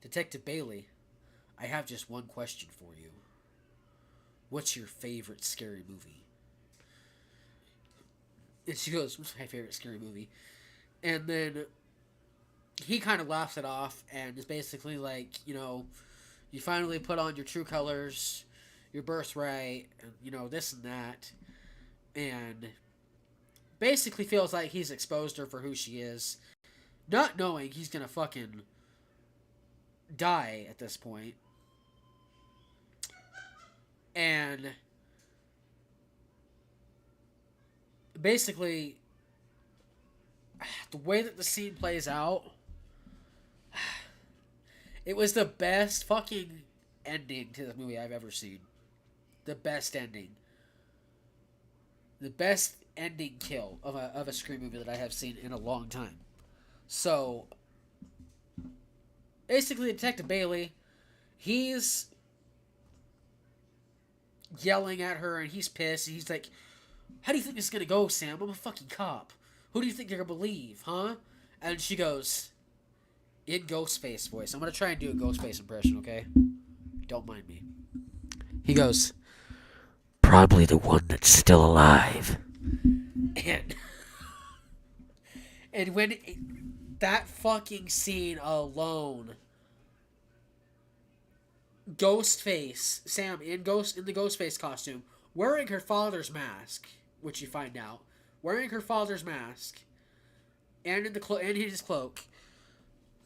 Detective Bailey, I have just one question for you. What's your favorite scary movie? And she goes, what's my favorite scary movie? And then he kind of laughs it off and is basically like, you know, you finally put on your true colors, your birthright, and, you know, this and that. And basically feels like he's exposed her for who she is, not knowing he's gonna fucking die at this point. And basically, the way that the scene plays out, it was the best fucking ending to this movie I've ever seen. The best ending. The best ending kill of a Scream movie that I have seen in a long time. So basically, Detective Bailey, he's yelling at her and he's pissed. And he's like, "How do you think this is gonna go, Sam? I'm a fucking cop. Who do you think you're gonna believe, huh?" And she goes, in Ghostface voice. I'm gonna try and do a Ghostface impression, okay? Don't mind me. He goes, "Probably the one that's still alive." And and when that fucking scene alone, Ghostface, Sam in the Ghostface costume, wearing her father's mask, which you find out, wearing her father's mask, and in his cloak,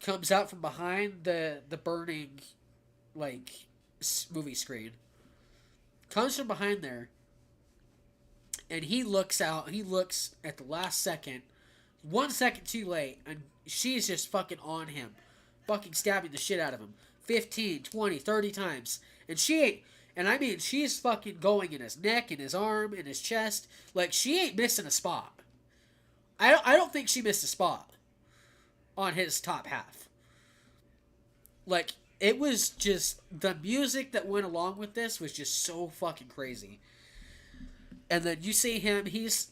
comes out from behind the burning, like, movie screen. Comes from behind there, and he looks out. He looks at the last second, 1 second too late, and she's just fucking on him, fucking stabbing the shit out of him, 15, 20, 30 times, and she ain't. And I mean, she's fucking going in his neck, in his arm, in his chest. Like, she ain't missing a spot. I don't think she missed a spot on his top half. Like, it was just, the music that went along with this was just so fucking crazy. And then you see him, he's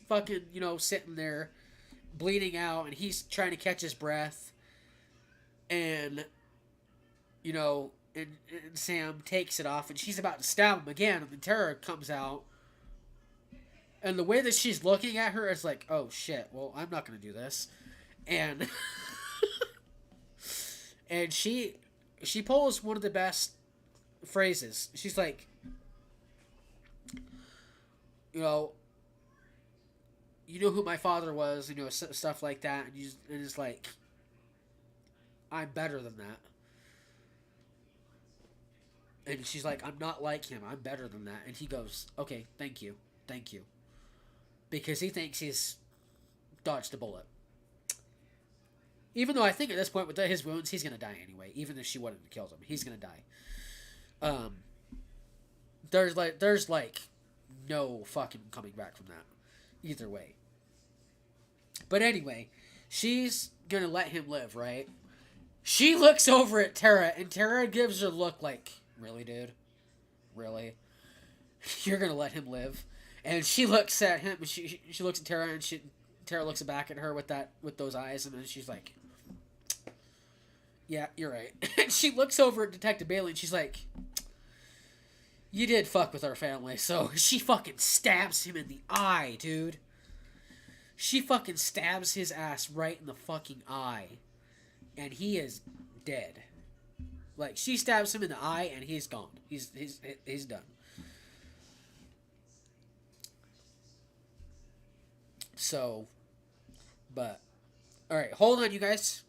fucking, sitting there bleeding out, and he's trying to catch his breath. And, and Sam takes it off, and she's about to stab him again, and the terror comes out. And the way that she's looking at her is like, oh shit, well, I'm not going to do this. And and she pulls one of the best phrases. She's like, you know who my father was, stuff like that. And it's like, I'm better than that. And she's like, I'm not like him. I'm better than that. And he goes, okay, thank you. Thank you. Because he thinks he's dodged a bullet. Even though I think at this point with his wounds, he's going to die anyway. Even if she wouldn't have killed him, he's going to die. There's no fucking coming back from that. Either way. But anyway, she's going to let him live, right? She looks over at Tara, and Tara gives her a look like, really, dude? Really? You're going to let him live? And she looks at him, she looks at Tara, and Tara looks back at her with those eyes, and then she's like, yeah, you're right. And she looks over at Detective Bailey, and she's like, you did fuck with our family. So she fucking stabs him in the eye, dude. She fucking stabs his ass right in the fucking eye. And he is dead. Like, she stabs him in the eye, and he's gone. He's done. So, but, alright, hold on, you guys.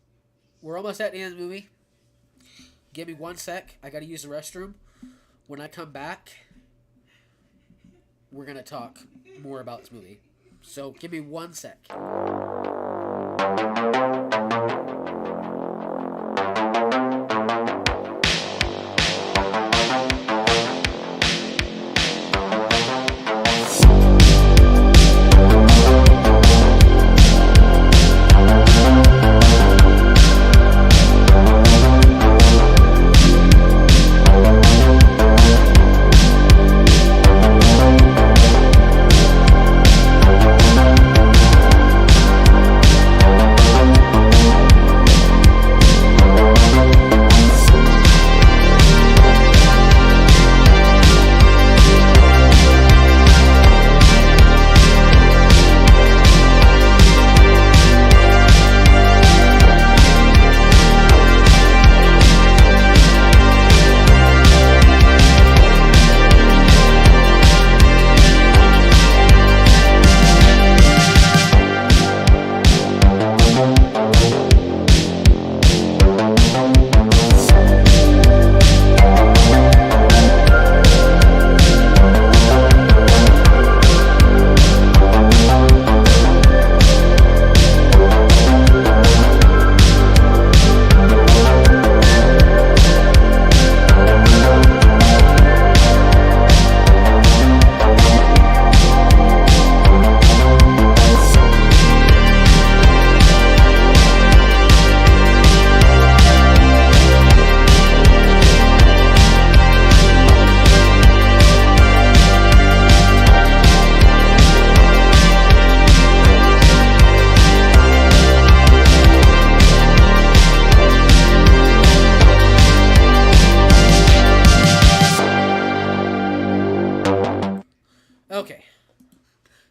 We're almost at the end of the movie. Give me 1 sec. I gotta use the restroom. When I come back, we're gonna talk more about this movie. So, give me 1 sec.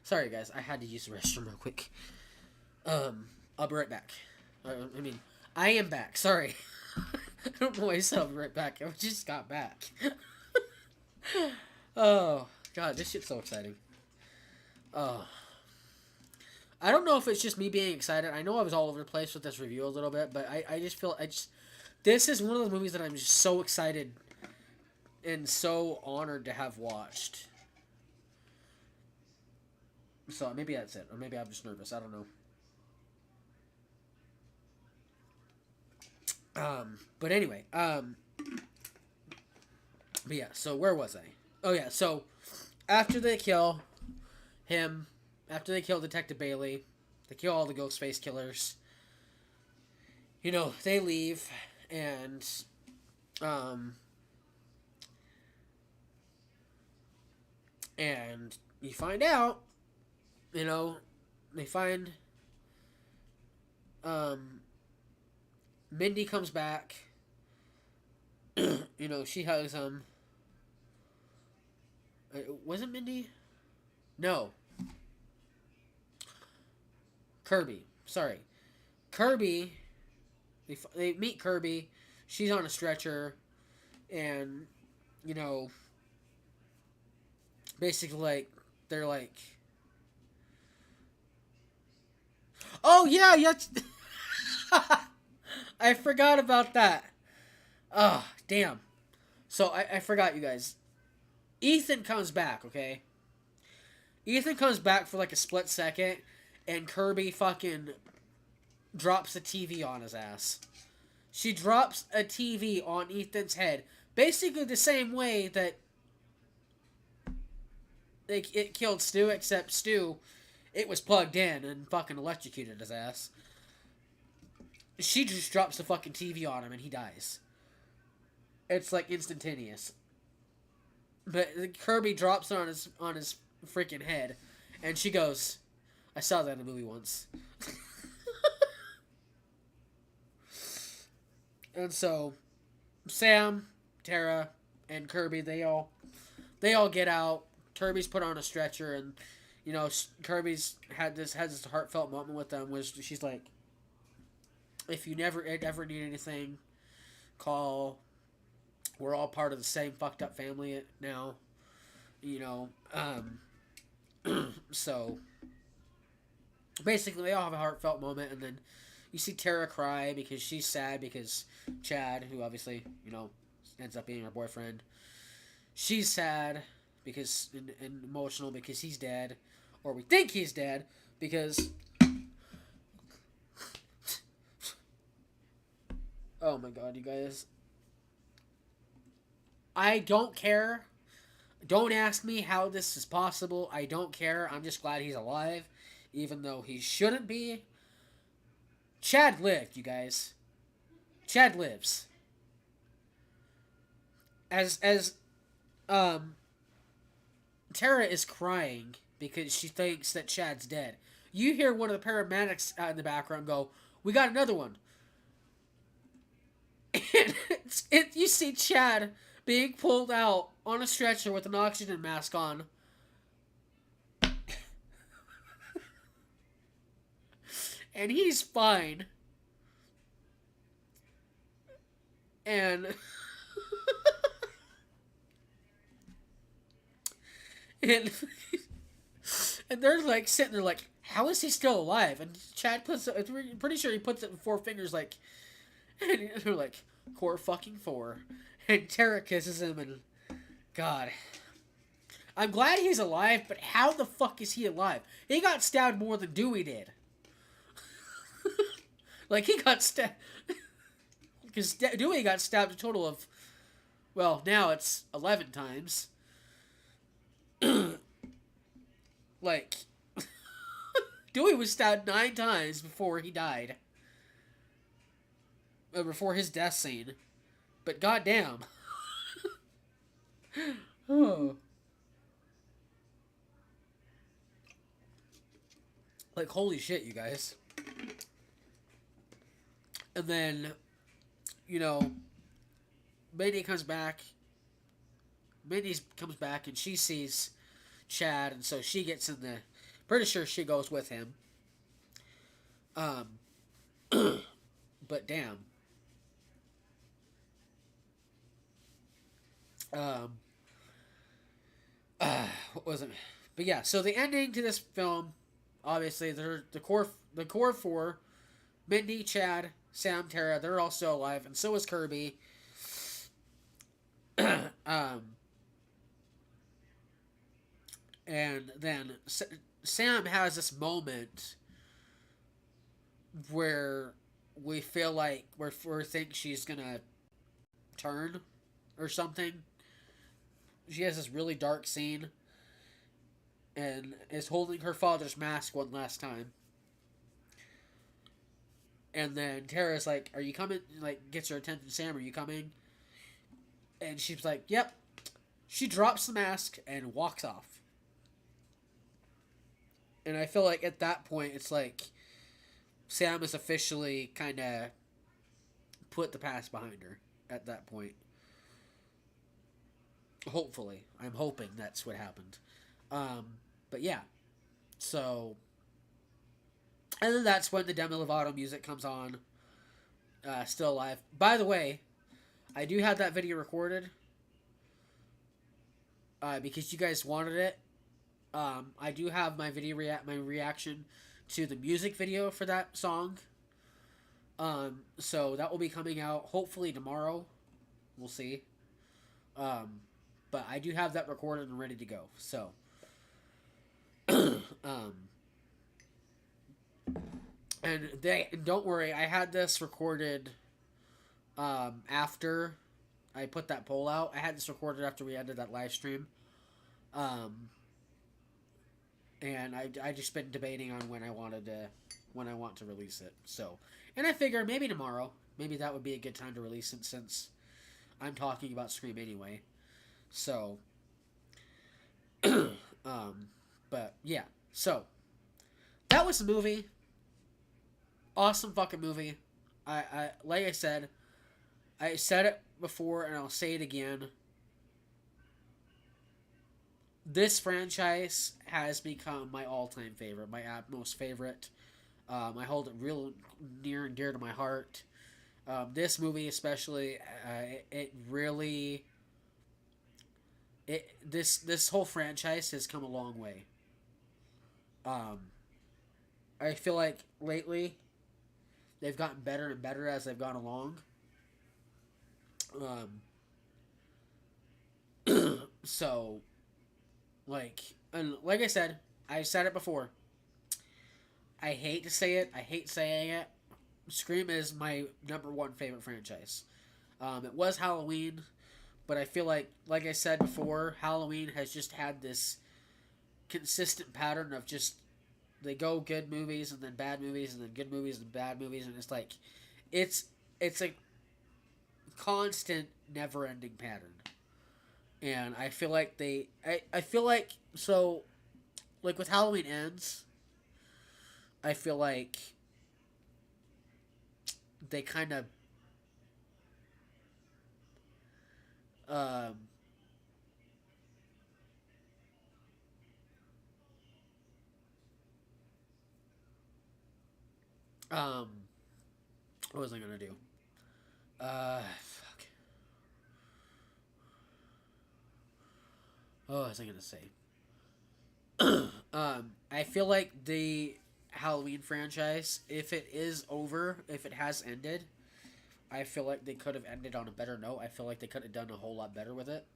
Sorry, guys. I had to use the restroom real quick. I'll be right back. I mean, I am back. Sorry. I don't know why I said I'll be right back. I just got back. Oh, God. This shit's so exciting. Oh. I don't know if it's just me being excited. I know I was all over the place with this review a little bit, but I just feel... This is one of those movies that I'm just so excited and so honored to have watched. So maybe that's it. Or maybe I'm just nervous. I don't know. But anyway, but yeah, so where was I? Oh yeah, so after they kill him, after they kill Detective Bailey, they kill all the Ghostface killers. You know, they leave, and um, and you find out, you know, they find um, Mindy comes back. You know, she hugs him. Was it Mindy? No, Kirby. Sorry, Kirby. They meet Kirby. She's on a stretcher, and you know, basically like they're like, oh yeah, yes. I forgot about that. Oh damn. So I forgot, you guys. Ethan comes back. Okay. Ethan comes back for like a split second, and Kirby fucking drops a TV on his ass. She drops a TV on Ethan's head, basically the same way that it killed Stu, except Stu, it was plugged in and fucking electrocuted his ass. She just drops the fucking TV on him and he dies. It's like instantaneous. But Kirby drops it on his freaking head, and she goes, "I saw that in a movie once." And so, Sam, Tara, and Kirby, they all get out. Kirby's put on a stretcher, and you know, Kirby's has this heartfelt moment with them, where she's like, "If you ever need anything, call. We're all part of the same fucked up family now." You know, so basically they all have a heartfelt moment, and then you see Tara cry because she's sad because Chad, who obviously, you know, ends up being her boyfriend, she's sad because and emotional because he's dead, or we think he's dead because oh my god, you guys, I don't care. Don't ask me how this is possible. I don't care. I'm just glad he's alive, even though he shouldn't be. Chad lived, you guys. Chad lives. As Tara is crying because she thinks that Chad's dead. You hear one of the paramedics out in the background go, "We got another one." And you see Chad being pulled out on a stretcher with an oxygen mask on. And he's fine. And and and they're like sitting there like, how is he still alive? And Chad puts, I'm pretty sure he puts it in four fingers, like, and they're like, core fucking four. And Tara kisses him, and God, I'm glad he's alive, but how the fuck is he alive? He got stabbed more than Dewey did. Like, he got stabbed because Dewey got stabbed a total of, well, now it's 11 times. Like, Dewey was stabbed 9 times before he died. Before his death scene. But goddamn. Oh. Like, holy shit, you guys. And then, you know, Mindy comes back. Mindy comes back and she sees Chad, and so she gets in the Pretty sure she goes with him. Um, but damn. Um, what was it? But yeah, so the ending to this film, obviously, they're the core four, Mindy, Chad, Sam, Tara, they're all still alive, and so is Kirby. um, and then Sam has this moment where we feel like we think she's gonna turn or something. She has this really dark scene and is holding her father's mask one last time. And then Tara's like, "Are you coming?" Like, gets her attention. Sam, are you coming? And she's like, "Yep." She drops the mask and walks off. And I feel like at that point, it's like Sam is officially kind of put the past behind her at that point. Hopefully. I'm hoping that's what happened. But yeah. So. And then that's when the Demi Lovato music comes on. Still alive. By the way, I do have that video recorded. Because you guys wanted it. I do have my my reaction to the music video for that song. So that will be coming out hopefully tomorrow. We'll see. Um, but I do have that recorded and ready to go. So, um, and don't worry, I had this recorded after I put that poll out. I had this recorded after we ended that live stream. Um, and I just been debating on when I want to release it. So, and I figure maybe tomorrow, maybe that would be a good time to release it since I'm talking about Scream anyway. So, but yeah, so that was the movie. Awesome fucking movie. I like I said it before and I'll say it again. This franchise has become my all-time favorite, my most favorite. I hold it real near and dear to my heart. This movie, especially, it really, this whole franchise has come a long way. Um, I feel like lately they've gotten better and better as they've gone along. So, and like I said it before. I hate to say it. I hate saying it. Scream is my number one favorite franchise. It was Halloween, but I feel like I said before, Halloween has just had this consistent pattern of just they go good movies and then bad movies and then good movies and bad movies, and it's like it's it's a constant, never-ending pattern. And I feel like I feel like so like with Halloween Ends, I feel like they kind of um um what was I gonna do? Fuck. What was I gonna say? I feel like the Halloween franchise, if it is over, if it has ended, I feel like they could have ended on a better note. I feel like they could have done a whole lot better with it,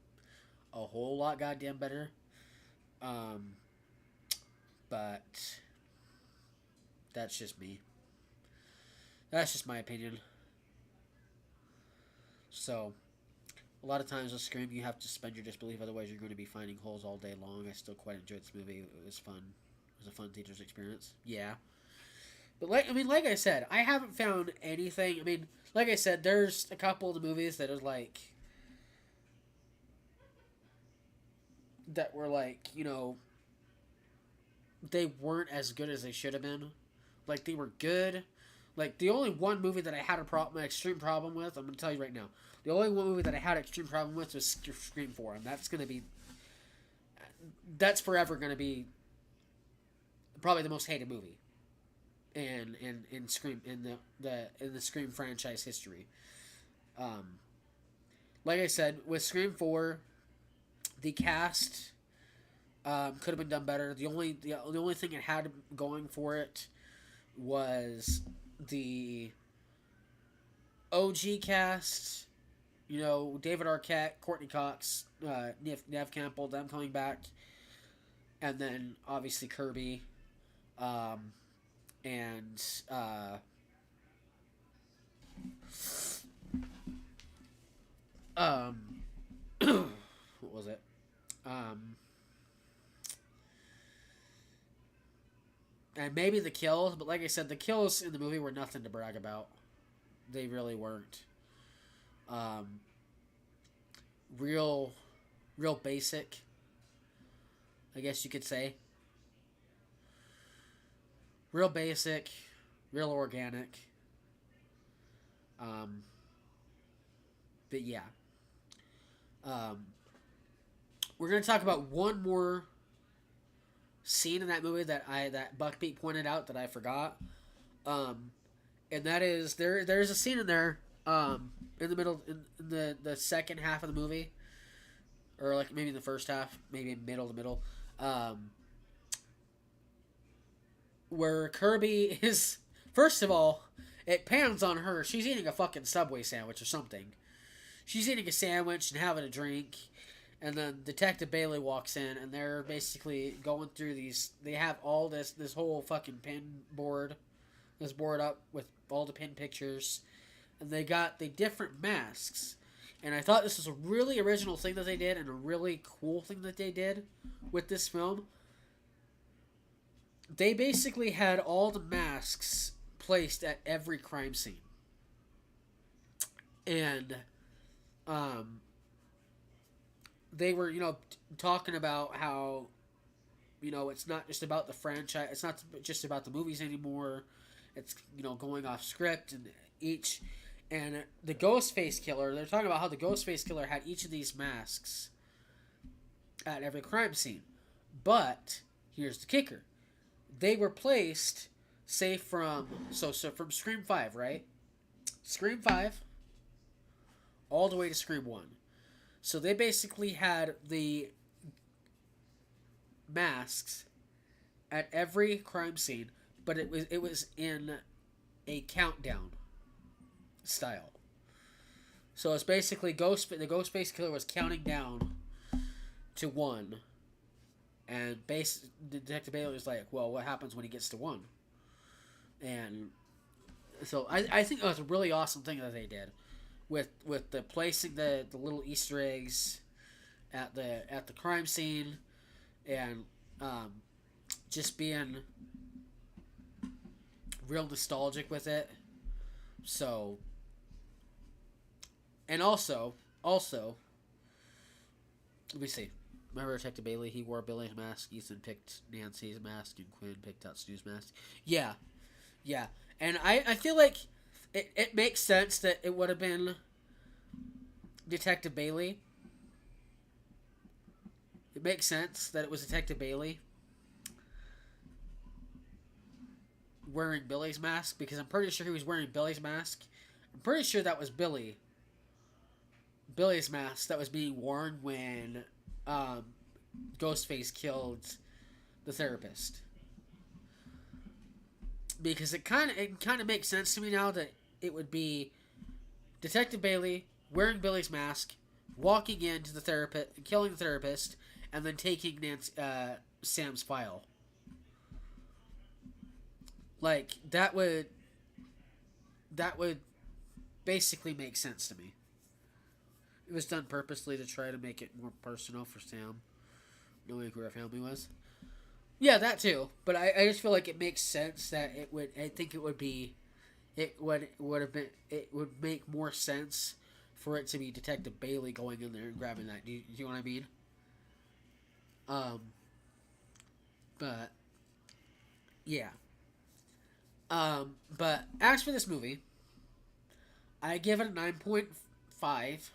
a whole lot goddamn better. Um, but that's just me. That's just my opinion. So a lot of times with Scream, you have to suspend your disbelief, otherwise you're going to be finding holes all day long. I still quite enjoyed this movie. It was fun. It was a fun theater's experience. Yeah, but like I said, I haven't found anything. I mean, like I said, there's a couple of the movies that are that were they weren't as good as they should have been. Like they were good. Like the only one movie that I had an extreme problem with, I'm gonna tell you right now, the only one movie that I had an extreme problem with was Scream 4, and that's forever gonna be probably the most hated movie in Scream in the Scream franchise history. Um, like I said, with Scream 4, the cast could have been done better. The only thing it had going for it was the OG cast. You know, David Arquette, Courtney Cox, Nev Campbell, them coming back, and then obviously Kirby, um, and um, what was it? Um, and maybe the kills, but like I said, the kills in the movie were nothing to brag about. They really weren't. Um, real, real basic, I guess you could say. Real basic, real organic. Um, but yeah, um, we're gonna talk about one more scene in that movie that Buckbeat pointed out that I forgot. Um, and that is there's a scene in there in the middle in the second half of the movie, or like maybe in the first half, maybe middle to middle, um, where Kirby is, first of all, it pans on her. She's eating a fucking Subway sandwich or something. She's eating a sandwich and having a drink, and then Detective Bailey walks in, and they're basically going through these. They have all this whole fucking pin board, this board up with all the pin pictures, and they got the different masks. And I thought this was a really original thing that they did, and a really cool thing that they did with this film. They basically had all the masks placed at every crime scene, and um, they were, talking about how, it's not just about the franchise. It's not just about the movies anymore. It's, going off script and each, and the Ghostface killer. They're talking about how the Ghostface killer had each of these masks at every crime scene, but here's the kicker: they were placed, say from from Scream 5, right? Scream 5 all the way to Scream 1. So they basically had the masks at every crime scene, but it was in a countdown style. So it's basically the Ghostface killer was counting down to 1, and Detective Bailey was like, "Well, what happens when he gets to 1?" And so I think that was a really awesome thing that they did with the placing the little Easter eggs at the crime scene, and just being real nostalgic with it. So, and also, let me see. Remember Detective Bailey? He wore Billy's mask. Ethan picked Nancy's mask, and Quinn picked out Stu's mask. Yeah, yeah. And I feel like it makes sense that it would have been Detective Bailey. It makes sense that it was Detective Bailey wearing Billy's mask, because I'm pretty sure he was wearing Billy's mask. I'm pretty sure that was Billy's mask that was being worn when Ghostface killed the therapist. Because it kind of makes sense to me now that it would be Detective Bailey wearing Billy's mask, walking into the therapist, killing the therapist, and then taking Sam's file. Like that would basically make sense to me. It was done purposely to try to make it more personal for Sam, knowing who her family was. Yeah, that too. But I just feel like it makes sense that it would. I think it would be. It would make more sense for it to be Detective Bailey going in there and grabbing that. Do you know what I mean? Um. But yeah. But as for this movie, I give it a 9.5.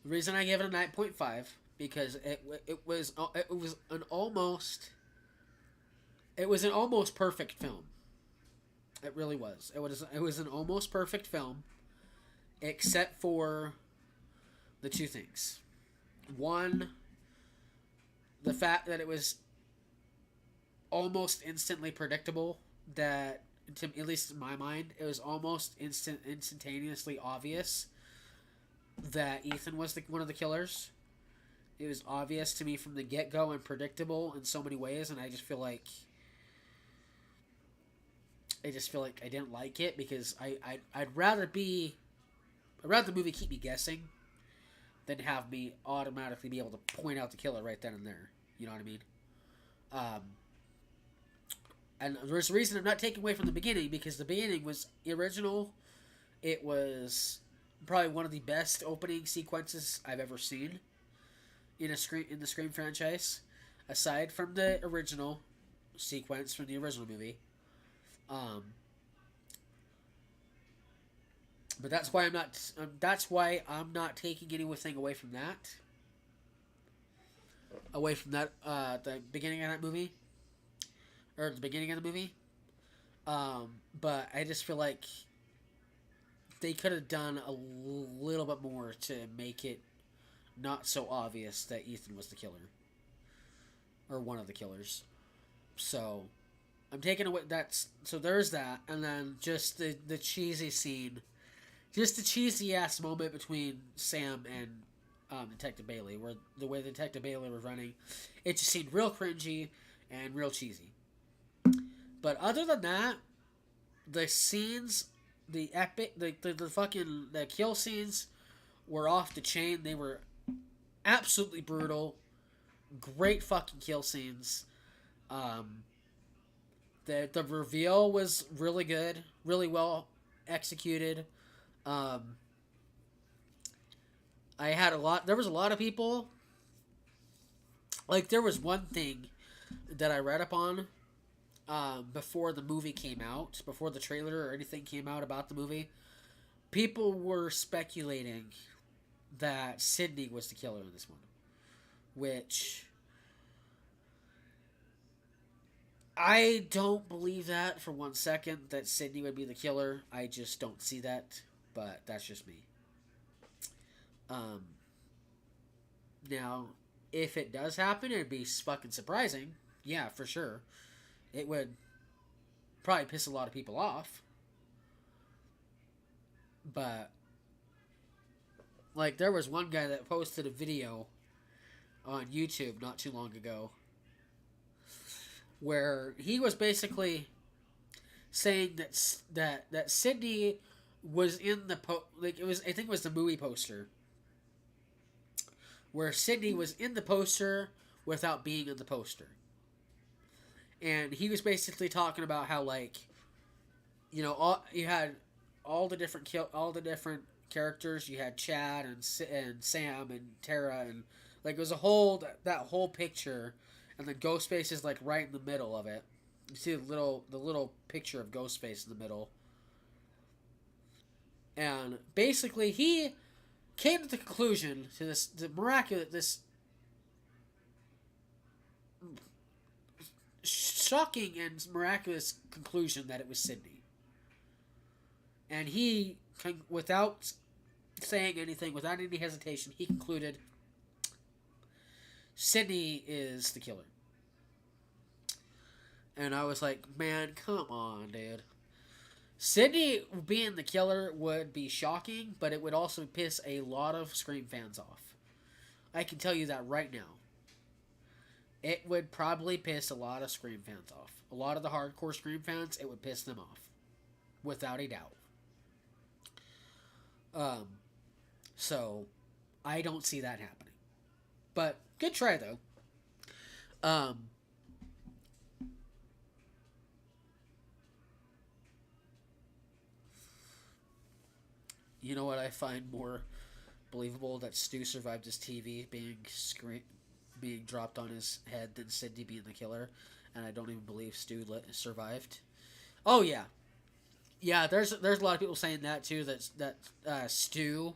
The reason I give it a 9.5 because it was an almost perfect film. It really was. It was an almost perfect film, except for the two things. One, the fact that it was almost instantly predictable that, to, at least in my mind, it was almost instantaneously obvious that Ethan was one of the killers. It was obvious to me from the get go and predictable in so many ways, and I just feel like I didn't like it because I'd rather the movie keep me guessing than have me automatically be able to point out the killer right then and there. You know what I mean? Um, and there's a reason I'm not taking away from the beginning, because the beginning was original. It was probably one of the best opening sequences I've ever seen in the Scream franchise, aside from the original sequence from the original movie. Um, but that's why I'm not. That's why I'm not taking anything away from that. Away from that, the beginning of that movie, or the beginning of the movie. But I just feel like they could have done a little bit more to make it not so obvious that Ethan was the killer, or one of the killers. So I'm taking away that's so there's that, and then just the cheesy scene, just the cheesy ass moment between Sam and Detective Bailey, where the way Detective Bailey was running, it just seemed real cringy and real cheesy. But other than that, the scenes, the epic, the fucking the kill scenes were off the chain. They were absolutely brutal. Great fucking kill scenes. Um, the reveal was really good, really well executed. Um, I had a lot. There was a lot of people. Like, there was one thing that I read up on before the movie came out, before the trailer or anything came out about the movie. People were speculating that Sydney was the killer in this one, which I don't believe that for 1 second, that Sydney would be the killer. I just don't see that, but that's just me. Um, Now, if it does happen, it'd be fucking surprising. Yeah, for sure. It would probably piss a lot of people off. But, like, there was one guy that posted a video on YouTube not too long ago where he was basically saying that Sydney was in the like, it was, I think it was the movie poster, where Sydney was in the poster without being in the poster. And he was basically talking about how, like, you had all the different characters. You had Chad and Sam and Tara, and like, it was a whole that whole picture, and then Ghostface is like right in the middle of it. You see the little picture of Ghostface in the middle, and basically he came to the conclusion, to the miraculous, this shocking and miraculous conclusion, that it was Sydney. And he, without saying anything, without any hesitation, he concluded Sydney is the killer. And I was like, man, come on, dude. Sydney being the killer would be shocking, but it would also piss a lot of Scream fans off. I can tell you that right now. It would probably piss a lot of Scream fans off. A lot of the hardcore Scream fans, it would piss them off. Without a doubt. So, I don't see that happening. But, good try, though. You know what I find more believable? That Stu survived his TV being dropped on his head than Sydney being the killer. And I don't even believe Stu survived. Oh, yeah. Yeah, there's a lot of people saying that, too, that Stu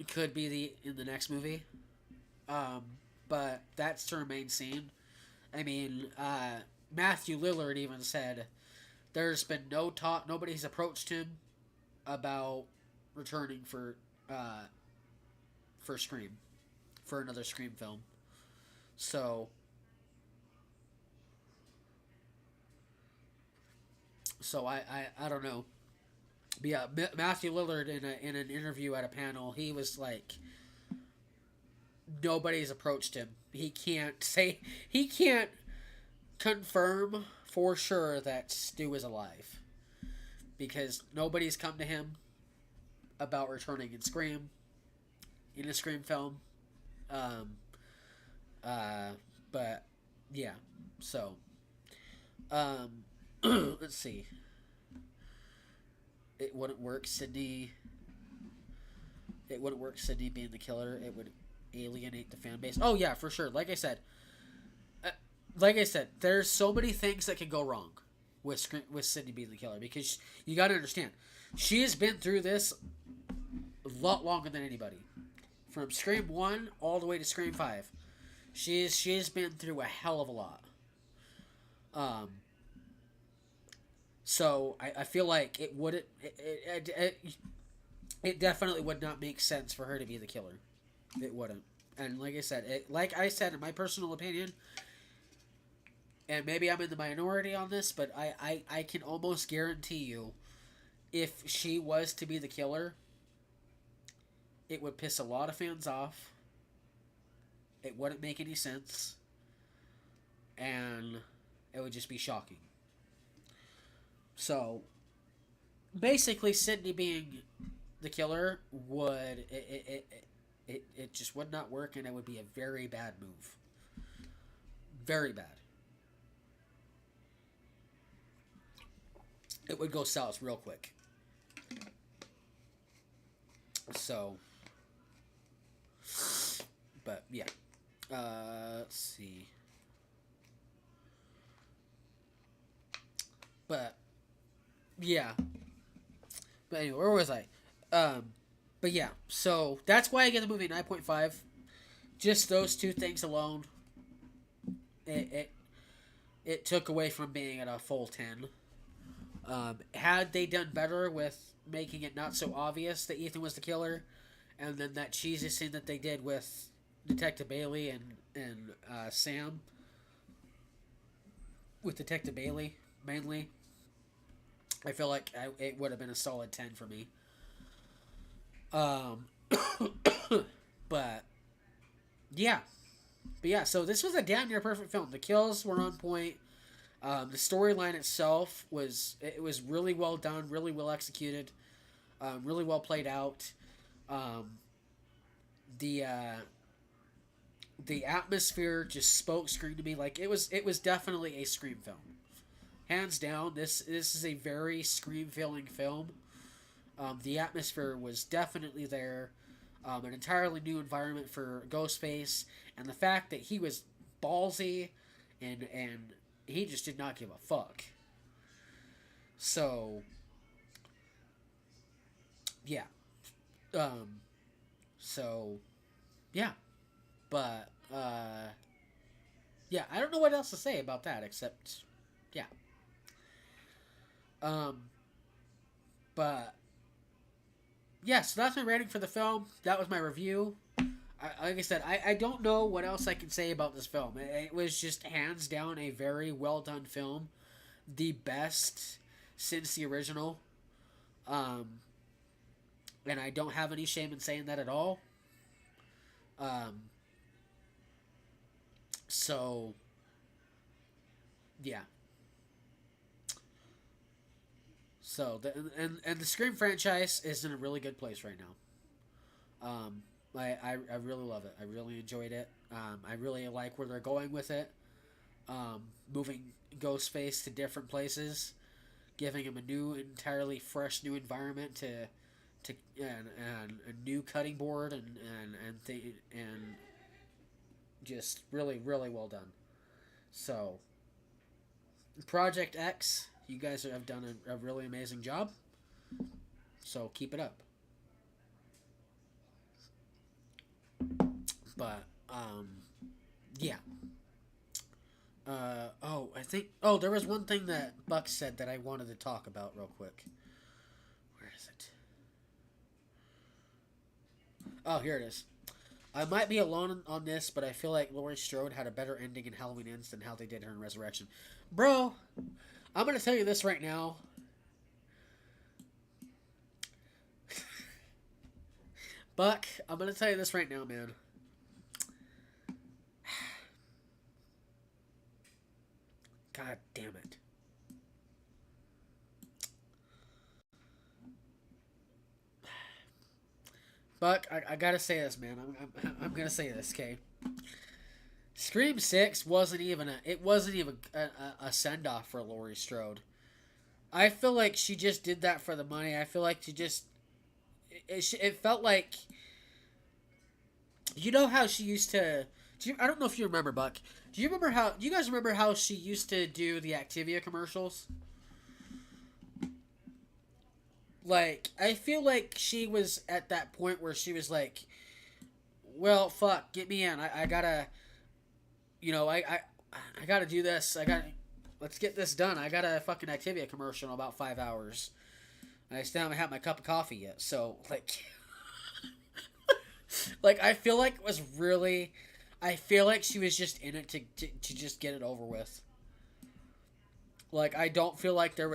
could be in the next movie. Um, but that's to remain seen. I mean, Matthew Lillard even said there's been no talk. Nobody's approached him about returning uh, for Scream, for another Scream film. So I don't know. But yeah, Matthew Lillard in an interview at a panel, he was like, nobody's approached him. He can't confirm for sure that Stu is alive because nobody's come to him about returning in a Scream film. Um, uh, but yeah, so um, let's see. It wouldn't work, Sydney. It wouldn't work, Sydney being the killer. It would alienate the fan base. Oh yeah, for sure. Uh, like I said, there's so many things that can go wrong with Sydney being the killer because you got to understand, she has been through this a lot longer than anybody. From Scream 1 all the way to Scream 5. She's been through a hell of a lot. Um, so I feel like it would it definitely would not make sense for her to be the killer. It wouldn't. And like I said, in my personal opinion, and maybe I'm in the minority on this, but I can almost guarantee you, if she was to be the killer, it would piss a lot of fans off. It wouldn't make any sense. And it would just be shocking. So, basically, Sydney being the killer would it just would not work, and it would be a very bad move. Very bad. It would go south real quick. So, but yeah. Let's see. But yeah. But anyway, where was I? Um, but yeah. So that's why I get the movie 9.5. Just those two things alone, it it, it took away from being at a full 10. Had they done better with making it not so obvious that Ethan was the killer, and then that cheesy scene that they did with Detective Bailey and Sam, with Detective Bailey mainly, I feel like it would have been a solid 10 for me. Um, but yeah, So this was a damn near perfect film. The kills were on point. The storyline itself was really well done, really well executed, really well played out. Um, the uh, the atmosphere just spoke Scream to me. Like it was definitely a Scream film, hands down. This is a very Scream feeling film. The atmosphere was definitely there. An entirely new environment for Ghostface, and the fact that he was ballsy, and he just did not give a fuck. So yeah, um, so yeah, but yeah, I don't know what else to say about that except yeah, um, but yeah, so that's my rating for the film. That was my review. Like I said, I don't know what else I can say about this film. It was just hands down a very well done film, the best since the original. Um, and I don't have any shame in saying that at all. Um, so yeah, and the Scream franchise is in a really good place right now. I really love it. I really enjoyed it. I really like where they're going with it. Moving Ghostface to different places, giving him a new, entirely fresh new environment and a new cutting board and just really really well done. So Project X, you guys have done a really amazing job. So keep it up. But yeah. I think. Oh, there was one thing that Buck said that I wanted to talk about real quick. Where is it? Oh, here it is. I might be alone on this, but I feel like Laurie Strode had a better ending in Halloween Ends than how they did her in Resurrection. Bro, I'm gonna tell you this right now. Buck, I'm gonna tell you this right now, man. God damn it. Buck, I gotta say this, man. I'm gonna say this, okay? Scream 6 wasn't even a send off for Laurie Strode. I feel like she just did that for the money. I feel like she just it felt like, you know how she used to. I don't know if you remember, Buck. Do you guys remember how she used to do the Activia commercials? Like, I feel like she was at that point where she was like, "Well, fuck, get me in. I gotta, you know, I gotta do this. I gotta, let's get this done. I got a fucking Activia commercial in about 5 hours, and I still haven't had my cup of coffee yet. So, like, like I feel like it was really, I feel like she was just in it to just get it over with. Like, I don't feel like it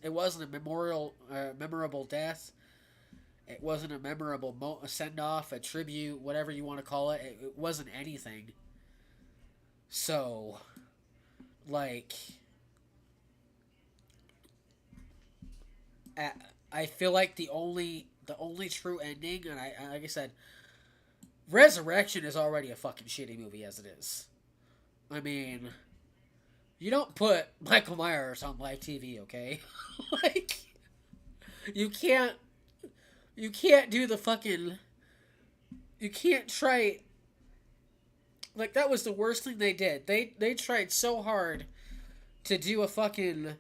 wasn't a memorable death. It wasn't a memorable send off, a tribute, whatever you want to call it. It wasn't anything. So, like, I, I feel like the only true ending, and I like I said, Resurrection is already a fucking shitty movie as it is. I mean, you don't put Michael Myers on live TV, okay? Like, you can't you can't do the fucking you can't try, like, that was the worst thing they did. They tried so hard to do a fucking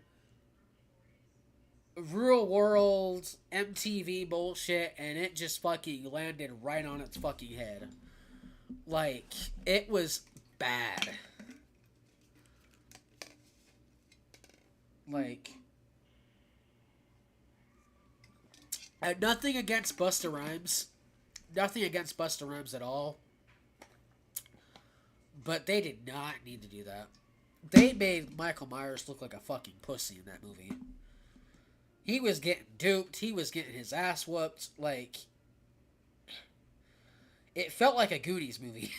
real world MTV bullshit, and it just fucking landed right on its fucking head. Like, it was bad. Like, nothing against Busta Rhymes. Nothing against Busta Rhymes at all. But they did not need to do that. They made Michael Myers look like a fucking pussy in that movie. He was getting duped. He was getting his ass whooped. Like, it felt like a Goonies movie.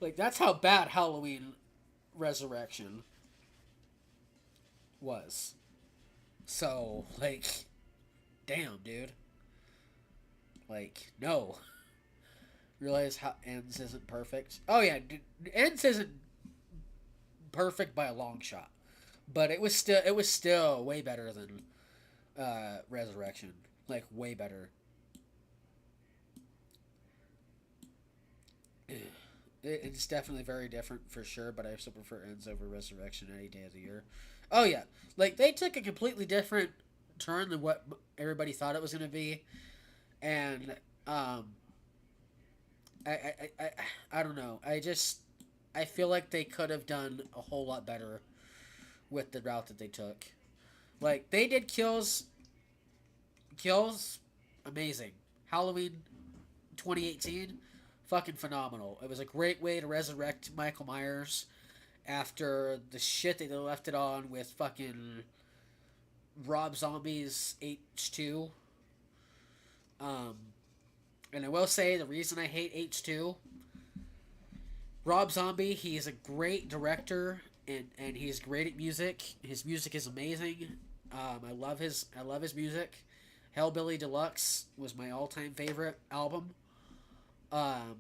Like, that's how bad Halloween Resurrection was. So, like, damn, dude. Like, no. Realize how Ends isn't perfect. Oh yeah, Ends isn't perfect by a long shot, but it was still way better than Resurrection. Like, way better. It's definitely very different for sure, but I still prefer Ends over Resurrection any day of the year. Oh yeah, like, they took a completely different turn than what everybody thought it was going to be, and um, I, I, I, I don't know. I feel like they could have done a whole lot better with the route that they took. Like, they did kills, amazing. Halloween 2018, fucking phenomenal. It was a great way to resurrect Michael Myers after the shit that they left it on with fucking Rob Zombie's H2. Um, and I will say, the reason I hate H2, Rob Zombie, he's a great director, and he's great at music. His music is amazing. I love his music. Hellbilly Deluxe was my all time favorite album. Um,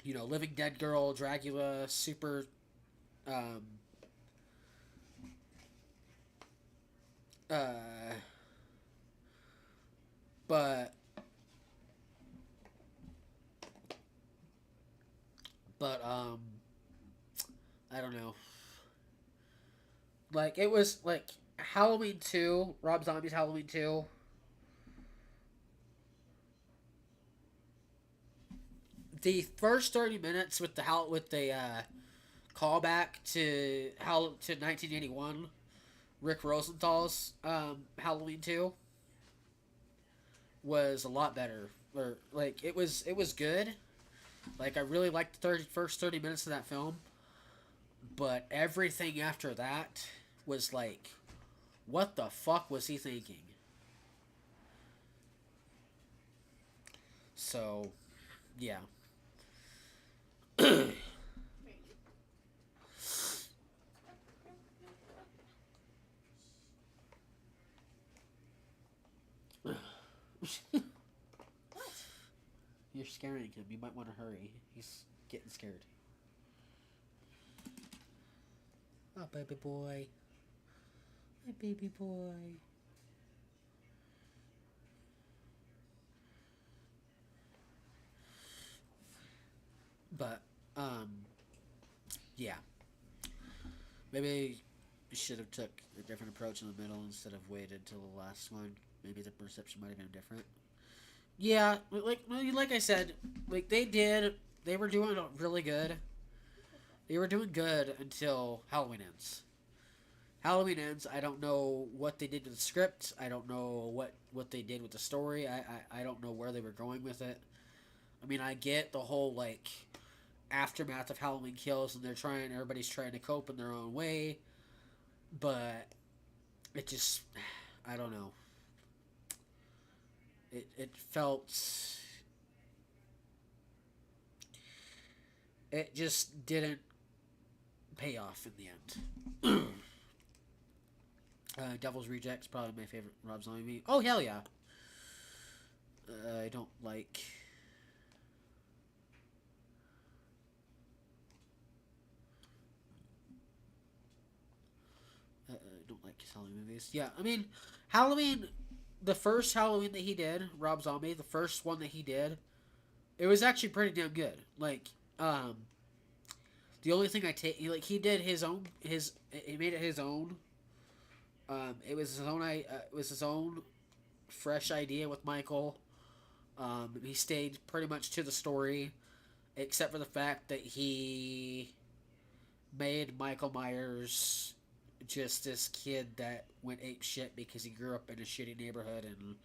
Living Dead Girl, Dracula, Super. Um, uh, but but I don't know. Like, it was like Halloween 2, Rob Zombie's Halloween 2, the first 30 minutes with the callback to 1981, Rick Rosenthal's Halloween 2 was a lot better. Or like it was good. Like I really liked the first 30 minutes of that film, but everything after that was like, what the fuck was he thinking? So yeah.
What?
You're scaring him. You might want to hurry. He's getting scared. Oh, baby boy. My baby boy. But, yeah. Maybe we should have took a different approach in the middle instead of waited till the last one. Maybe the perception might have been different. Yeah, like I said, like they were doing really good. They were doing good until Halloween ends. Halloween ends. I don't know what they did with the script. I don't know what they did with the story. I don't know where they were going with it. I mean, I get the whole like aftermath of Halloween Kills, and everybody's trying to cope in their own way, but it just, I don't know. It felt, it just didn't pay off in the end. Devil's Rejects probably my favorite Rob Zombie movie. Oh hell yeah! I don't like. I don't like his Halloween movies. Yeah, I mean, Halloween, the first Halloween that he did, Rob Zombie, the first one that he did, it was actually pretty damn good. Like, the only thing I take, he did he made it his own. It was his own, it was his own fresh idea with Michael. He stayed pretty much to the story, except for the fact that he made Michael Myers just this kid that went ape shit because he grew up in a shitty neighborhood and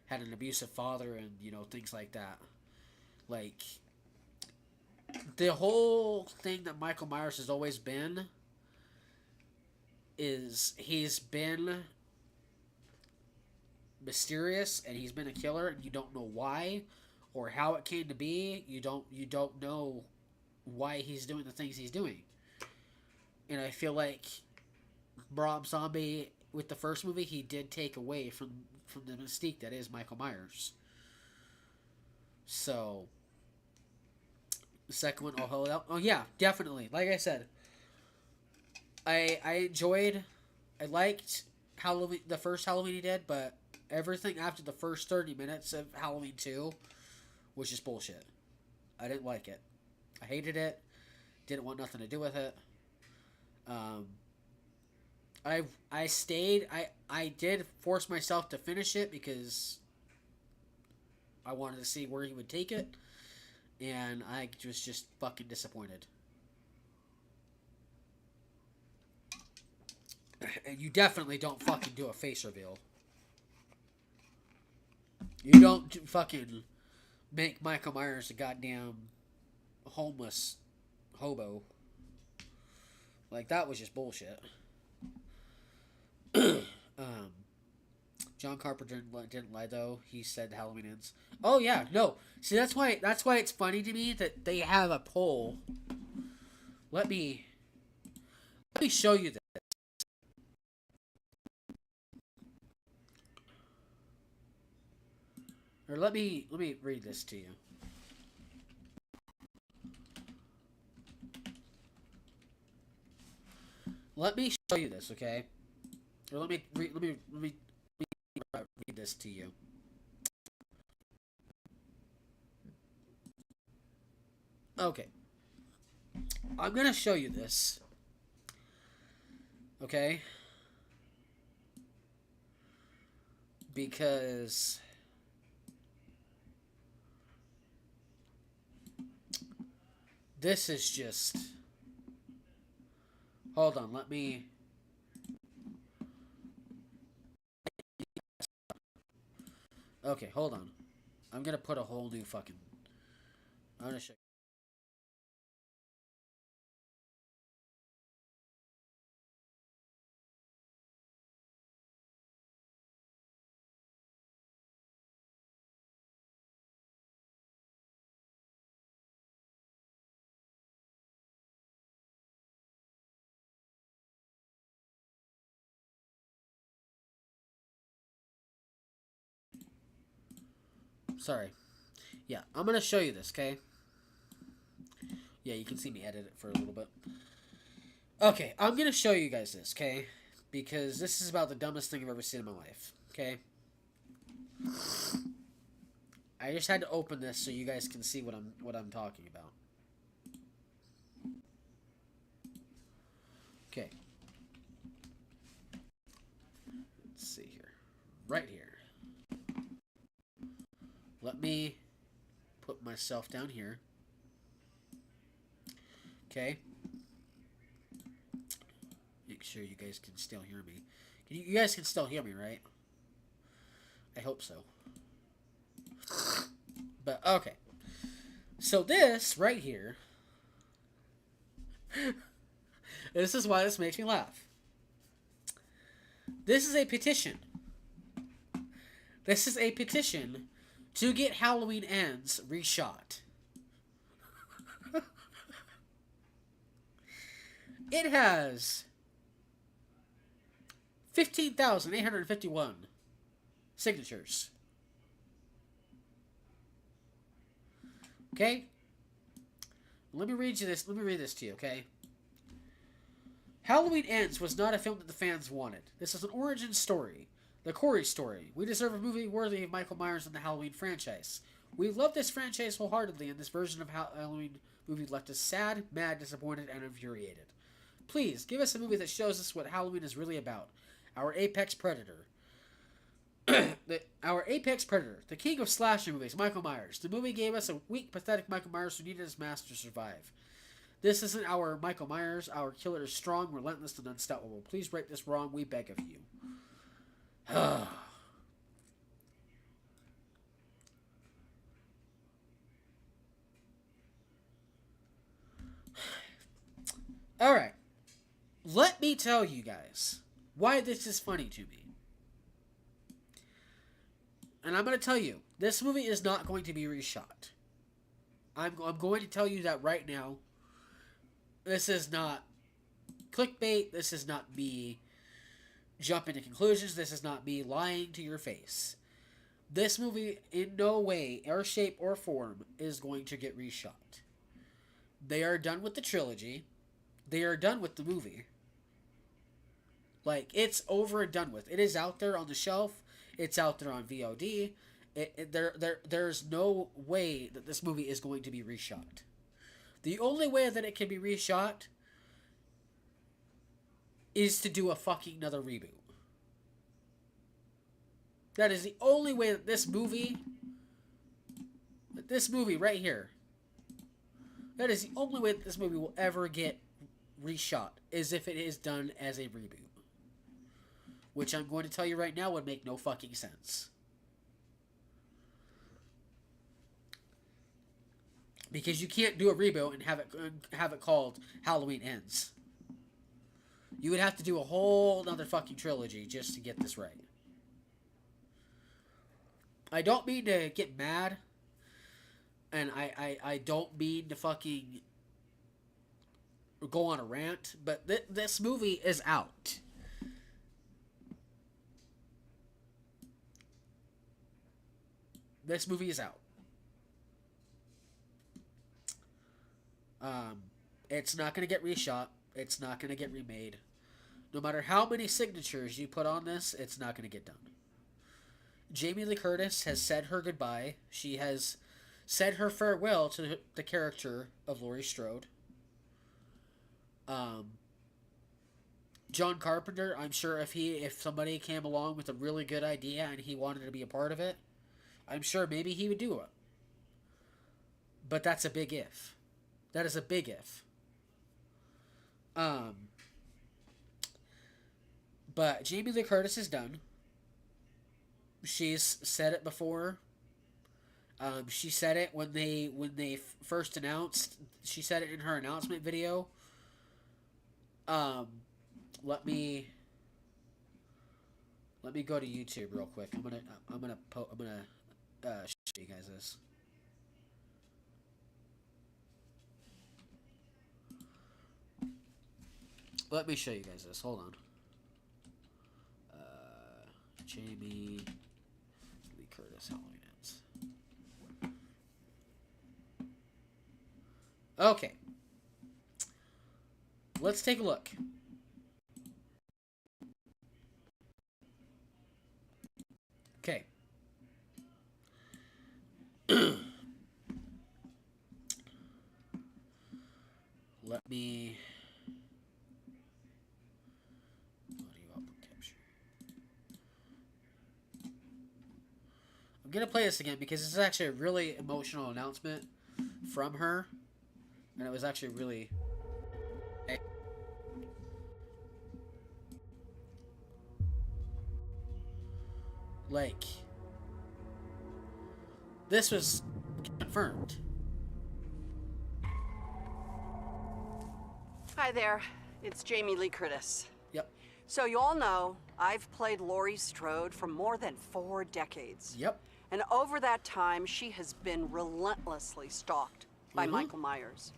had an abusive father and things like that. Like the whole thing that Michael Myers has always been is he's been mysterious and he's been a killer and you don't know why or how it came to be. You don't know why he's doing the things he's doing. And I feel like Rob Zombie with the first movie he did take away from the mystique that is Michael Myers. So the second one, oh yeah, definitely. Like I said, I enjoyed, I liked Halloween, the first Halloween he did, but everything after the first 30 minutes of Halloween 2 was just bullshit. I didn't like it. I hated it. Didn't want nothing to do with it. Um, I stayed. I did force myself to finish it because I wanted to see where he would take it, and I was just fucking disappointed. And you definitely don't fucking do a face reveal. You don't fucking make Michael Myers a goddamn homeless hobo. Like that was just bullshit. um, John Carpenter didn't lie though. He said Halloween ends. Oh yeah, no. See that's why it's funny to me that they have a poll. Let me let me show you this. Or let me read this to you. Let me show you this, okay? Or let me read this to you. Okay, I'm gonna show you this. Okay, because this is just. Hold on, let me. Okay, hold on. I'm gonna put a whole new fucking. I'm gonna show. Sorry. Yeah, I'm gonna show you this, okay? Yeah, you can see me edit it for a little bit. Okay, I'm gonna show you guys this, okay? Because this is about the dumbest thing I've ever seen in my life, okay? I just had to open this so you guys can see what I'm talking about. Okay. Let's see here. Right here. Let me put myself down here. Okay. Make sure you guys can still hear me. You guys can still hear me, right? I hope so. But, okay. So this, right here, this is why this makes me laugh. This is a petition. This is a petition to get Halloween Ends reshot. It has 15,851 signatures. Okay? Let me read you this. Let me read this to you, okay? Halloween Ends was not a film that the fans wanted. This is an origin story. The Corey story. We deserve a movie worthy of Michael Myers and the Halloween franchise. We love this franchise wholeheartedly, and this version of Halloween movie left us sad, mad, disappointed, and infuriated. Please, give us a movie that shows us what Halloween is really about. Our apex predator. Our apex predator, the king of slasher movies, Michael Myers. The movie gave us a weak, pathetic Michael Myers who needed his mask to survive. This isn't our Michael Myers. Our killer is strong, relentless, and unstoppable. Please right this wrong, we beg of you. Alright. Let me tell you guys why this is funny to me. And I'm going to tell you, this movie is not going to be reshot. I'm going to tell you that right now. This is not clickbait. This is not me jumping to conclusions. This is not me lying to your face. This movie, in no way, or shape, or form, is going to get reshot. They are done with the trilogy. They are done with the movie. Like, it's over and done with. It is out there on the shelf. It's out there on VOD. There's no way that this movie is going to be reshot. The only way that it can be reshot is to do a fucking another reboot. That is the only way that this movie right here, that is the only way that this movie will ever get reshot, is if it is done as a reboot. Which I'm going to tell you right now would make no fucking sense. Because you can't do a reboot and have it called Halloween Ends. You would have to do a whole other fucking trilogy just to get this right. I don't mean to get mad, and I don't mean to fucking go on a rant, but this movie is out. This movie is out. It's not going to get reshot. It's not going to get remade. No matter how many signatures you put on this, it's not going to get done. Jamie Lee Curtis has said her goodbye. She has said her farewell to the character of Laurie Strode. John Carpenter, I'm sure if somebody came along with a really good idea and he wanted to be a part of it, I'm sure maybe he would do it. But that's a big if. That is a big if. Um, but Jamie Lee Curtis is done. She's said it before. She said it when they first announced. She said it in her announcement video. Um, let me let me go to YouTube real quick. I'm gonna show you guys this. Let me show you guys this. Hold on. Jamie Lee Curtis Halloween Ends. Okay. Let's take a look. Okay. Let me audio output capture. I'm gonna play this again because this is actually a really emotional announcement from her, and it was actually really. Like, this was confirmed.
Hi there, it's Jamie Lee Curtis.
Yep.
So you all know I've played Laurie Strode for more than 4 decades.
Yep.
And over that time, she has been relentlessly stalked by Michael Myers.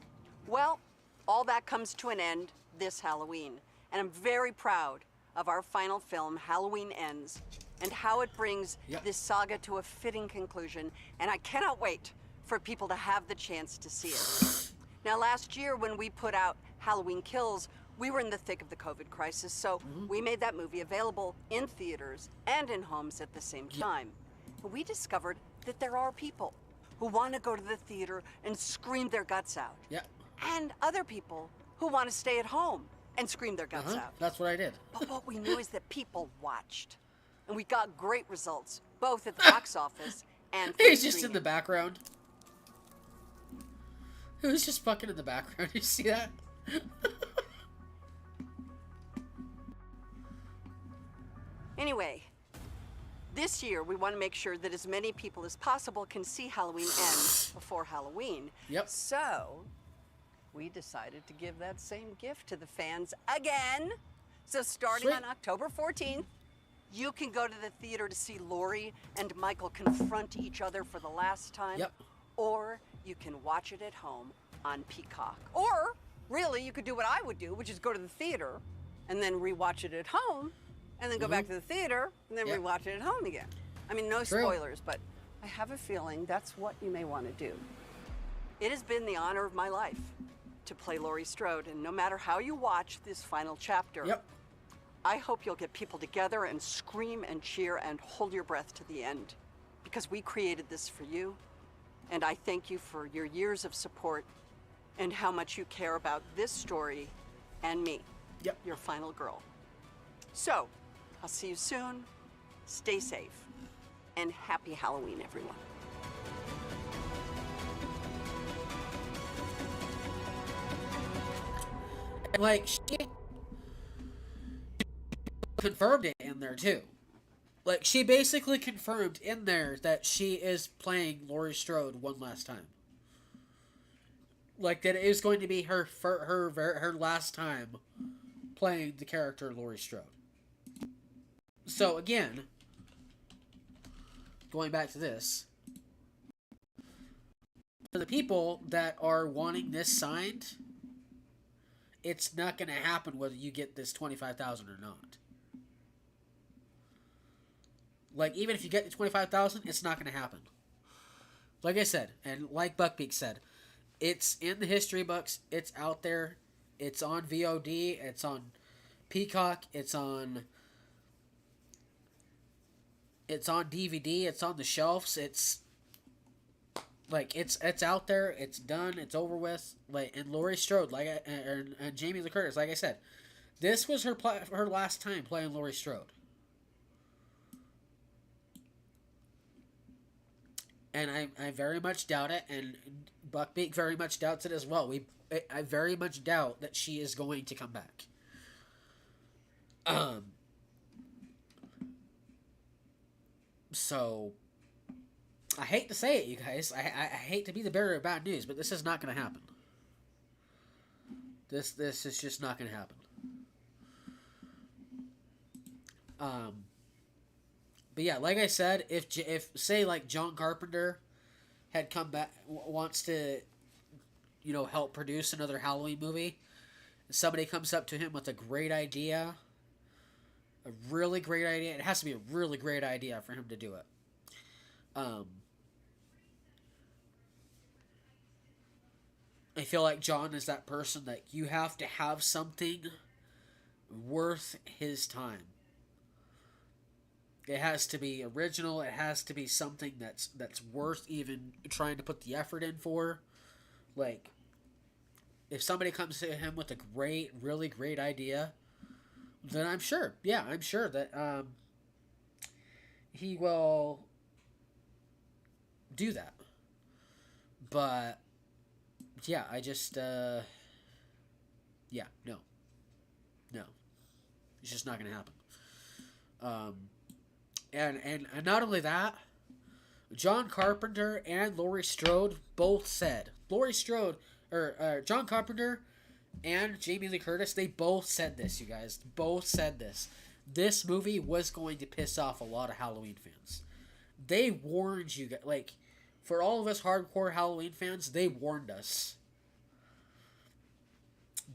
Well, all that comes to an end this Halloween. And I'm very proud of our final film, Halloween Ends, and how it brings this saga to a fitting conclusion. And I cannot wait for people to have the chance to see it. Now, last year when we put out Halloween Kills, we were in the thick of the COVID crisis, so we made that movie available in theaters and in homes at the same time. But we discovered that there are people who want to go to the theater and scream their guts out. And other people who want to stay at home and scream their guts out.
That's what I did.
But what we knew is that people watched. And we got great results, both at the box office and
He's just in the background. He was just fucking in the background. You see that?
Anyway, this year we want to make sure that as many people as possible can see Halloween Ends before Halloween.
Yep.
So we decided to give that same gift to the fans again. So starting on October 14th, you can go to the theater to see Laurie and Michael confront each other for the last time.
Yep.
Or you can watch it at home on Peacock. Or, really, you could do what I would do, which is go to the theater and then rewatch it at home, and then go back to the theater and then rewatch it at home again. I mean, no spoilers, but I have a feeling that's what you may want to do. It has been the honor of my life to play Laurie Strode, and no matter how you watch this final chapter, I hope you'll get people together and scream and cheer and hold your breath to the end, because we created this for you, and I thank you for your years of support and how much you care about this story and me, your final girl. So, I'll see you soon. Stay safe, and happy Halloween, everyone.
Like, she confirmed it in there too. Like, she basically confirmed in there that she is playing Laurie Strode one last time. Like, that it is going to be her last time playing the character Laurie Strode. So again, going back to this, for the people that are wanting this signed, it's not going to happen whether you get this $25,000 or not. Like, even if you get the $25,000, it's not going to happen. Like I said, and like Buckbeak said, it's in the history books. It's out there. It's on VOD. It's on Peacock. It's on DVD. It's on the shelves. It's like it's out there. It's done. It's over with. Like, and Laurie Strode, and Jamie Lee Curtis, like I said, This was her last time playing Laurie Strode, and I very much doubt it, and Buckbeak very much doubts it as well. I very much doubt that she is going to come back. Um. So I hate to say it, you guys. I hate to be the bearer of bad news, but this is not going to happen. This is just not going to happen. Um, but yeah, like I said, if say like John Carpenter had come back, wants to, help produce another Halloween movie, somebody comes up to him with a great idea, a really great idea. It has to be a really great idea for him to do it. Um, I feel like John is that person that you have to have something worth his time. It has to be original. It has to be something that's worth even trying to put the effort in for. Like, if somebody comes to him with a great, really great idea, then I'm sure, I'm sure that he will do that. But yeah, I just no, no, it's just not gonna happen. Um, and not only that, John Carpenter and Laurie Strode both said John Carpenter and Jamie Lee Curtis, they both said this, you guys, both said this. This movie was going to piss off a lot of Halloween fans. They warned you guys, like, for all of us hardcore Halloween fans, they warned us.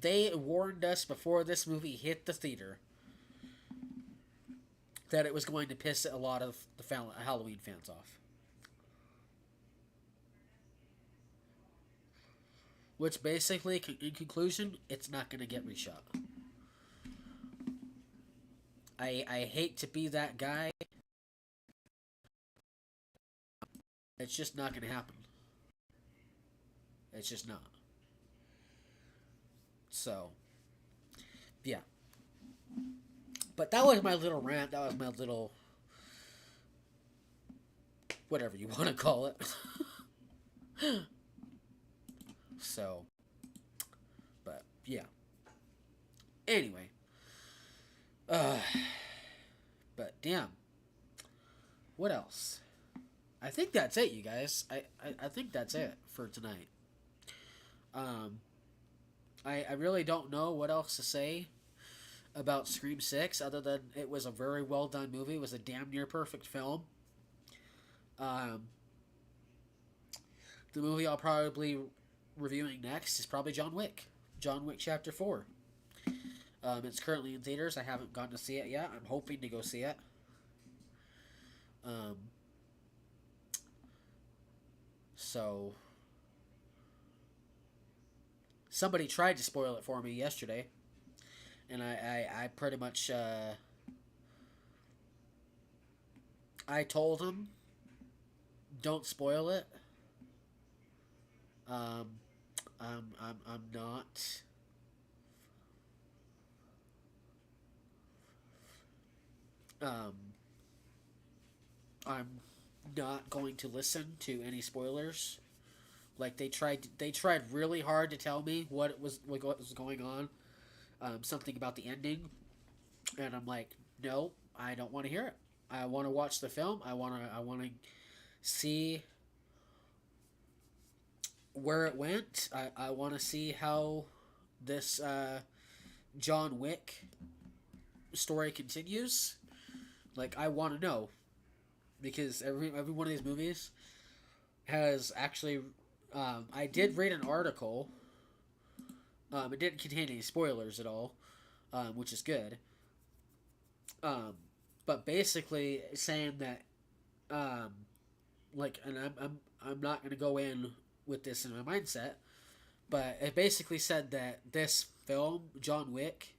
They warned us before this movie hit the theater that it was going to piss a lot of the Halloween fans off. Which basically, in conclusion, it's not going to get reshot. I hate to be that guy. It's just not going to happen. It's just not. So, yeah. But that was my little rant. That was my little, whatever you want to call it. So, but yeah. Anyway. But damn. What else? I think that's it, you guys. I think that's it for tonight. Um, I really don't know what else to say about Scream 6 other than it was a very well done movie. It was a damn near perfect film. Um, the movie I'll probably reviewing next is probably John Wick. John Wick Chapter 4. It's currently in theaters. I haven't gone to see it yet. I'm hoping to go see it. So, somebody tried to spoil it for me yesterday. And I pretty much, I told him, don't spoil it. I'm not. I'm not going to listen to any spoilers. Like they tried really hard to tell me what was going on. Something about the ending, and I'm like, no, I don't want to hear it. I want to watch the film. I want to see where it went. I want to see how this John Wick story continues. Like, I want to know, because every one of these movies has actually. I did read an article. It didn't contain any spoilers at all, which is good. But basically saying that, like, and I'm not gonna go in with this in my mindset, but it basically said that this film, John Wick,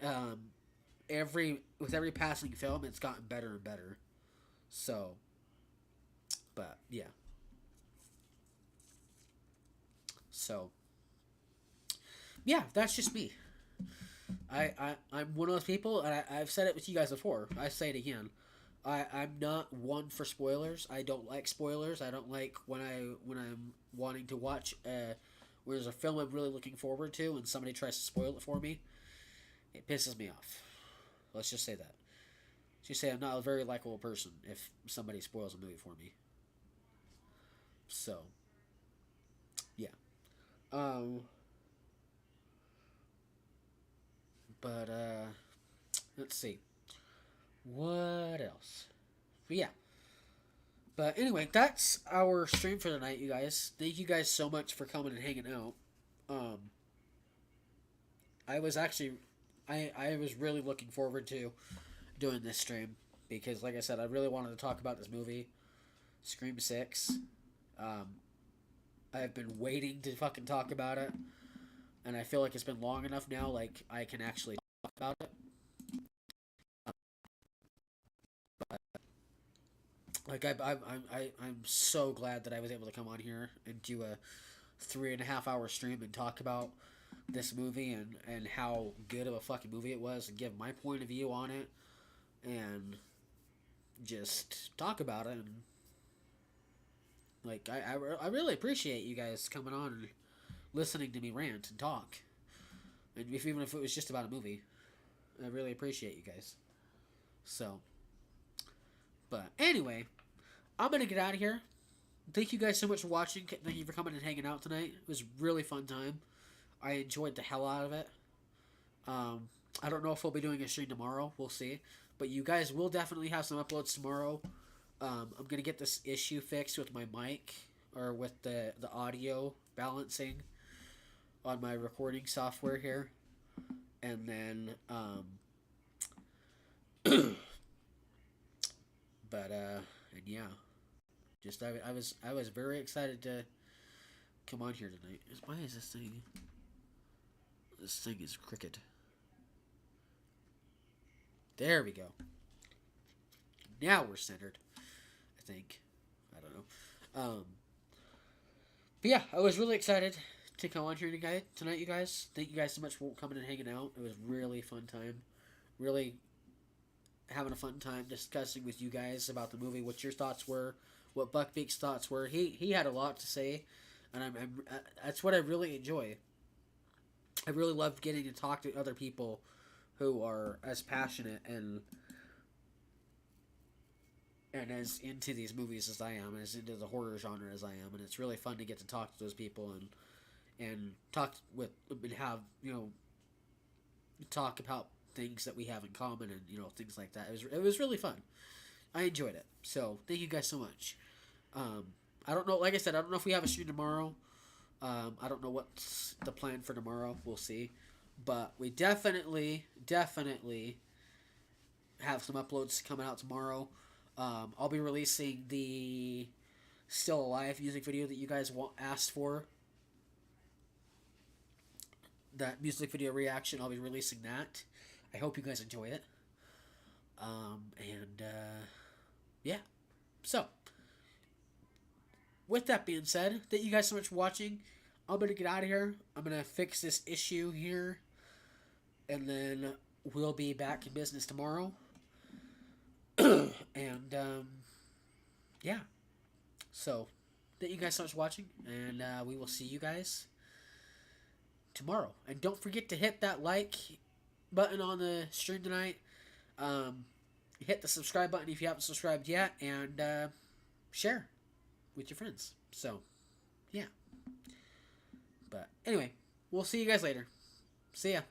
with every passing film, it's gotten better and better. So, but yeah. So, yeah, that's just me. I'm one of those people, and I've said it with you guys before. I say it again. I'm not one for spoilers. I don't like spoilers. I don't like when I'm wanting to watch where there's a film I'm really looking forward to and somebody tries to spoil it for me. It pisses me off. Let's just say that. Let's just say I'm not a very likable person if somebody spoils a movie for me. So, yeah. Um, but let's see. What else? But yeah. But anyway, that's our stream for tonight, you guys. Thank you guys so much for coming and hanging out. Um, I was actually, I was really looking forward to doing this stream because, like I said, I really wanted to talk about this movie, Scream 6. Um, I've been waiting to fucking talk about it, and I feel like it's been long enough now. Like I can actually talk about it. Like I'm so glad that I was able to come on here and do a 3.5 hour stream and talk about this movie and how good of a fucking movie it was and give my point of view on it and just talk about it and like I really appreciate you guys coming on and listening to me rant and talk and even if it was just about a movie. I really appreciate you guys. So, but anyway, I'm gonna get out of here. Thank you guys so much for watching. Thank you for coming and hanging out tonight. It was a really fun time. I enjoyed the hell out of it. I don't know if we'll be doing a stream tomorrow. We'll see. But you guys will definitely have some uploads tomorrow. I'm gonna get this issue fixed with my mic or with the audio balancing on my recording software here, and then but and yeah, just I was very excited to come on here tonight. Why is this thing? This thing is crooked. There we go. Now we're centered. I think. I don't know. But yeah, I was really excited to come on here tonight, you guys. Thank you guys so much for coming and hanging out. It was really fun time. Really having a fun time discussing with you guys about the movie, what your thoughts were, what Buckbeak's thoughts were. He had a lot to say, and that's what I really enjoy. I really love getting to talk to other people who are as passionate and as into these movies as I am, as into the horror genre as I am, and it's really fun to get to talk to those people and talk with and have talk about things that we have in common and things like that. It was really fun. I enjoyed it. So thank you guys so much. I don't know. Like I said, I don't know if we have a stream tomorrow. I don't know what's the plan for tomorrow. We'll see. But we definitely have some uploads coming out tomorrow. I'll be releasing the Still Alive music video that you guys asked for. That music video reaction, I'll be releasing that. I hope you guys enjoy it. Yeah. So, with that being said, thank you guys so much for watching. I'm going to get out of here. I'm going to fix this issue here. And then we'll be back in business tomorrow. And, yeah. So, thank you guys so much for watching. And we will see you guys tomorrow. And don't forget to hit that like button on the stream tonight. Hit the subscribe button if you haven't subscribed yet. And share with your friends. So, yeah. But anyway, we'll see you guys later. See ya.